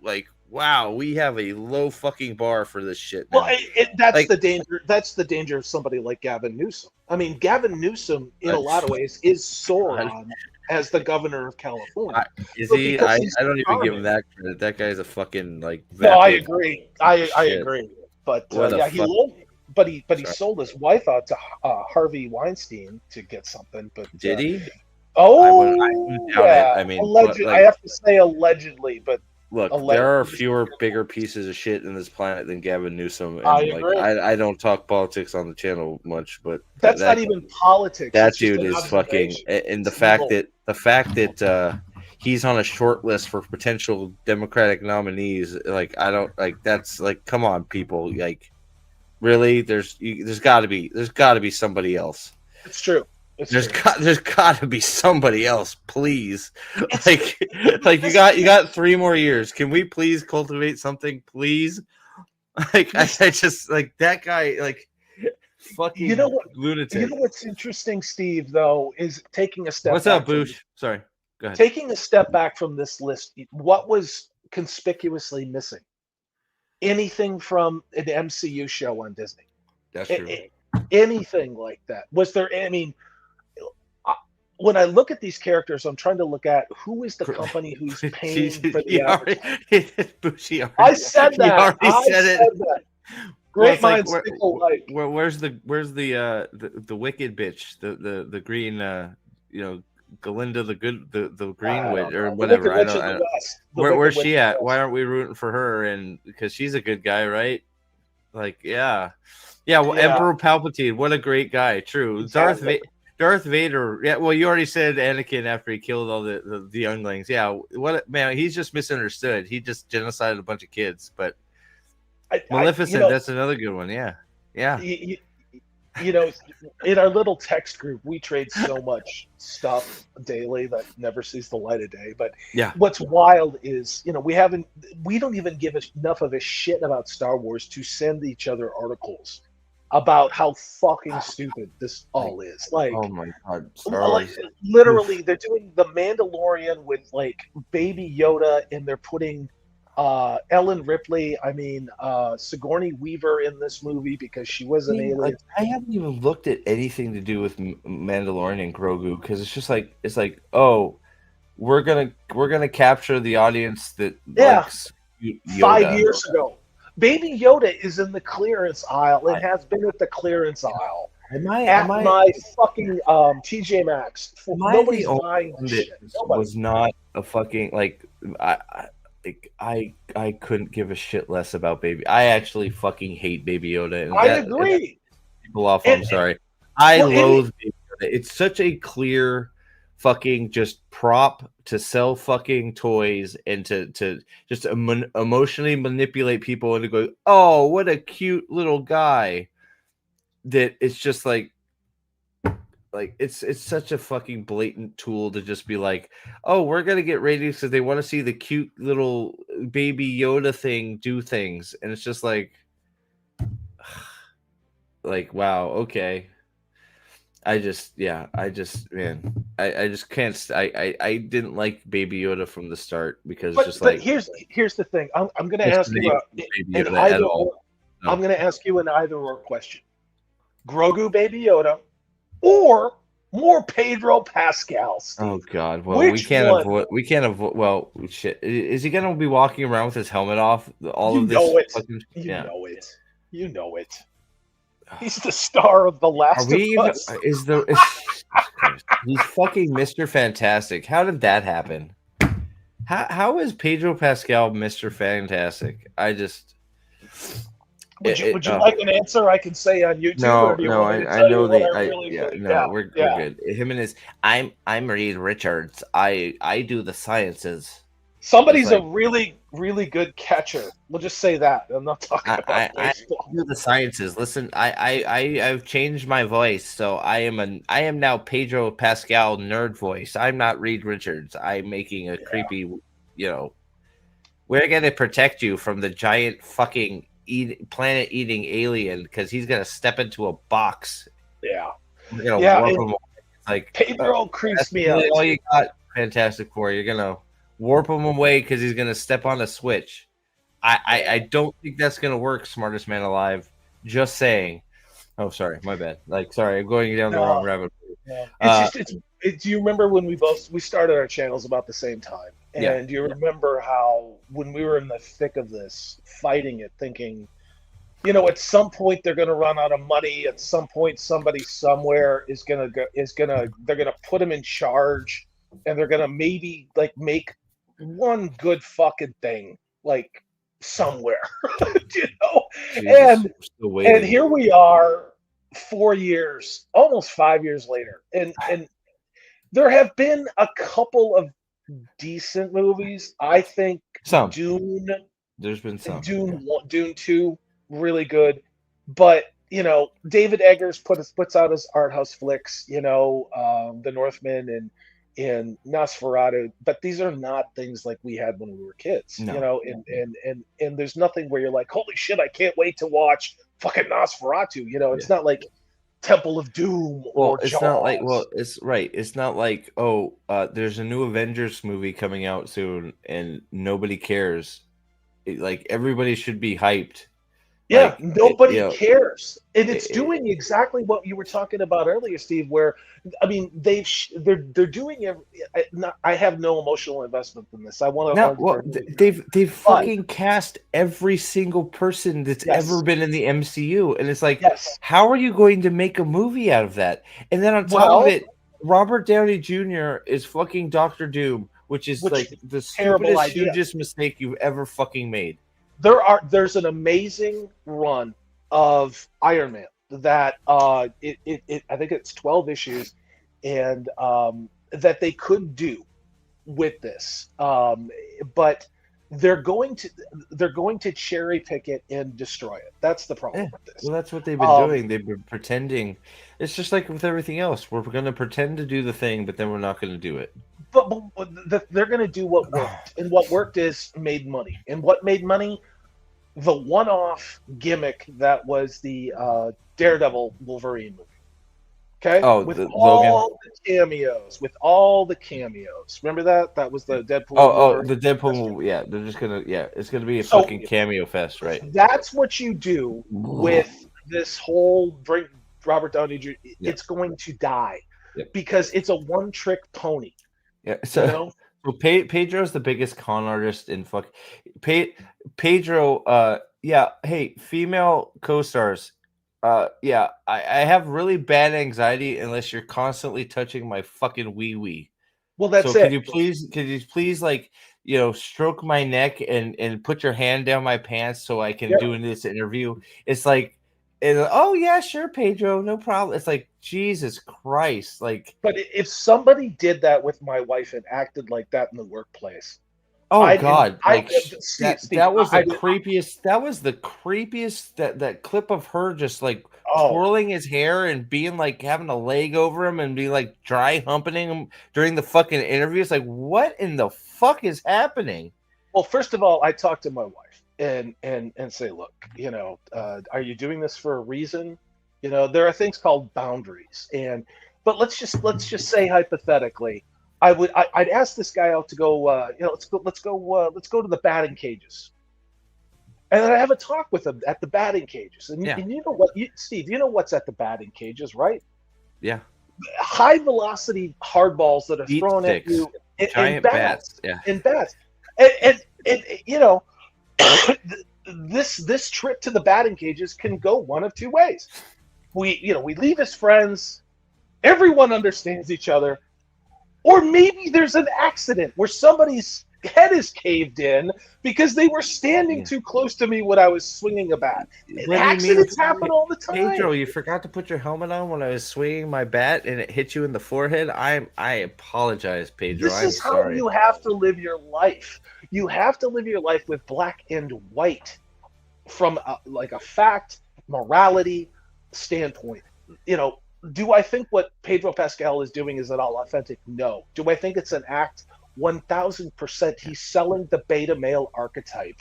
like, wow, we have a low fucking bar for this shit now. Well, that's the danger. That's the danger of somebody like Gavin Newsom. I mean, Gavin Newsom, in a lot of ways, is Sauron as the governor of California. Is he? I don't even give him that credit. That guy's a fucking like. No, I agree. I agree. But he sold his wife out to Harvey Weinstein to get something. But did he? Oh, I wouldn't doubt it. I mean, I have to say allegedly, but look, there are fewer bigger pieces of shit in this planet than Gavin Newsom. And I agree. I don't talk politics on the channel much, but that's not even politics. That dude is fucking, and the fact that he's on a short list for potential Democratic nominees. Like, I don't like. That's like, come on, people. Like, really? There's got to be somebody else. It's true. There's got to be somebody else, please. Like you got 3 more years. Can we please cultivate something, please? Like, I just like that guy. Like, fucking You know what? lunatic. You know what's interesting, Steve? Though, is taking a step. What's back up, from Boosh? Sorry, go ahead. taking a step back from this list. What was conspicuously missing? Anything from an MCU show on Disney? That's true. Anything like that? Was there? I mean, when I look at these characters, I'm trying to look at who is the company who's paying for the advertising. I said that. I said that. Great minds think alike. Where's the wicked bitch? The green Galinda the green witch or whatever. I don't. Where's she at? Why aren't we rooting for her? And because she's a good guy, right? Like Well, Emperor Palpatine, what a great guy. True. Exactly. Darth Vader. Yeah. Well, you already said Anakin after he killed all the younglings. Yeah. Man, he's just misunderstood. He just genocided a bunch of kids. But Maleficent, that's another good one. Yeah. Yeah. You know, in our little text group, we trade so much stuff daily that never sees the light of day. But what's wild is, we don't even give enough of a shit about Star Wars to send each other articles about how fucking stupid this all is. Like, oh my god, literally, they're doing the Mandalorian with like Baby Yoda, and they're putting Ellen Ripley, Sigourney Weaver in this movie because she was an alien. Like, I haven't even looked at anything to do with Mandalorian and Grogu because it's just like we're gonna capture the audience that likes Yoda. 5 years ago, Baby Yoda is in the clearance aisle. It has been at the clearance aisle. My fucking TJ Maxx. Nobody's buying shit. Was not a fucking I couldn't give a shit less about Baby. I actually fucking hate Baby Yoda. And I agree. People off. I'm sorry. I loathe Baby Yoda. It's such a clear fucking just prop to sell fucking toys and to just emotionally manipulate people into going, oh, what a cute little guy. That it's just like it's such a fucking blatant tool to just be like, oh, we're gonna get ratings because they want to see the cute little Baby Yoda thing do things, and it's just like wow, okay. I just can't. I didn't like Baby Yoda from the start because here's the thing. I'm gonna ask you I'm gonna ask you an either-or question. Grogu Baby Yoda, or more Pedro Pascal. Steve. Oh God! Well, we can't avoid. Well, shit. Is he gonna be walking around with his helmet off? You know it. He's the star of The Last of Us. He's fucking Mr. Fantastic. How did that happen? How is Pedro Pascal Mr. Fantastic? Would you like an answer I can say on YouTube? No, I know we're good. Him and his I'm Reed Richards. I do the sciences. Somebody's a really, really good catcher. We'll just say that. I'm not talking about baseball. I do the sciences. Listen, I've changed my voice, so I am now Pedro Pascal nerd voice. I'm not Reed Richards. I'm making a creepy, we're gonna protect you from the giant fucking planet-eating alien because he's gonna step into a box. Yeah, we're gonna warp him. Like Pedro creeps me out. All you got, Fantastic Four. You're gonna warp him away because he's gonna step on a switch. I don't think that's gonna work. Smartest man alive. Just saying. Oh, sorry, my bad. Sorry, I'm going down the wrong rabbit hole. Yeah. Do you remember when we started our channels about the same time? And do you remember how when we were in the thick of this, fighting it, thinking, at some point they're going to run out of money. At some point, somebody somewhere they're gonna put him in charge, and they're gonna maybe make one good fucking thing somewhere, Jesus, and here we are, 4 years, almost 5 years later, and there have been a couple of decent movies. I think some Dune. There's been some Dune 2, really good, but David Eggers puts out his art house flicks. The Northman and Nosferatu, but these are not things like we had when we were kids. And there's nothing where you're like, holy shit, I can't wait to watch fucking Nosferatu. You know, it's not like Temple of Doom Well, or it's Jaws. not like it's right. It's not like there's a new Avengers movie coming out soon and nobody cares. Like everybody should be hyped. Yeah, Like nobody cares, and it's doing exactly what you were talking about earlier, Steve. Where, I mean, they're doing it. I have no emotional investment in this. I want to now, argue. well, they've fucking cast every single person that's ever been in the MCU, and it's like, how are you going to make a movie out of that? And then on top of it, Robert Downey Jr. is fucking Doctor Doom, which is like the stupidest, hugest mistake you've ever fucking made. There's an amazing run of Iron Man that I think it's 12 issues, and that they could do with this, but they're going to cherry pick it and destroy it. That's the problem with this. Well, that's what they've been doing. They've been pretending. It's just like with everything else. We're going to pretend to do the thing, but then we're not going to do it. But they're going to do what worked, and what worked is made money. And what made money? The one-off gimmick that was the Daredevil Wolverine movie. Okay, with all the cameos. Remember that? That was the Deadpool. The Deadpool. Yeah, they're just gonna. Yeah, it's gonna be a fucking cameo fest, right? That's what you do with this whole Robert Downey Jr. It's going to die because it's a one-trick pony. Yeah. So, you know? So Pedro's the biggest con artist in Pedro. Yeah. Hey, female co-stars. Yeah, I have really bad anxiety unless you're constantly touching my fucking wee. Well, that's so it. Could you please like, you know, stroke my neck and put your hand down my pants so I can do this interview? It's like, oh yeah, sure, Pedro, no problem. It's like, Jesus Christ, like. But if somebody did that with my wife and acted like that in the workplace. Oh God! That was the creepiest. That was the creepiest. That clip of her just like twirling his hair and being like having a leg over him and be like dry humping him during the fucking interview. It's like, what in the fuck is happening? Well, first of all, I talked to my wife and say, look, you know, are you doing this for a reason? You know, there are things called boundaries, but let's just say hypothetically. I'd ask this guy out to go. You know, let's go to the batting cages, and then I have a talk with him at the batting cages. And you know what, Steve? You know what's at the batting cages, right? Yeah. High velocity hard balls that are thrown at you, giant bats. Yeah. And bats, and you know, this trip to the batting cages can go one of two ways. We leave as friends. Everyone understands each other. Or maybe there's an accident where somebody's head is caved in because they were standing too close to me when I was swinging a bat. Accidents happen all the time. Pedro, you forgot to put your helmet on when I was swinging my bat and it hit you in the forehead. I apologize, Pedro. This is how you have to live your life. You have to live your life with black and white from like a fact, morality standpoint. You know, do I think what Pedro Pascal is doing is at all authentic? No. Do I think it's an act? 1,000%. He's selling the beta male archetype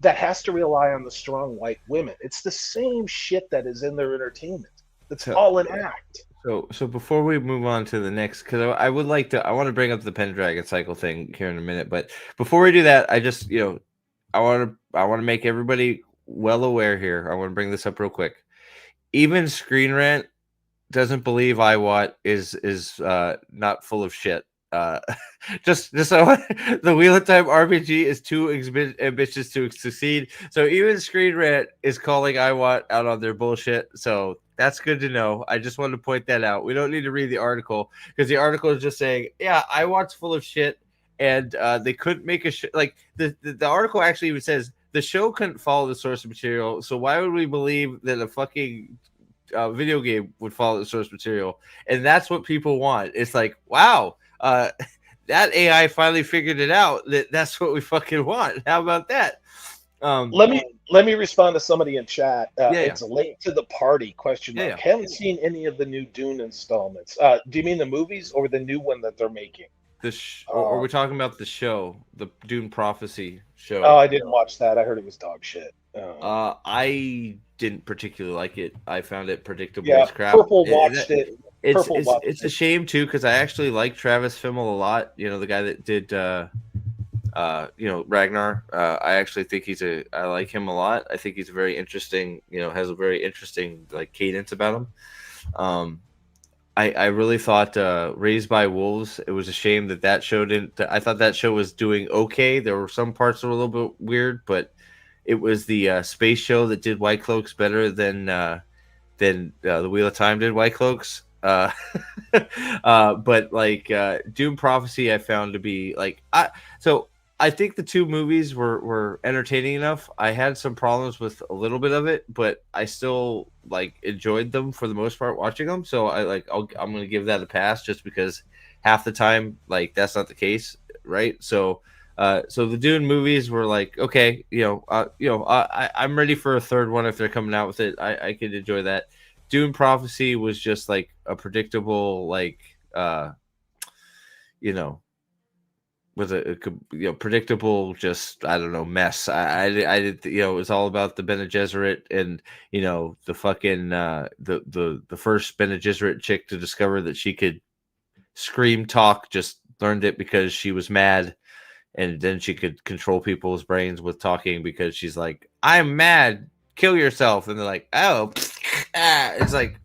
that has to rely on the strong white women. It's the same shit that is in their entertainment. It's all an act. So before we move on to the next, because I want to bring up the Pendragon Cycle thing here in a minute, but before we do that, I just, you know, I want to make everybody well aware here. I want to bring this up real quick. Even Screen Rant doesn't believe IWAT is not full of shit. Just so the Wheel of Time RPG is too ambitious to succeed. So even Screen Rant is calling IWAT out on their bullshit. So that's good to know. I just wanted to point that out. We don't need to read the article because the article is just saying, yeah, IWAT's full of shit, and they couldn't make a like the article actually even says the show couldn't follow the source material. So why would we believe that a fucking video game would follow the source material? And that's what people want. It's like, wow, that AI finally figured it out. That's what we fucking want. How about that? Let me respond to somebody in chat. It's late to the party? Question mark. Haven't seen any of the new Dune installments. Do you mean the movies or the new one that they're making? Or are we talking about the show, the Dune Prophecy show? Oh, I didn't watch that. I heard it was dog shit. I didn't particularly like it. I found it predictable Yeah, as crap. Purple watched it. It's Purple watched it's a it. shame too because I actually like Travis Fimmel a lot. You know, the guy that did Ragnar. I actually think I like him a lot. I think he's very interesting. You know, has a very interesting like cadence about him. I really thought Raised by Wolves. It was a shame that show didn't. I thought that show was doing okay. There were some parts that were a little bit weird, but it was the space show that did White Cloaks better than the Wheel of Time did White Cloaks. But like Doom Prophecy, I found to be like I think the two movies were entertaining enough. I had some problems with a little bit of it, but I still like enjoyed them for the most part watching them. So I'm going to give that a pass just because half the time like that's not the case, right? So the Dune movies were like okay, I'm ready for a third one if they're coming out with it. I could enjoy that. Dune Prophecy was just like a predictable with a predictable, just I don't know, mess. I did it was all about the Bene Gesserit and the fucking the first Bene Gesserit chick to discover that she could scream talk, just learned it because she was mad, and then she could control people's brains with talking because she's like, I'm mad, kill yourself, and they're like, oh, it's like,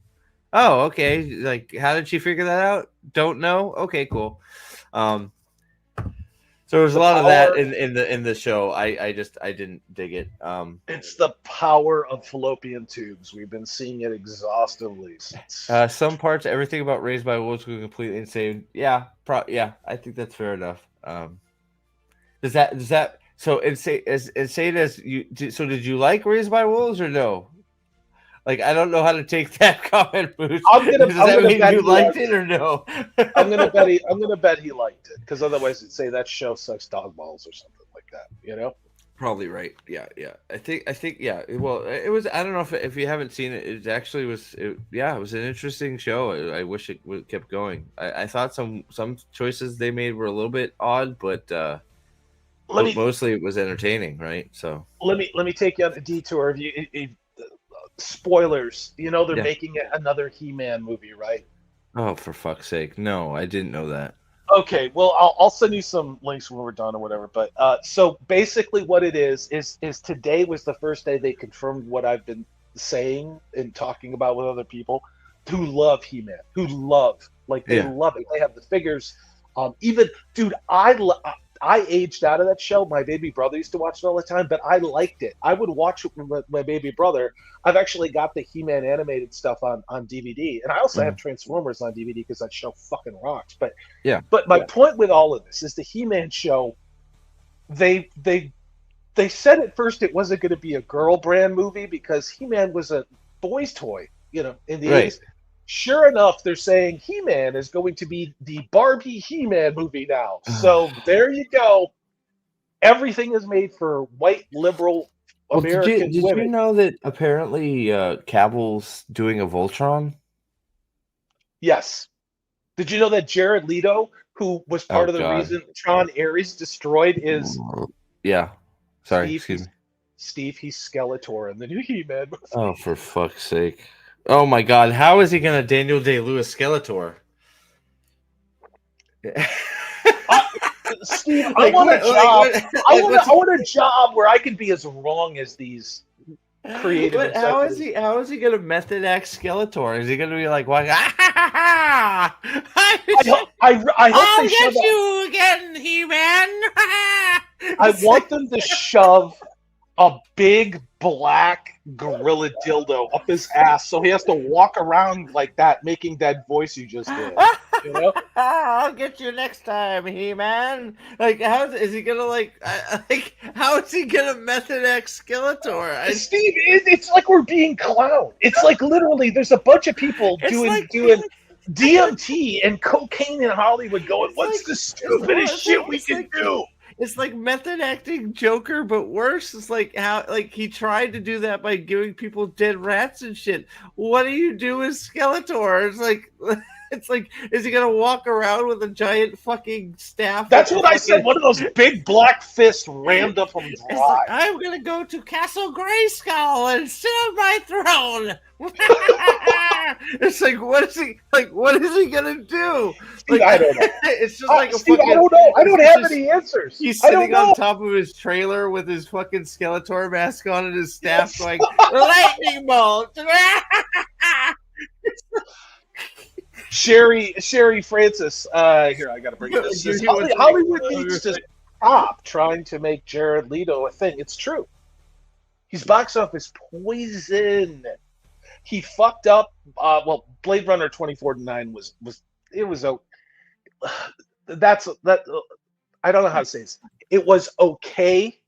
oh, okay, like how did she figure that out? Don't know. Okay, cool. So there was a lot of that in the show. I didn't dig it. It's the power of fallopian tubes. We've been seeing it exhaustively. Some parts, everything about Raised by Wolves was completely insane. Yeah, I think that's fair enough. Does that so insane as you? So did you like Raised by Wolves or no? Like I don't know how to take that comment, Boots. Does that mean you liked it or no? I'm gonna bet he liked it because otherwise it'd say that show sucks dog balls or something like that. Probably right. Yeah. I think yeah. Well, it was. I don't know if you haven't seen it. It actually was. It was an interesting show. I wish it kept going. I thought some choices they made were a little bit odd, but mostly it was entertaining, right? So let me take you on a detour. Spoilers. They're making another He-Man movie, right? Oh, for fuck's sake! No, I didn't know that. Okay, well, I'll send you some links when we're done or whatever. But so basically, what it is today was the first day they confirmed what I've been saying and talking about with other people who love He-Man, they love it. They have the figures. Even dude, I aged out of that show. My baby brother used to watch it all the time, but I liked it. I would watch it with my baby brother. I've actually got the He-Man animated stuff on DVD, and I also have Transformers on DVD because that show fucking rocks. But my point with all of this is the He-Man show. They said at first it wasn't going to be a girl brand movie because He-Man was a boy's toy, in the 80s. Sure enough, they're saying He-Man is going to be the Barbie He-Man movie now. So there you go. Everything is made for white liberal American did women. You know that apparently Cavill's doing a Voltron? Yes. Did you know that Jared Leto, who was part of the reason Tron Ares destroyed is... Yeah. Sorry, excuse me. Steve, he's Skeletor in the new He-Man movie. Oh, for fuck's sake. Oh my God! How is he gonna Daniel Day-Lewis Skeletor? Steve, I want a job. I want a job where I can be as wrong as these creative. But how is he gonna method act Skeletor? Is he gonna be like, "What? I hope they shove you again, He-Man." I want them to shove a big black gorilla dildo up his ass, so he has to walk around like that, making that voice you just did. I'll get you next time, He-Man. Like, is he gonna how is he gonna method act Skeletor? Steve, it's like we're being clowned. It's like literally, there's a bunch of people doing DMT and cocaine in Hollywood, going, "What's the stupidest shit we can do?" It's like method acting Joker, but worse. It's like how he tried to do that by giving people dead rats and shit. What do you do with Skeletor? It's like It's like, is he gonna walk around with a giant fucking staff? That's what I said. One of those big black fists rammed up him It's dry. like, I'm gonna go to Castle Grayskull and sit on my throne. It's like, what is he gonna do? Like, I don't know. It's just like a Steve, fucking. I don't know. I don't have just- any answers. He's I don't sitting know. on top of his trailer with his fucking Skeletor mask on and his staff going, lightning bolt. Sherry Francis. Here, I gotta bring this. Says, Hollywood needs to stop trying to make Jared Leto a thing. It's true. He's box office poison. He fucked up. Well, Blade Runner 2049 was that's that. I don't know how to say this. It was okay,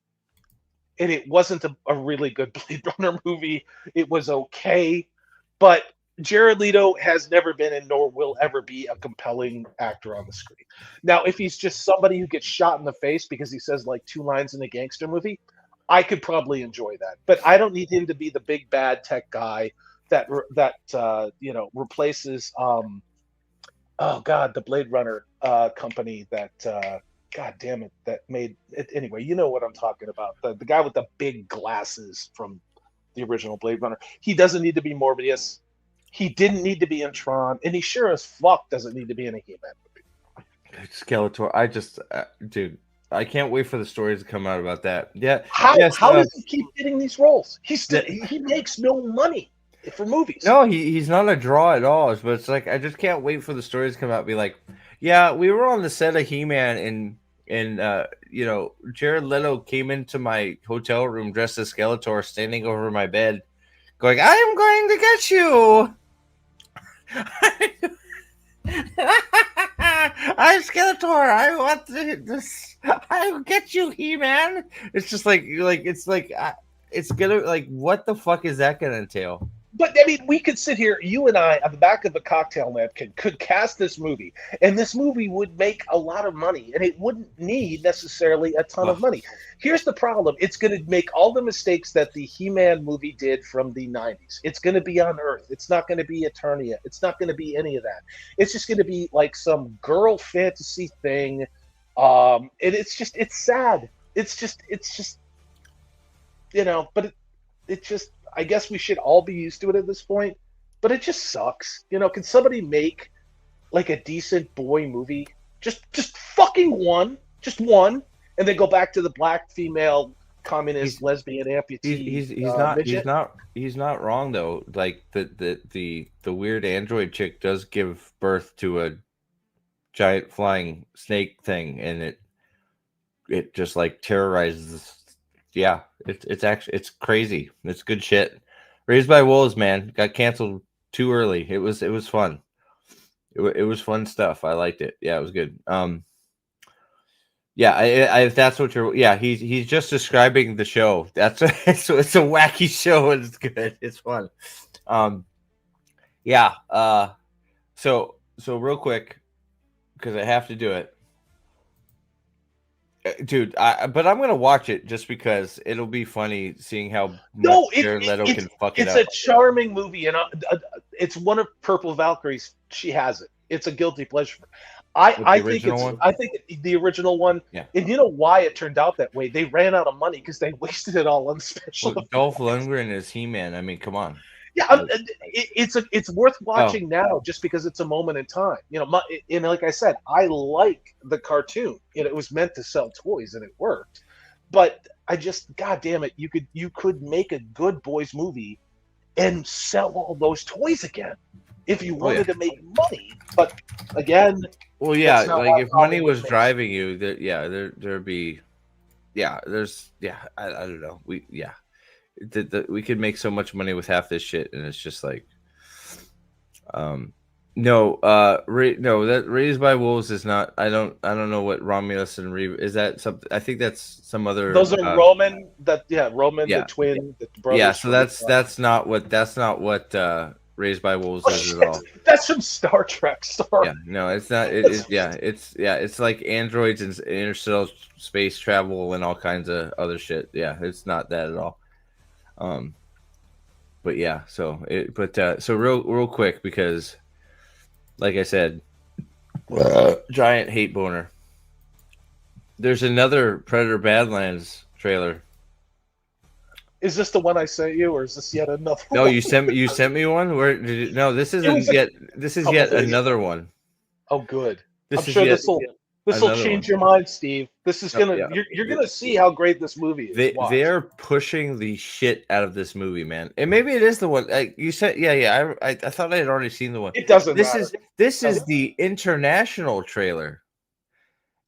and it wasn't a really good Blade Runner movie. It was okay, but Jared Leto has never been and nor will ever be a compelling actor on the screen. Now, if he's just somebody who gets shot in the face because he says like 2 lines in a gangster movie, I could probably enjoy that. But I don't need him to be the big bad tech guy that replaces the Blade Runner company that God damn it, that made it anyway. You know what I'm talking about. The guy with the big glasses from the original Blade Runner. He doesn't need to be Morbius. He didn't need to be in Tron, and he sure as fuck doesn't need to be in a He-Man movie. Skeletor, I just, dude, I can't wait for the stories to come out about that. Yeah. How yes, does he keep getting these roles? He makes no money for movies. No, he's not a draw at all. But it's like, I just can't wait for the stories to come out and be like, yeah, we were on the set of He-Man and Jared Leto came into my hotel room dressed as Skeletor, standing over my bed, going, "I am going to get you. I'm Skeletor. I want this. I will get you, He-Man." It's just it's gonna like, what the fuck is that gonna entail? But I mean, we could sit here, you and I, on the back of a cocktail napkin, could cast this movie, and this movie would make a lot of money, and it wouldn't need necessarily a ton of money. Here's the problem. It's going to make all the mistakes that the He-Man movie did from the 90s. It's going to be on Earth. It's not going to be Eternia. It's not going to be any of that. It's just going to be like some girl fantasy thing, and it's sad. It's just, but it just, I guess we should all be used to it at this point, but it just sucks. Can somebody make like a decent boy movie? Just fucking one, and then go back to the black female communist lesbian amputee. He's not wrong though. Like the weird android chick does give birth to a giant flying snake thing, and it just like terrorizes. Yeah, it's crazy. It's good shit. Raised by Wolves, man, got canceled too early. It was fun. It was fun stuff. I liked it. Yeah, it was good. Yeah, if that's what you're. Yeah, he's just describing the show. It's a wacky show and it's good. It's fun. Yeah. So real quick, because I have to do it. Dude, but I'm gonna watch it just because it'll be funny seeing how Jared Leto can fuck it up. It's a charming movie, and it's one of Purple Valkyrie's. She has it. It's a guilty pleasure. I think the original one. Yeah. And you know why it turned out that way? They ran out of money because they wasted it all on special. Well, Dolph Lundgren is He-Man. I mean, come on. Yeah, it's worth watching now just because it's a moment in time. And like I said, I like the cartoon. It was meant to sell toys and it worked. But I just, God damn it, you could make a good boys movie and sell all those toys again if you wanted to make money. But again, well, yeah, like if money was driving you, there'd be, I don't know, we could make so much money with half this shit, and it's just like, that Raised by Wolves is not. I don't know what Romulus and Reeve is. That something? I think that's some other. Those are Roman. Roman, the twin, the brothers. Yeah, so that's not what Raised by Wolves is at all. That's from Star Trek. Sorry. Yeah, no, it's not. It's like androids and interstellar space travel and all kinds of other shit. Yeah, it's not that at all. But yeah, so real quick, because like I said, giant hate boner. There's another Predator Badlands trailer. Is this the one I sent you, or is this yet another? No, one? you sent me one. Where did you? No, this isn't yet. This is yet another one. Oh, good. This I'm is sure yet this will another change one. your mind, Steve. This is gonna Yeah. you're gonna see how great this movie is. Watch. They're pushing the shit out of this movie, man. And maybe it is the one. Like you said, yeah. I thought I had already seen the one. It doesn't This matter. this is the international trailer.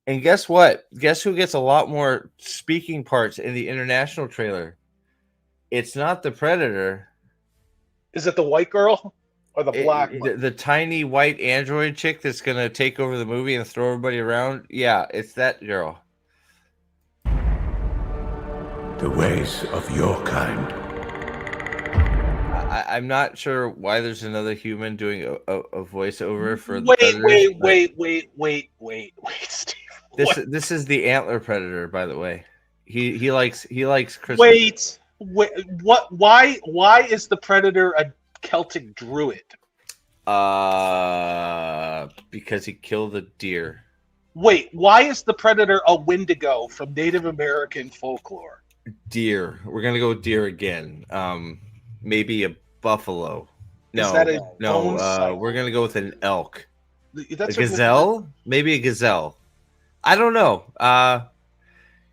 And guess what? Guess who gets a lot more speaking parts in the international trailer? It's not the Predator. Is it the white girl or the black one? The tiny white android chick that's gonna take over the movie and throw everybody around. Yeah, it's that girl. The ways of your kind. I'm not sure why there's another human doing a voiceover for the Wait, Predators, wait, Steve. This is the antler predator, by the way. He likes Christmas. Wait, what? Why is the Predator a Celtic druid? Because he killed a deer. Wait, why is the Predator a Wendigo from Native American folklore? Deer. We're gonna go with deer again. Maybe a buffalo. No, Is that a no. bone cycle? We're gonna go with an elk. That's a gazelle? Maybe a gazelle. I don't know. I'm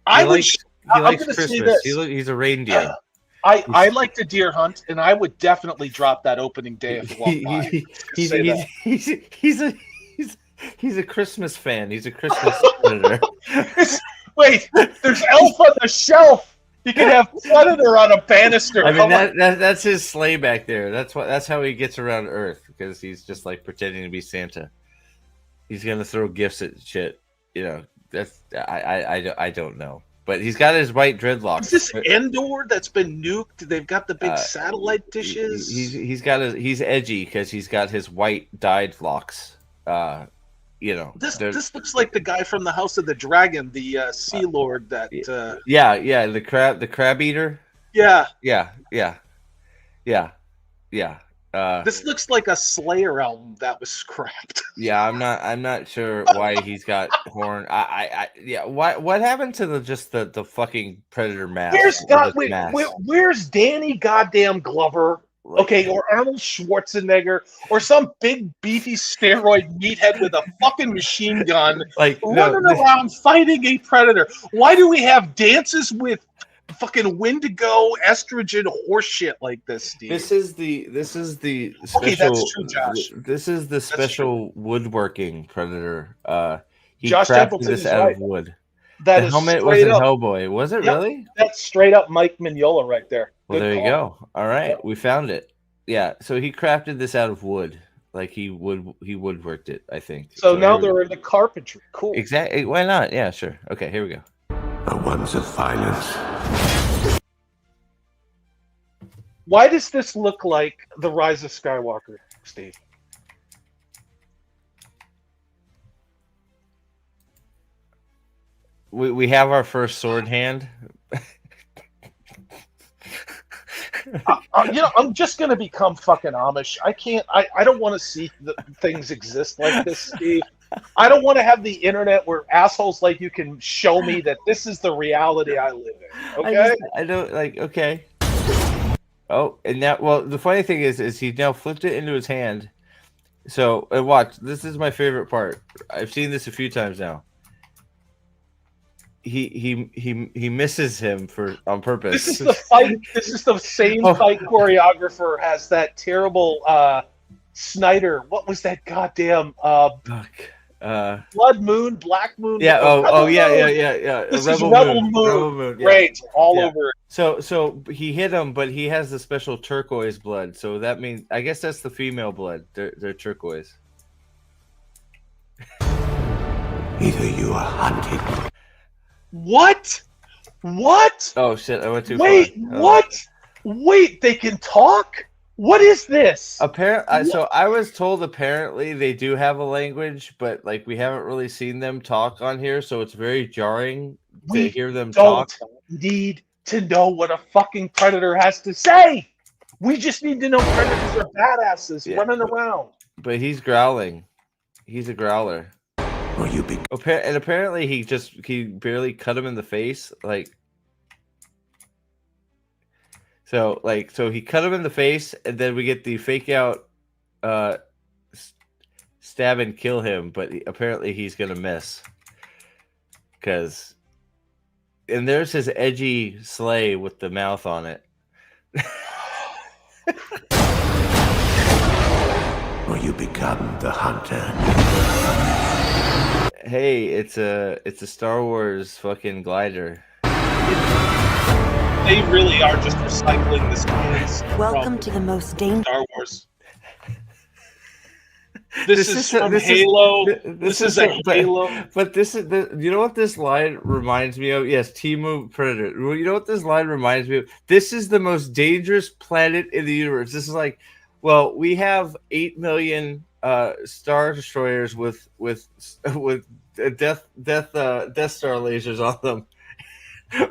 likes gonna say Christmas. this. He's a reindeer. I like to deer hunt, and I would definitely drop that opening day if it walked by. He's a Christmas fan. He's a Christmas predator. Wait, there's elf on the shelf. You can have Predator on a banister. I mean that's his sleigh back there. That's how he gets around Earth, because he's just like pretending to be Santa. He's gonna throw gifts at shit. You know, that's I don't know. But he's got his white dreadlocks. Is this Endor that's been nuked? They've got the big satellite dishes. He's edgy because he's got his white dyed locks. You know, this looks like the guy from the House of the Dragon, the Sea Lord. That the crab eater. Yeah. This looks like a Slayer album that was scrapped. Yeah, I'm not sure why he's got horn. What happened to the fucking Predator mask? Where's Danny goddamn Glover? Okay, or Arnold Schwarzenegger, or some big beefy steroid meathead with a fucking machine gun, running around fighting a predator. Why do we have dances with fucking Wendigo estrogen horseshit like this, Steve? This is the special. Okay, that's true, Josh. This is the special woodworking predator. He Josh crafted Templeton this is out right. of wood. That the is helmet was straight in up Hellboy. Was it really? That's straight up Mike Mignola right there. Well, Good there you call. go. All right, we found it. Yeah, so he crafted this out of wood, like he woodworked it, I think. So now they're into carpentry. Cool. Exactly. Why not? Yeah, sure. Okay, here we go. The ones of violence. Why does this look like The Rise of Skywalker, Steve? We have our first sword hand. I'm just gonna become fucking Amish. I can't. I don't want to see things exist like this, Steve. I don't want to have the internet where assholes like you can show me that this is the reality I live in. Okay. I don't like. Okay. Oh, and now, well, the funny thing is he now flipped it into his hand. So, and watch. This is my favorite part. I've seen this a few times now. He misses him on purpose. This is the fight. This is the same fight choreographer as that terrible Snyder. What was that goddamn Blood Moon, Black Moon? Yeah. Yeah. This is Rebel Moon. Great, all over it. So he hit him, but he has the special turquoise blood. So that means, I guess that's the female blood. They're turquoise. Either you are hunted. What? Oh shit! I went too far. What? Wait, they can talk? What is this? Apparently, so I was told apparently they do have a language, but like we haven't really seen them talk on here, so it's very jarring to hear them talk. We don't need to know what a fucking predator has to say. We just need to know predators are badasses running around. But he's growling. He's a growler. Or you be And apparently he barely cut him in the face. So he cut him in the face, and then we get the fake out stab and kill him, but apparently he's gonna miss. And there's his edgy sleigh with the mouth on it. or you become the hunter. Hey, it's a Star Wars fucking glider. They really are just recycling this place. Welcome to the most dangerous Star Wars. This is from Halo. This is a Halo. But this is you know what this line reminds me of? Yes, Timu Predator. Well, you know what this line reminds me of? This is the most dangerous planet in the universe. This is like, well, we have 8 million Star Destroyers with Death Star lasers on them.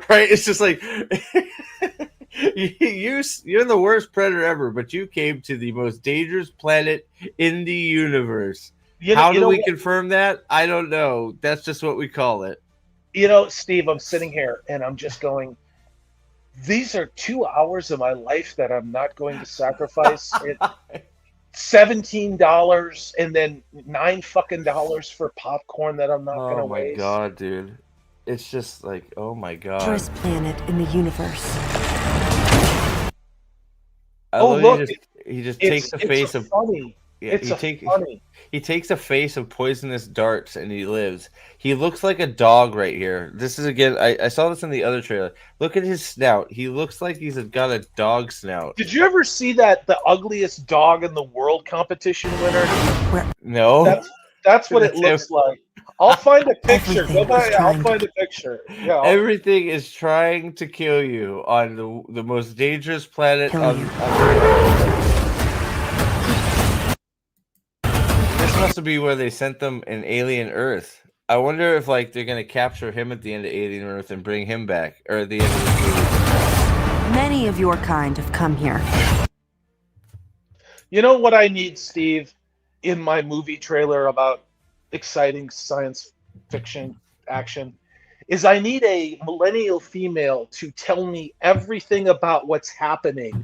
Right? It's just like you're the worst predator ever, but you came to the most dangerous planet in the universe. How do we confirm that? I don't know. That's just what we call it. You know, Steve, I'm sitting here and I'm just going, these are 2 hours of my life that I'm not going to sacrifice. $17 and then $9 fucking for popcorn that I'm not gonna waste. Oh my god, dude. It's just like, oh my god. planet in the universe. Look, he just takes the face of funny. Yeah, he takes a face of poisonous darts and he lives. He looks like a dog right here. This is again. I saw this in the other trailer. Look at his snout. He looks like he's got a dog snout. Did you ever see the ugliest dog in the world competition winner? No. That's what it looks like. I'll find a picture. I'll find a picture. Yeah, everything is trying to kill you on the most dangerous planet on Earth. This must be where they sent them in Alien Earth. I wonder if they're gonna capture him at the end of Alien Earth and bring him back, or at the end of the movie. Many of your kind have come here. You know what I need, Steve, in my movie trailer about exciting science fiction action is I need a millennial female to tell me everything about what's happening.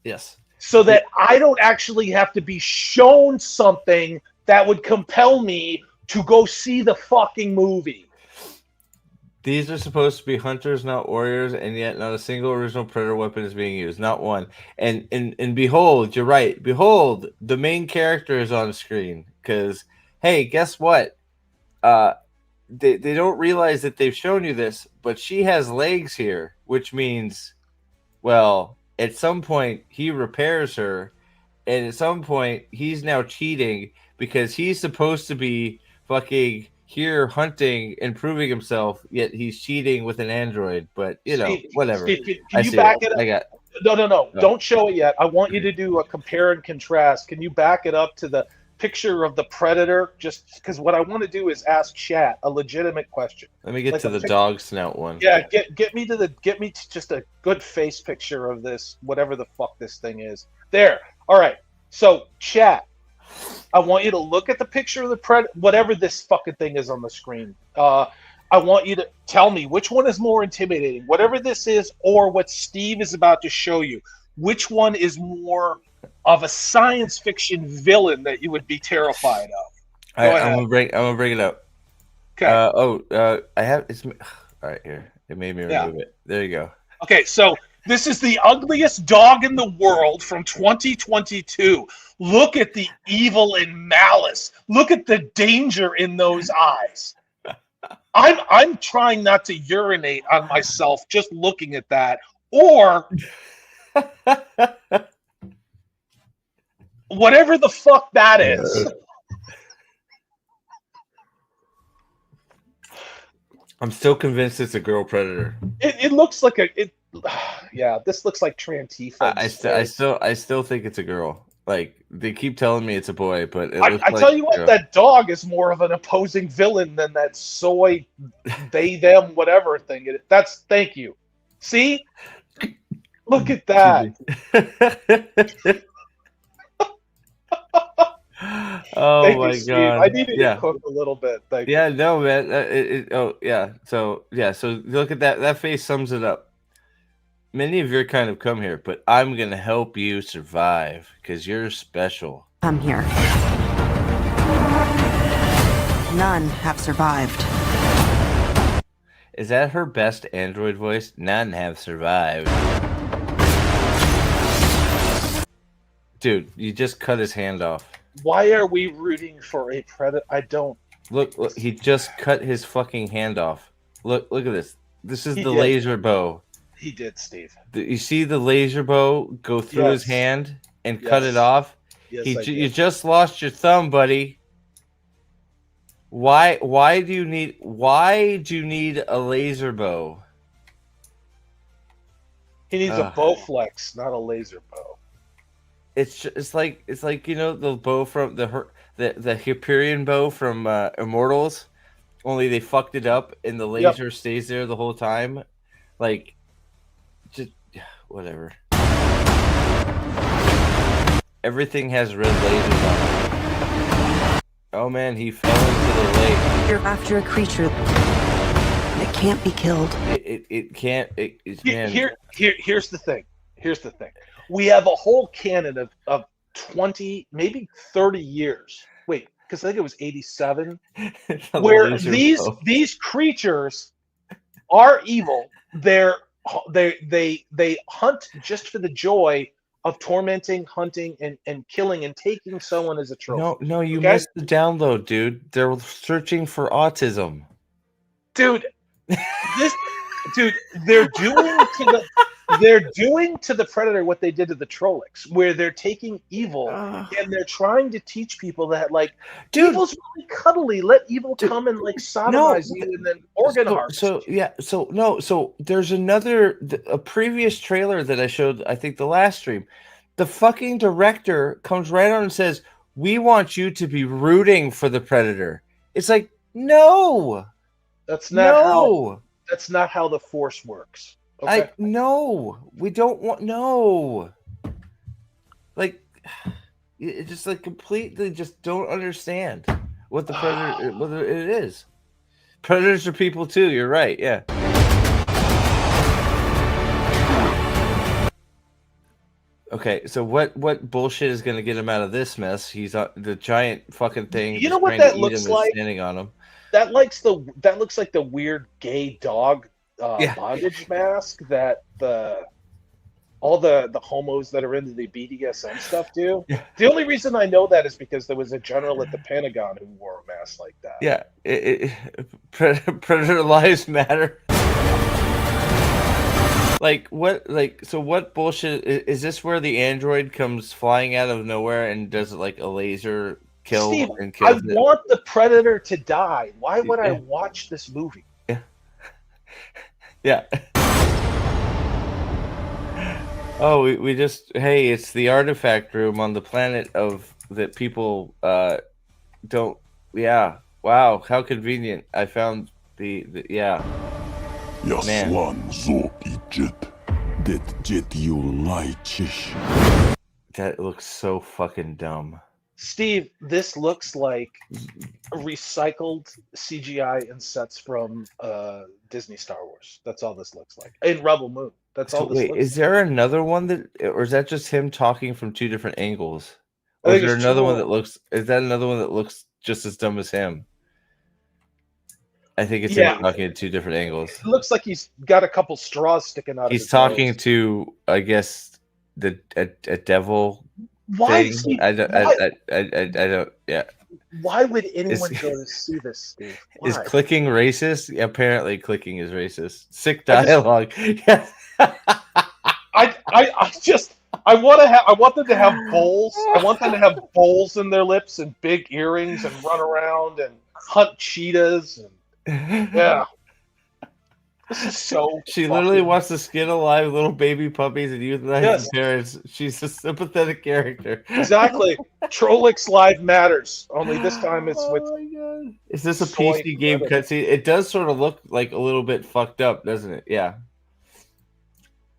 Yes. So that I don't actually have to be shown something that would compel me to go see the fucking movie. These are supposed to be hunters, not warriors, and yet not a single original predator weapon is being used. Not one. And behold, you're right. Behold, the main character is on screen. Because, hey, guess what? They don't realize that they've shown you this, but she has legs here, which means, well, at some point he repairs her, and at some point he's now cheating because he's supposed to be fucking here hunting and proving himself, yet he's cheating with an android. But Steve, whatever. Steve, can you back it up? No. Don't show it yet. I want you to do a compare and contrast. Can you back it up to the picture of the predator? Just because what I want to do is ask chat a legitimate question. Let me get to the dog snout one. Yeah, get me to just a good face picture of this, whatever the fuck this thing is. There. All right. So chat, I want you to look at the picture of the predator, whatever this fucking thing is on the screen. I want you to tell me which one is more intimidating, whatever this is, or what Steve is about to show you. Which one is more of a science fiction villain that you would be terrified of? I'm gonna bring it up. Okay. I have it's all right here. It made me remove it. There you go. Okay, so this is the ugliest dog in the world from 2022. Look at the evil and malice. Look at the danger in those eyes. I'm trying not to urinate on myself just looking at that, or whatever the fuck that is. I'm still convinced it's a girl predator. It looks like this looks like Trantifa. I still think it's a girl. Like, they keep telling me it's a boy, but I tell you what, that dog is more of an opposing villain than that soy they them whatever thing. Thank you. See, look at that. Oh Thank my you, Steve. god. I needed Yeah. to cook a little bit. Thank Yeah, no, man. Oh, yeah. So, look at that. That face sums it up. Many of your kind have come here, but I'm going to help you survive because you're special. Come here. None have survived. Is that her best android voice? None have survived. Dude, you just cut his hand off. Why are we rooting for a predator? I don't. Look, he just cut his fucking hand off. Look at this. This is He the did. laser bow. He did, Steve. You see the laser bow go through his Yes. hand and cut it Yes. off? Yes, I You did. just lost your thumb, buddy. Why do you need a laser bow? He needs a bow flex, not a laser bow. It's like the bow from the Hyperion bow from Immortals, only they fucked it up and the laser stays there the whole time. Like, just whatever. Everything has red lasers on it. Oh man, he fell into the lake. You're after a creature that can't be killed. It can't. Here's the thing. Here's the thing. We have a whole canon of 20, maybe 30 years. Wait, because I think it was 87, where these creatures are evil. They hunt just for the joy of tormenting, hunting, and killing and taking someone as a trophy. No, you missed the download, dude. They're searching for autism. Dude, they're doing to the Predator what they did to the Trollocs, where they're taking evil and they're trying to teach people that, like, evil's really cuddly. Let evil come and like sodomize you and then organ harvest. So there's a previous trailer that I showed, I think the last stream. The fucking director comes right on and says, "We want you to be rooting for the Predator." It's like, no. That's not how the Force works. Okay? No, we don't want like, it just like completely just don't understand what the Predator, whether it is. Predators are people too. You're right. Yeah. Okay, so what bullshit is going to get him out of this mess? He's on the giant fucking thing. You know what that looks like? Standing on him. That looks like the weird gay dog bondage mask that all the homos that are into the BDSM stuff do. Yeah. The only reason I know that is because there was a general at the Pentagon who wore a mask like that. Yeah, Predator lives matter. Like what? So what bullshit is this? Where the android comes flying out of nowhere and does like a laser kill Steve, and kills I want the Predator to die. Why would I watch this movie? Yeah. Yeah. Oh, we just it's the artifact room on the planet of that people don't. Yeah. Wow. How convenient. I found the Man. That looks so fucking dumb. Steve, this looks like recycled CGI and sets from Disney Star Wars. That's all this looks like. In Rebel Moon. That's all this looks like. Is there another one or is that just him talking from two different angles? I Or think is there it's another two one more. is that another one that looks just as dumb as him? I think it's Yeah. him talking at two different angles. It looks like he's got a couple straws sticking out of He's his talking nose. to, I guess, a devil Why, thing. Steve, I don't. Yeah. why would anyone go to see this, Steve? Why? Is clicking racist? Yeah, apparently, clicking is racist. Sick I just- dialogue. Yeah. I want them to have bowls. I want them to have bowls in their lips and big earrings and run around and hunt cheetahs and yeah. This is so. She literally wants to skin alive little baby puppies and euthanize Yes. parents. She's a sympathetic character. Exactly. Trollocs Live matters. Only this time it's with. Oh my god! Is this a Soy PC game Predator. cutscene? It does sort of look like a little bit fucked up, doesn't it? Yeah.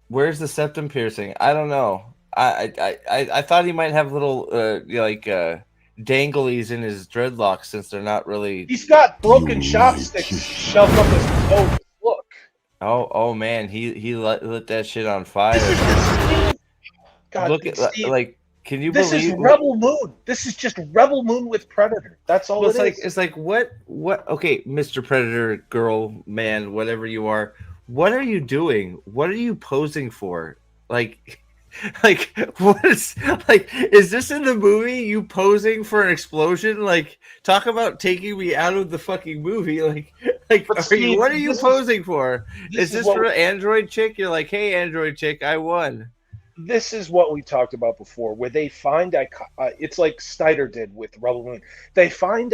Where's the septum piercing? I don't know. I thought he might have little danglies in his dreadlocks since they're not really. He's got broken chopsticks shoved up his nose. Look. Oh man, he lit that shit on fire. This is just, God, Look at Steve, like, can you this believe? is Rebel Moon. This is just Rebel Moon with Predator. That's all Well, it is. it's like what? Okay, Mr. Predator, girl, man, whatever you are, what are you doing? What are you posing for? Like, like what is like? Is this in the movie? You posing for an explosion? Like, talk about taking me out of the fucking movie. Like, Steve, what are you posing for? this Is this what for an android chick? You're like, hey, android chick, I won. This is what we talked about before, where they find it's like Snyder did with Rebel Moon. They find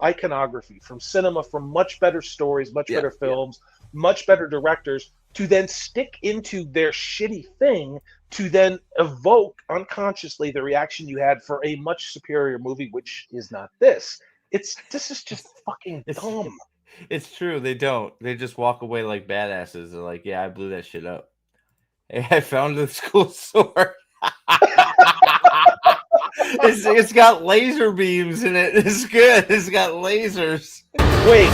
iconography from cinema, from much better stories, much better films, much better directors, to then stick into their shitty thing, to then evoke unconsciously the reaction you had for a much superior movie, which is not this. This is just fucking dumb. It's true. They don't. They just walk away like badasses. They're like, yeah, I blew that shit up. Hey, I found the school sword. It's got laser beams in it. It's good. It's got lasers. Wait.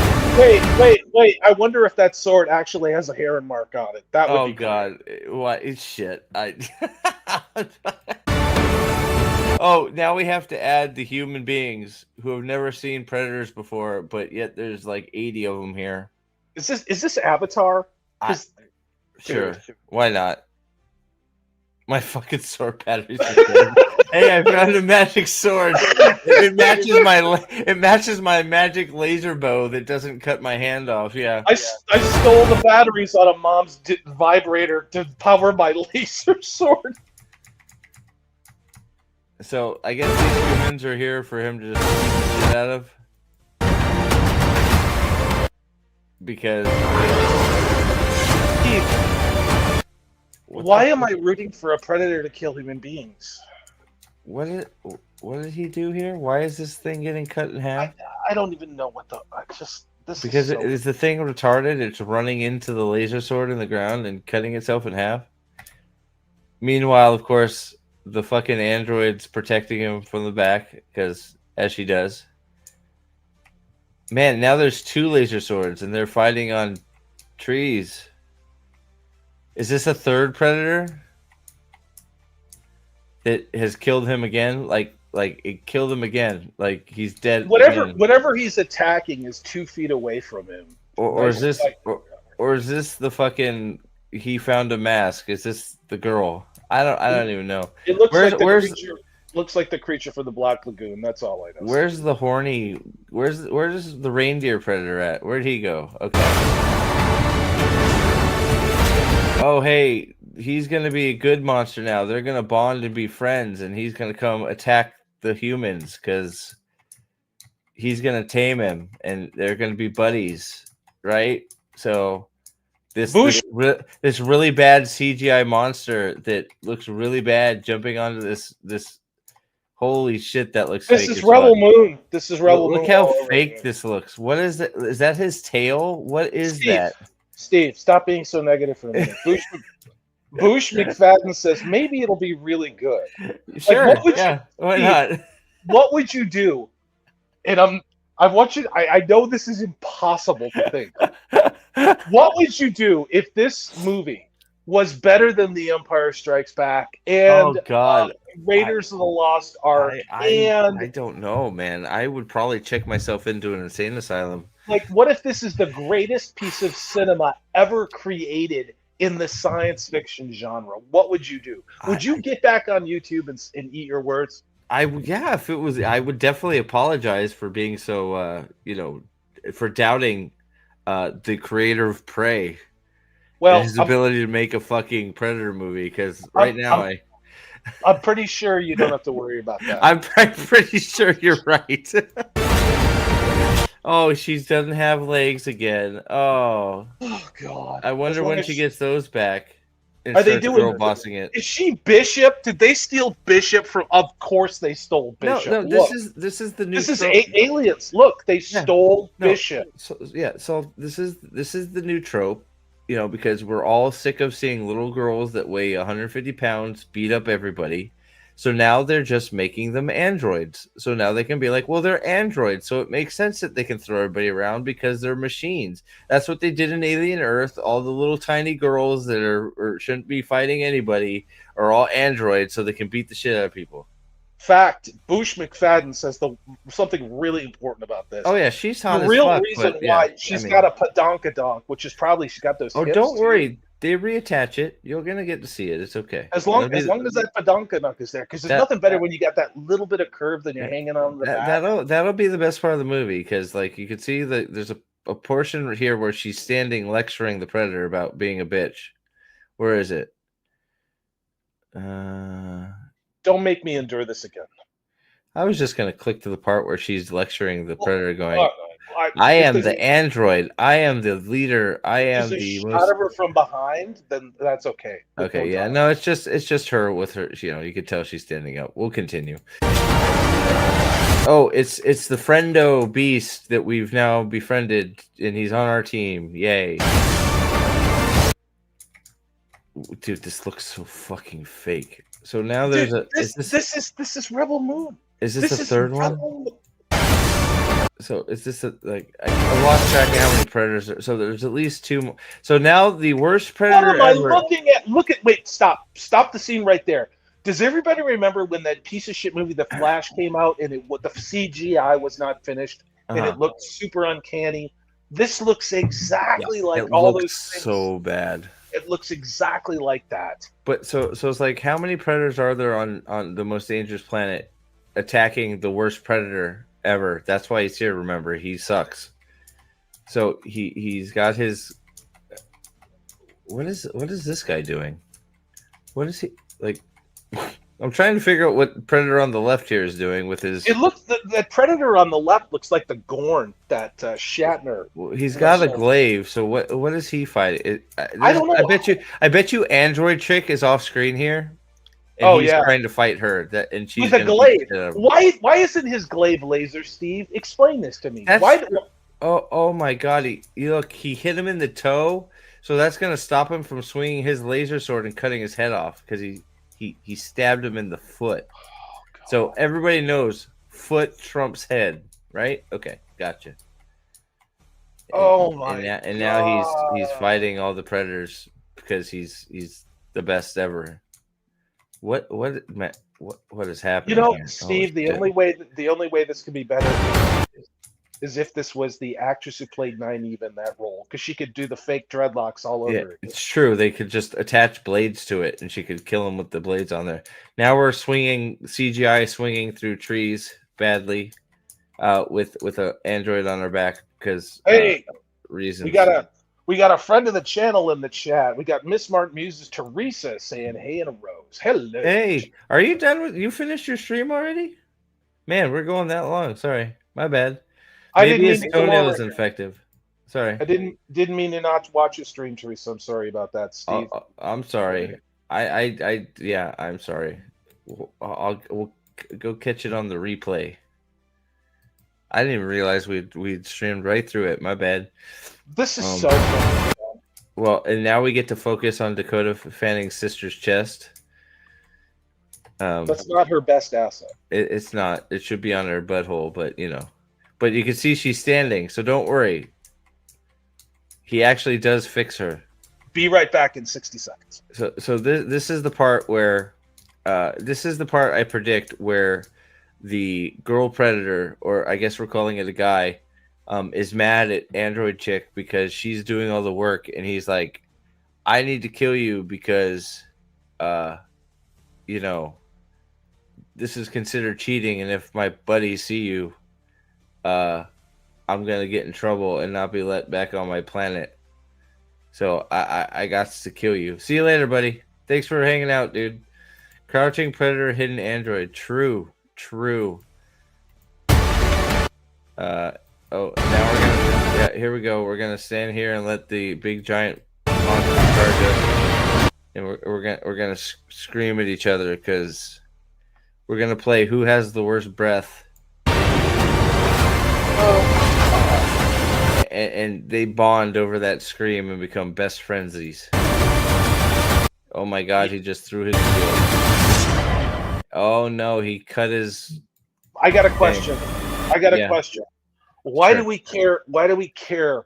I wonder if that sword actually has a heron mark on it. That would be God. What? It's shit. Oh, now we have to add the human beings who have never seen predators before, but yet there's like 80 of them here. Is this Avatar? Sure. Why not? My fucking sword batteries are dead. Hey, I found a magic sword. It matches my magic laser bow that doesn't cut my hand off. Yeah. I stole the batteries on a mom's vibrator to power my laser sword. So I guess these humans are here for him to just beat the shit out of. Because Steve, why am I rooting for a predator to kill human beings? What did he do here? Why is this thing getting cut in half? I don't even know what because is the thing retarded? It's running into the laser sword in the ground and cutting itself in half. Meanwhile, of course, the fucking android's protecting him from the back because, as she does. Man, now there's 2 laser swords and they're fighting on trees. Is this a third predator that has killed him again? Like it killed him again. Like he's dead. Whatever he's attacking is 2 feet away from him. Or is this the fucking he found a mask? Is this the girl? I don't even know. It looks like the creature from the Black Lagoon. That's all I know. Where's the horny? Where's the reindeer predator at? Where'd he go? Okay. Oh, hey, he's going to be a good monster now. They're going to bond and be friends, and he's going to come attack the humans because he's going to tame him, and they're going to be buddies, right? So this really bad CGI monster that looks really bad jumping onto this holy shit, that looks fake. This is Rebel Moon. This is Rebel Moon. Look how fake this looks. What is it? Is that his tail? What is that? Steve, stop being so negative for a minute. Bush McFadden says maybe it'll be really good. Sure, why not? What would you do? And I want you. I know this is impossible to think. What would you do if this movie was better than The Empire Strikes Back and Raiders of the Lost Ark? I don't know, man. I would probably check myself into an insane asylum. Like, what if this is the greatest piece of cinema ever created in the science fiction genre? What would you do? Would you get back on YouTube and eat your words? If it was, I would definitely apologize for being so, for doubting the creator of Prey. Well, his ability to make a fucking Predator movie, because I'm pretty sure you don't have to worry about that. I'm pretty sure you're right. Oh, she doesn't have legs again. Oh God! I wonder when she gets those back. Are they doing bossing it? Is she Bishop? Did they steal Bishop from? Of course they stole Bishop. No. This is the new. This is aliens. Look, they stole Bishop. So this is the new trope. Because we're all sick of seeing little girls that weigh 150 pounds beat up everybody. So now they're just making them androids. So now they can be like, well, they're androids. So it makes sense that they can throw everybody around because they're machines. That's what they did in Alien Earth. All the little tiny girls that are or shouldn't be fighting anybody are all androids so they can beat the shit out of people. Fact, Bush McFadden says something really important about this. Oh, yeah, she's hot the as real fuck, reason but, why yeah, she's I mean, got a padonkadonk, which is probably she's got those oh, hips, don't too. worry. They reattach it. You're going to get to see it. It's okay. As long as that padonkadonk is there, because there's nothing better when you got that little bit of curve that you're hanging on the back. That'll be the best part of the movie, because like you can see that there's a portion here where she's standing lecturing the Predator about being a bitch. Where is it? Don't make me endure this again. I was just gonna click to the part where she's lecturing the Predator, going, I am the android. I am the leader. I am the shot most. of her from behind, then that's okay. Okay, yeah, no, it's just her with her. You know, you could tell she's standing up. We'll continue. Oh, it's the friendo beast that we've now befriended, and he's on our team. Yay! Dude, this looks so fucking fake. So now there's this is Rebel Moon. Is this the third one? So is this like I lost track of how many predators are, so there's at least 2 more. So now the worst predator What am I ever. looking at? Wait, stop the scene right there. Does everybody remember when that piece of shit movie The Flash came out and the CGI was not finished and it looked super uncanny? This looks exactly like all those things. So bad. It looks exactly like that. But so it's like, how many predators are there on the most dangerous planet attacking the worst predator ever? That's why he's here. Remember, he sucks. So he's got his. What is this guy doing? What is he like? I'm trying to figure out what predator on the left here is doing with his. It looks that predator on the left looks like the Gorn that Shatner. Well, he's got a glaive. So what is he fighting? I don't know. I bet you Android Chick is off screen here. And he's trying to fight her. And she's with a glaive. Why isn't his glaive laser, Steve? Explain this to me. Oh my God! He hit him in the toe, so that's gonna stop him from swinging his laser sword and cutting his head off, because he stabbed him in the foot. So everybody knows foot trumps head, right? Okay, gotcha. And now he's fighting all the predators because he's the best ever. What is happening? You know, here? Steve, the only way this could be better is if this was the actress who played Nynaeve in that role, because she could do the fake dreadlocks all over it. It's true. They could just attach blades to it, and she could kill him with the blades on there. Now we're CGI swinging through trees badly, with an android on our back because reasons. We got a friend of the channel in the chat. We got Miss Smart Muses Teresa saying, "Hey in a rose." Hello. Hey, are you done with? You finished your stream already? Man, we're going that long. Sorry, my bad. Maybe his toenail is infective. Sorry. I didn't mean to not watch your stream, Teresa. I'm sorry about that, Steve. I'm sorry. I'm sorry. We'll go catch it on the replay. I didn't even realize we'd streamed right through it. My bad. This is so fun. Well, and now we get to focus on Dakota Fanning's sister's chest. That's not her best asset. It's not. It should be on her butthole, but you know. But you can see she's standing, so don't worry. He actually does fix her. Be right back in 60 seconds. So this is the part where, this is the part I predict where the girl predator, or I guess we're calling it a guy, is mad at Android Chick because she's doing all the work, and he's like, "I need to kill you because, you know, this is considered cheating, and if my buddies see you, I'm gonna get in trouble and not be let back on my planet. So I got to kill you. See you later, buddy. Thanks for hanging out, dude." Crouching predator, hidden android. True. Now we're gonna. Here we go. We're gonna stand here and let the big giant monster charge us, and we're gonna scream at each other because we're gonna play who has the worst breath. And they bond over that scream and become best friendsies. Oh my God, he just threw his shield. Oh no, he cut his. I got a question. Yeah. Question. Why Sure. do we care? Why do we care?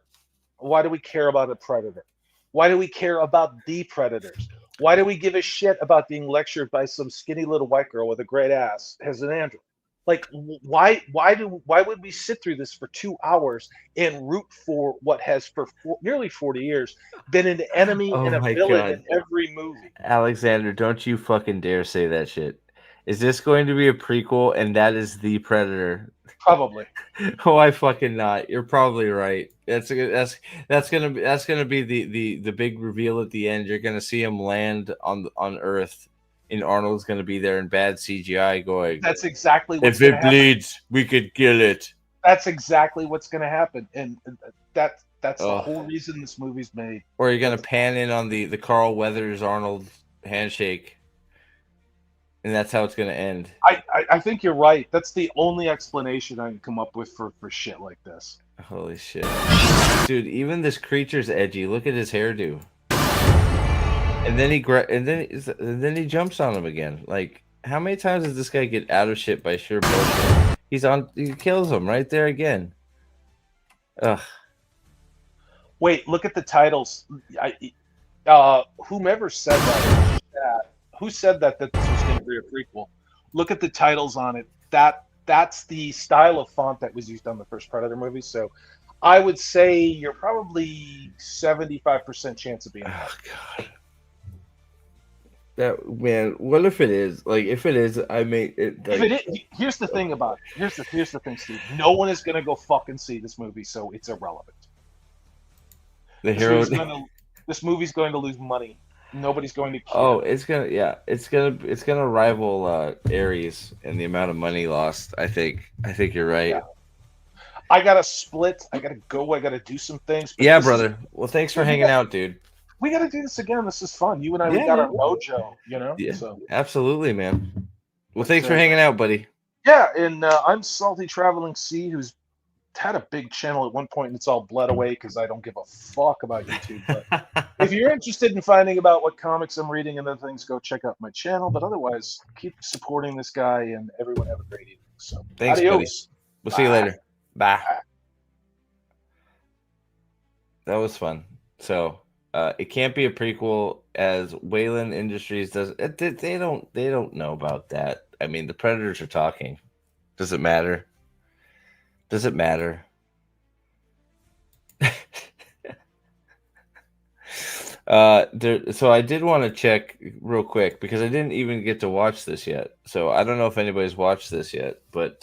Why do we care about a predator? Why do we care about the predators? Why do we give a shit about being lectured by some skinny little white girl with a great ass as an android? Like, why would we sit through this for 2 hours and root for what has for nearly 40 years been an enemy Oh and a my villain God. in every movie? Alexander, don't you fucking dare say that shit. Is this going to be a prequel and that is the Predator? Probably. Oh, I fucking not. You're probably right. That's gonna be the big reveal at the end. You're gonna see him land on Earth, and Arnold's gonna be there in bad CGI going. That's exactly what's If going to it happen. bleeds, we could kill it. That's exactly what's going to happen, and that's the Ugh. whole reason this movie's made. Or you're gonna pan in on the Carl Weathers Arnold handshake, and that's how it's gonna end. I think you're right. That's the only explanation I can come up with for shit like this. Holy shit, dude! Even this creature's edgy. Look at his hairdo. And then he jumps on him again. Like, how many times does this guy get out of shit by sheer bullshit? He kills him right there again. Ugh. Wait, look at the titles. Whomever said who said that this was going to be a prequel? Look at the titles on it. That's the style of font that was used on the first Predator movie. So, I would say you're probably 75% chance of being right. Oh God. That man, what if it is? Like, if it is, I may it. Like, If it is, here's the thing about it. Here's the thing, Steve. No one is gonna go fucking see this movie, so it's irrelevant. the hero. This movie's going to lose money. Nobody's going to care. Oh, it's gonna rival Ares in the amount of money lost. I think you're right. Yeah. I gotta split. I gotta go. I gotta do some things. Yeah, brother. Well, thanks for hanging out, dude. We gotta do this again. This is fun. You and I, Yeah, we got man. our mojo. You know. Yeah, So absolutely, man. Well, thanks for hanging out, buddy. yeah, and I'm Salty Traveling C, who's had a big channel at one point, and it's all bled away because I don't give a fuck about YouTube. But if you're interested in finding about what comics I'm reading and other things, go check out my channel. But otherwise, keep supporting this guy, and everyone have a great evening. So Thanks, adios. buddy. We'll see you later. Bye. That was fun. So it can't be a prequel, as Wayland Industries does. They don't know about that. I mean, the Predators are talking. Does it matter? Does it matter? So I did want to check real quick because I didn't even get to watch this yet. So I don't know if anybody's watched this yet, but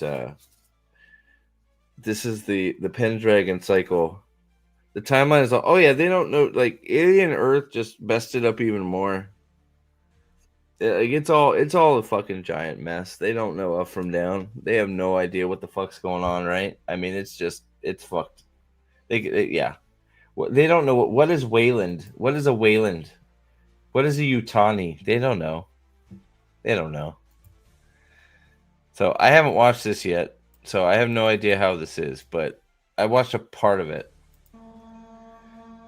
this is the Pendragon Cycle. The timeline is oh yeah, they don't know, like Alien Earth just messed it up even more. Like it's all a fucking giant mess. They don't know up from down. They have no idea what the fuck's going on, right? I mean, it's fucked. Yeah. They don't know what is Wayland. What is a Wayland? What is a Utani? They don't know. They don't know. So I haven't watched this yet. So I have no idea how this is, but I watched a part of it.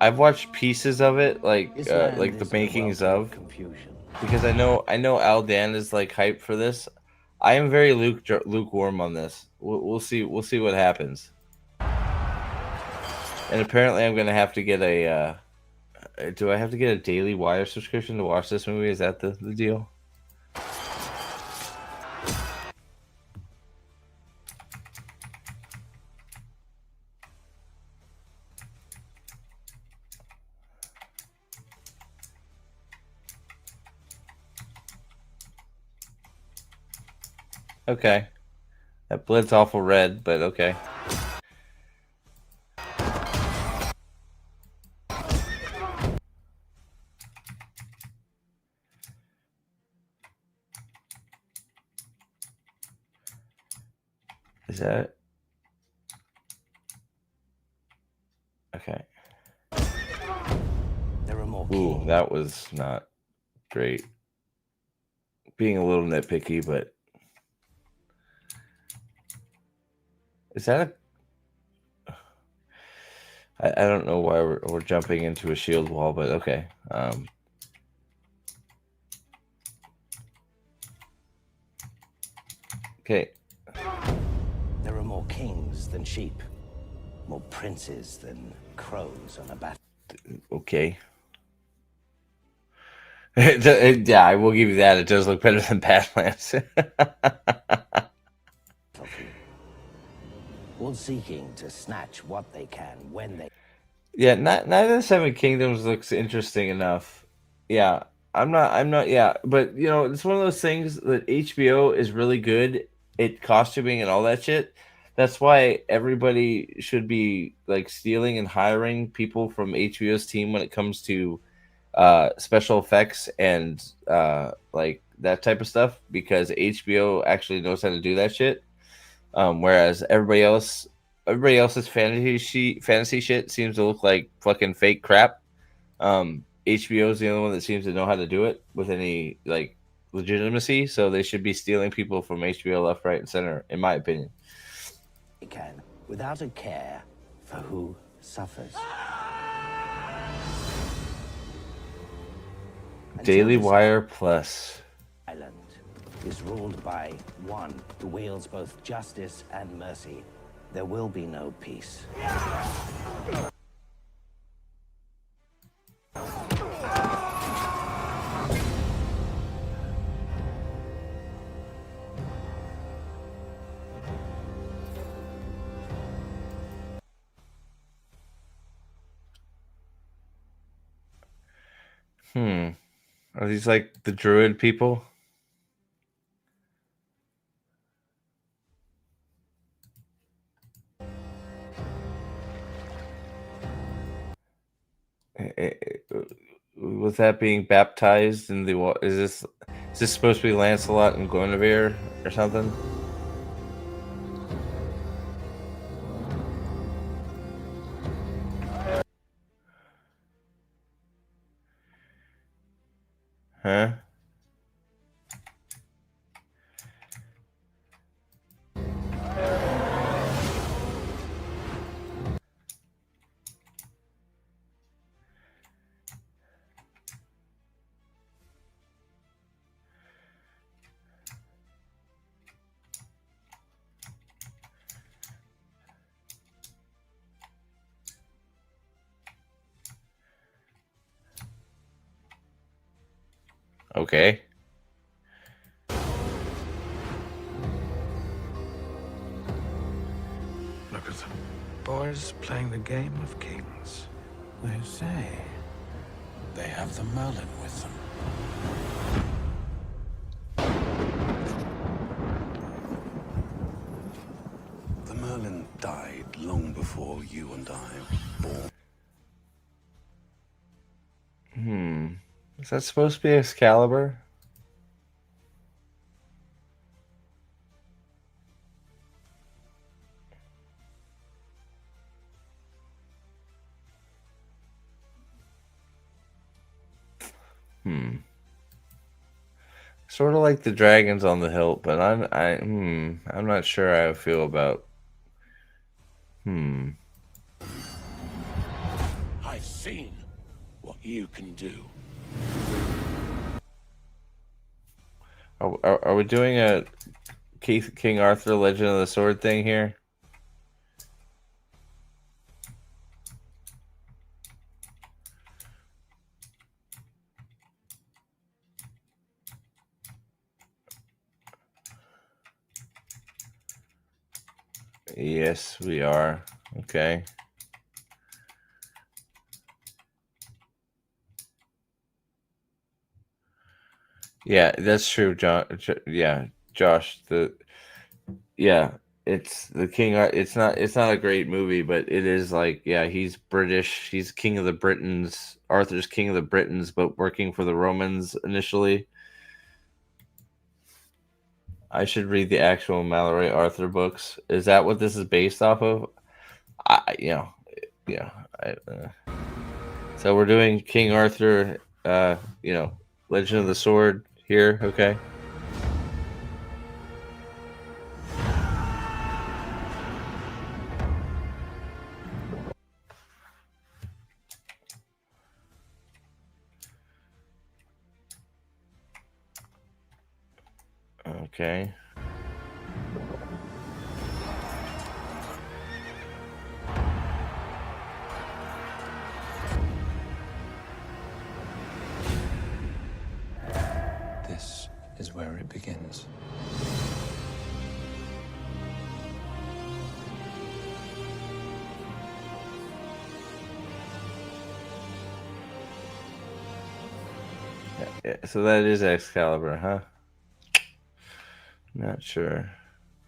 I've watched pieces of it, like the makings of, because I know Aldan is like hyped for this. I am very lukewarm on this. We'll see what happens. And apparently, I'm gonna have to get a. Do I have to get a Daily Wire subscription to watch this movie? Is that the deal? Okay. That blood's awful red, but okay. Is that okay? There are more. Ooh, that was not great. Being a little nitpicky, but is that a? I don't know why we're jumping into a shield wall, but okay. Okay. There are more kings than sheep, more princes than crows on a battle. Okay. Yeah, I will give you that. It does look better than Badlands. All seeking to snatch what they can when they. Yeah, Night of the Seven Kingdoms looks interesting enough. Yeah, I'm not. Yeah, but you know, it's one of those things that HBO is really good at costuming and all that shit. That's why everybody should be like stealing and hiring people from HBO's team when it comes to special effects and like that type of stuff, because HBO actually knows how to do that shit. Whereas everybody else's fantasy shit seems to look like fucking fake crap. HBO is the only one that seems to know how to do it with any like legitimacy. So they should be stealing people from HBO left, right, and center, in my opinion. They can, without a care for who suffers. Daily Wire Plus. Island is ruled by one who wields both justice and mercy. There will be no peace. Are these like the druid people? Was that being baptized in the water? Is this supposed to be Lancelot and Guinevere or something? Huh? Okay. Look at them. Boys playing the game of kings. They say they have the Merlin with them. The Merlin died long before you and I were born. Is that supposed to be Excalibur? Sort of like the dragons on the hilt, but I'm not sure how I feel about. I've seen what you can do. Are we doing a King Arthur Legend of the Sword thing here? Yes, we are. Okay. Yeah, that's true, John. Yeah, Josh. It's the King. It's not a great movie, but it is like, yeah, he's British. He's King of the Britons. Arthur's King of the Britons, but working for the Romans initially. I should read the actual Mallory Arthur books. Is that what this is based off of? So we're doing King Arthur, Legend of the Sword here. Okay. Okay. begins. Yeah, so that is Excalibur, huh? Not sure.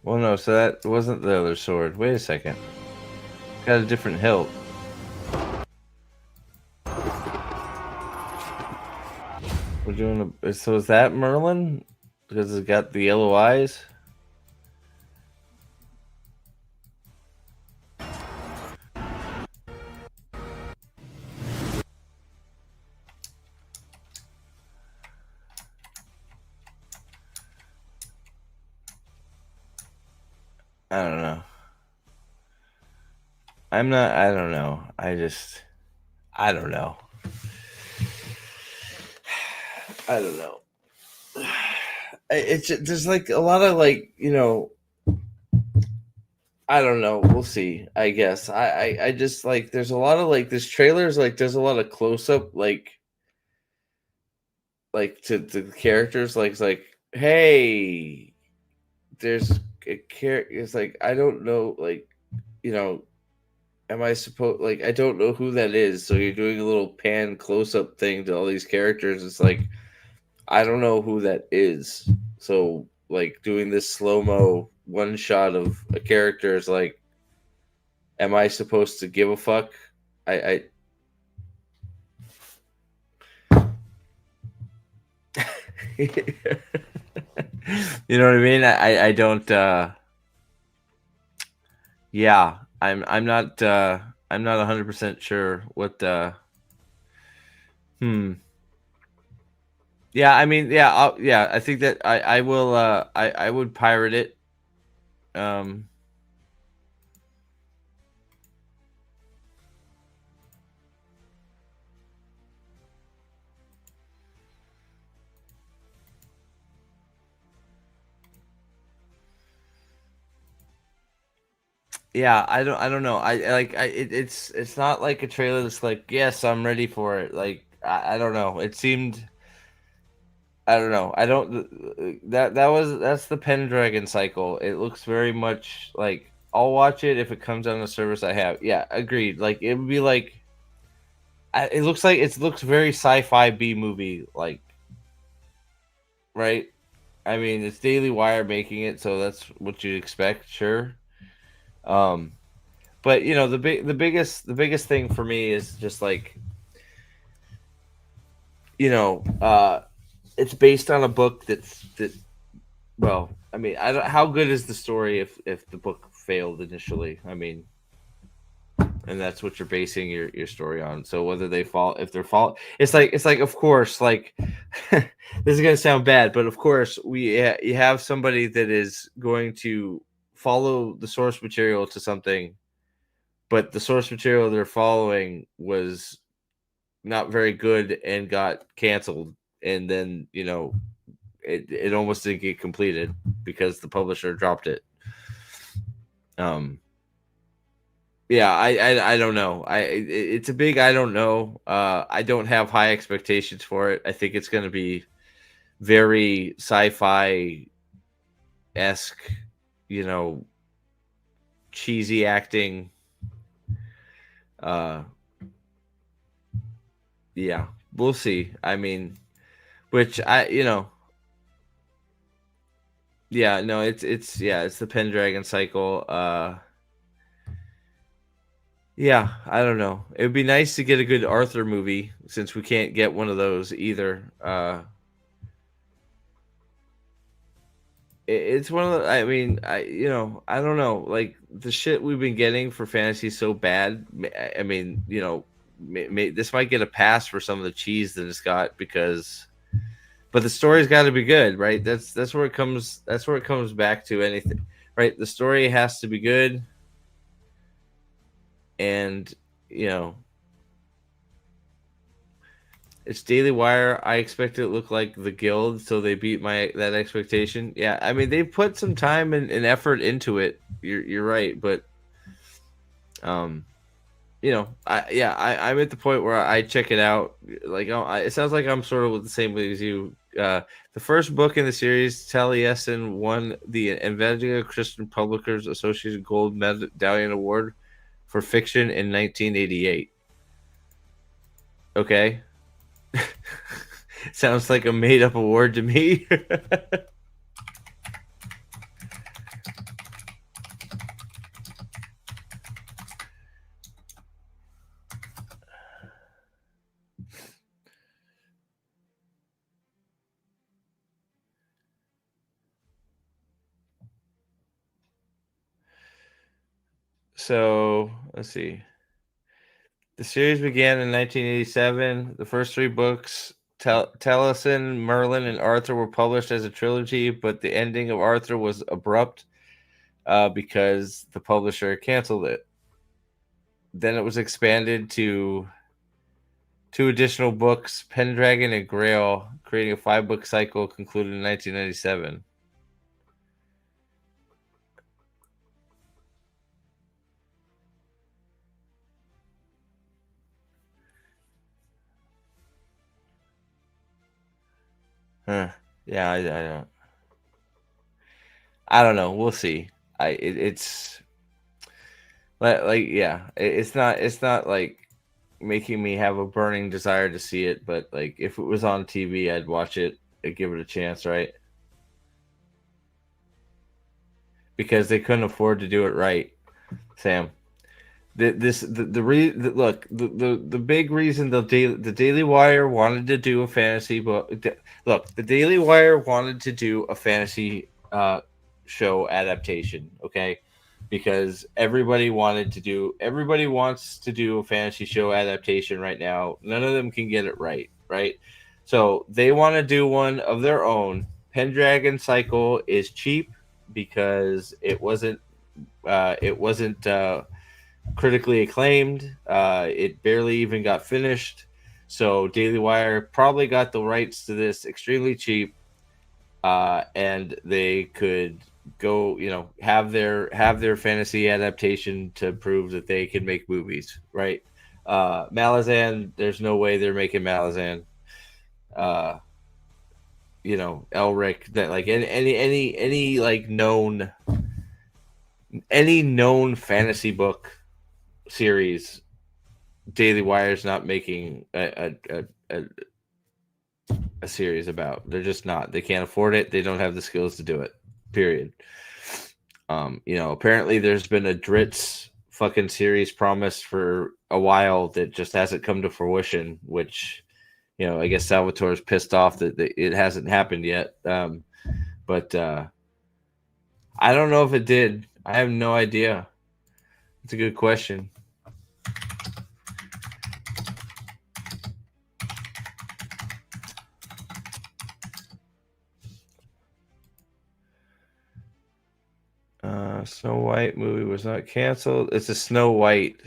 Well, no, so that wasn't the other sword. Wait a second. Got a different hilt. We're doing a... So is that Merlin? Because it's got the yellow eyes? I don't know. I don't know. I don't know. I don't know. There's like a lot of like, I don't know. We'll see, I guess. I just like, there's a lot of like, this trailer's like, there's a lot of close up, like to the characters, like, it's like, hey, there's a character. It's like, I don't know, like, am I supposed, like, I don't know who that is. So you're doing a little pan close up thing to all these characters. It's like, I don't know who that is. So like doing this slow-mo one shot of a character is like, am I supposed to give a fuck? I you know what I mean? I don't yeah, I'm not 100% sure what yeah, I mean, yeah, I think that I will I would pirate it. Yeah, I don't know. It's not like a trailer that's like, yes, I'm ready for it. Like I don't know. It seemed, I don't know. I don't that's the Pendragon Cycle. It looks very much like, I'll watch it if it comes on the service I have. Yeah, agreed. Like it would be like, it looks very sci-fi B movie like, right? I mean, it's Daily Wire making it, so that's what you'd expect, sure. But the biggest thing for me is just like, it's based on a book that well, I mean, I don't, how good is the story if the book failed initially? I mean, and that's what you're basing your story on. So whether they fall, if they're fall, it's like of course, like this is gonna sound bad, but of course you have somebody that is going to follow the source material to something, but the source material they're following was not very good and got canceled, and then it almost didn't get completed because the publisher dropped it. Yeah, I don't know. It's a big I don't know. I don't have high expectations for it. I think it's going to be very sci-fi esque, cheesy acting. Yeah, we'll see. I mean, which yeah, no, it's the Pendragon Cycle. Yeah, I don't know. It would be nice to get a good Arthur movie since we can't get one of those either. It's one of the, I mean, I don't know. Like the shit we've been getting for fantasy is so bad. I mean, this might get a pass for some of the cheese that it's got but the story's got to be good, right? That's where it comes. That's where it comes back to anything, right? The story has to be good. And it's Daily Wire. I expect it to look like The Guild, so they beat that expectation. Yeah, I mean they put some time and effort into it. You're right, but I'm at the point where I check it out. Like it sounds like I'm sort of with the same way as you. The first book in the series, Taliesin, won the Evangelical Christian Publishers Association Gold Medallion Award for fiction in 1988. Okay. Sounds like a made-up award to me. So, let's see. The series began in 1987. The first three books, Taliesin, Merlin, and Arthur, were published as a trilogy, but the ending of Arthur was abrupt because the publisher canceled it. Then it was expanded to 2 additional books, Pendragon and Grail, creating a 5-book cycle concluded in 1997. Huh. Yeah, I don't know. We'll see. It's yeah. It's not like making me have a burning desire to see it, but like if it was on TV, I'd watch it. I'd give it a chance, right? Because they couldn't afford to do it right, Sam. The big reason the Daily Wire wanted to do a fantasy book. Look, the Daily Wire wanted to do a fantasy show adaptation, okay? Because everybody wants to do a fantasy show adaptation right now. None of them can get it right? So they want to do one of their own. Pendragon Cycle is cheap because it wasn't critically acclaimed. It barely even got finished. So Daily Wire probably got the rights to this extremely cheap, and they could go, have their fantasy adaptation to prove that they can make movies, right? Malazan, there's no way they're making Malazan. Elric, that like any like known fantasy book series, Daily Wire's not making a series about. They're just not. They can't afford it. They don't have the skills to do it. Period. Apparently there's been a Dritz fucking series promised for a while that just hasn't come to fruition, which, I guess Salvatore's pissed off that it hasn't happened yet. But I don't know if it did. I have no idea. It's a good question. Snow White movie was not canceled. It's a Snow White.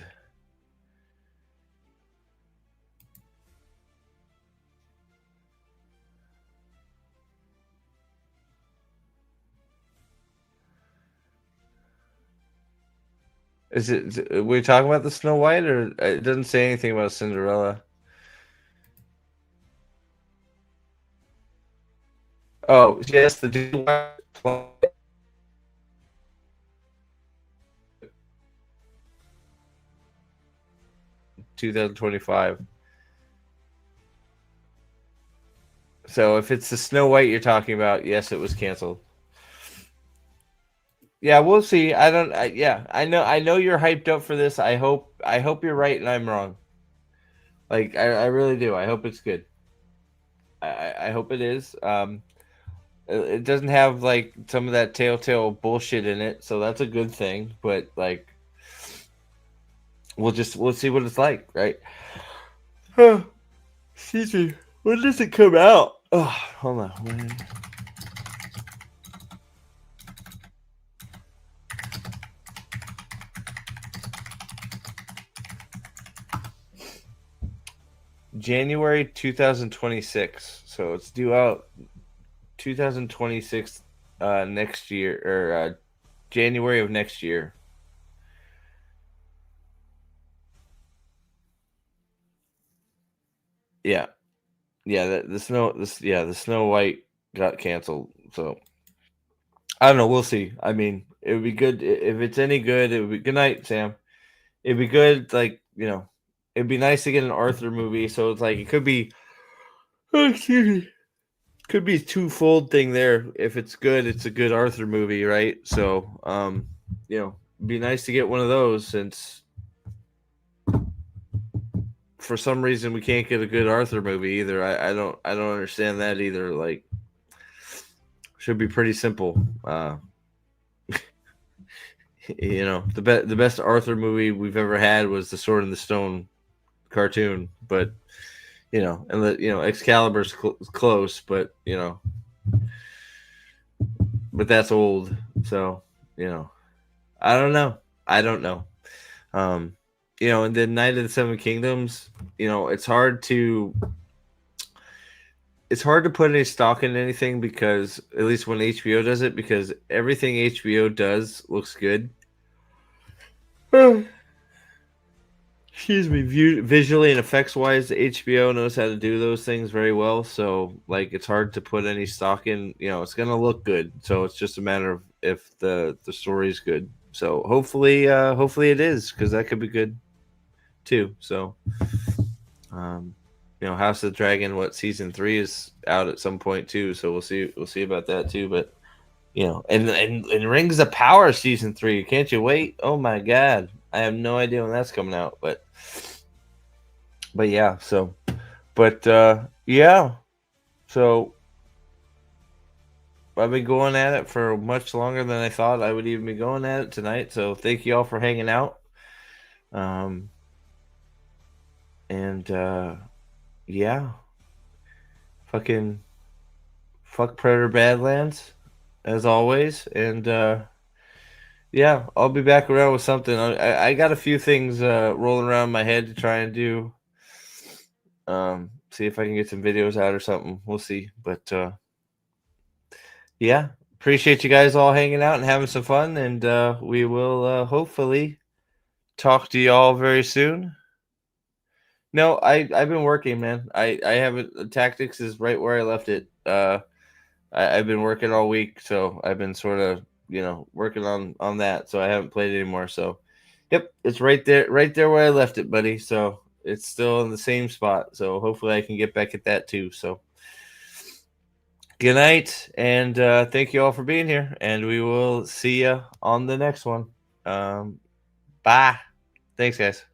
Is it? We're talking about the Snow White, or it doesn't say anything about Cinderella? Oh yes, the 2025. So if it's the Snow White you're talking about, yes, it was canceled. Yeah, we'll see. I know you're hyped up for this. I hope you're right and I'm wrong. Like I really do. I hope it's good. I hope it is. It doesn't have like some of that telltale bullshit in it, so that's a good thing. But like, we'll see what it's like, right? Excuse me. When does it come out? Oh, hold on. When... January 2026. So it's due out 2026 next year, or January of next year. Yeah. yeah, the Snow White got canceled. So I don't know. We'll see. I mean, it would be good if it's any good. It would be good night, Sam. It'd be good, like it'd be nice to get an Arthur movie. So it's like it could be, oh, excuse me, could be a twofold thing there. If it's good, it's a good Arthur movie, right? So, it'd be nice to get one of those since for some reason we can't get a good Arthur movie either. I don't understand that either. Like, should be pretty simple. The best Arthur movie we've ever had was the Sword in the Stone cartoon, but Excalibur's close, but but that's old. So I don't know. And then Night of the Seven Kingdoms. It's hard to put any stock in anything because at least when HBO does it, because everything HBO does looks good. Excuse me, visually and effects wise, HBO knows how to do those things very well. So like, it's hard to put any stock in. It's gonna look good. So it's just a matter of if the story's good. So hopefully it is, because that could be good too. So, House of the Dragon, season 3 is out at some point too. So we'll see about that too. But and Rings of Power season 3, can't you wait? Oh my god, I have no idea when that's coming out, but yeah. So, yeah. So I've been going at it for much longer than I thought I would even be going at it tonight. So thank you all for hanging out. Yeah. Fucking fuck Predator Badlands as always. And yeah, I'll be back around with something. I got a few things rolling around my head to try and do. See if I can get some videos out or something. We'll see. But yeah, appreciate you guys all hanging out and having some fun. And we will hopefully talk to y'all very soon. No, I've been working, man. I haven't. Tactics is right where I left it. I've been working all week, so I've been sort of working on that. So I haven't played anymore. So, yep, it's right there where I left it, buddy. So it's still in the same spot. So hopefully I can get back at that too. So good night, and thank you all for being here. And we will see you on the next one. Bye. Thanks, guys.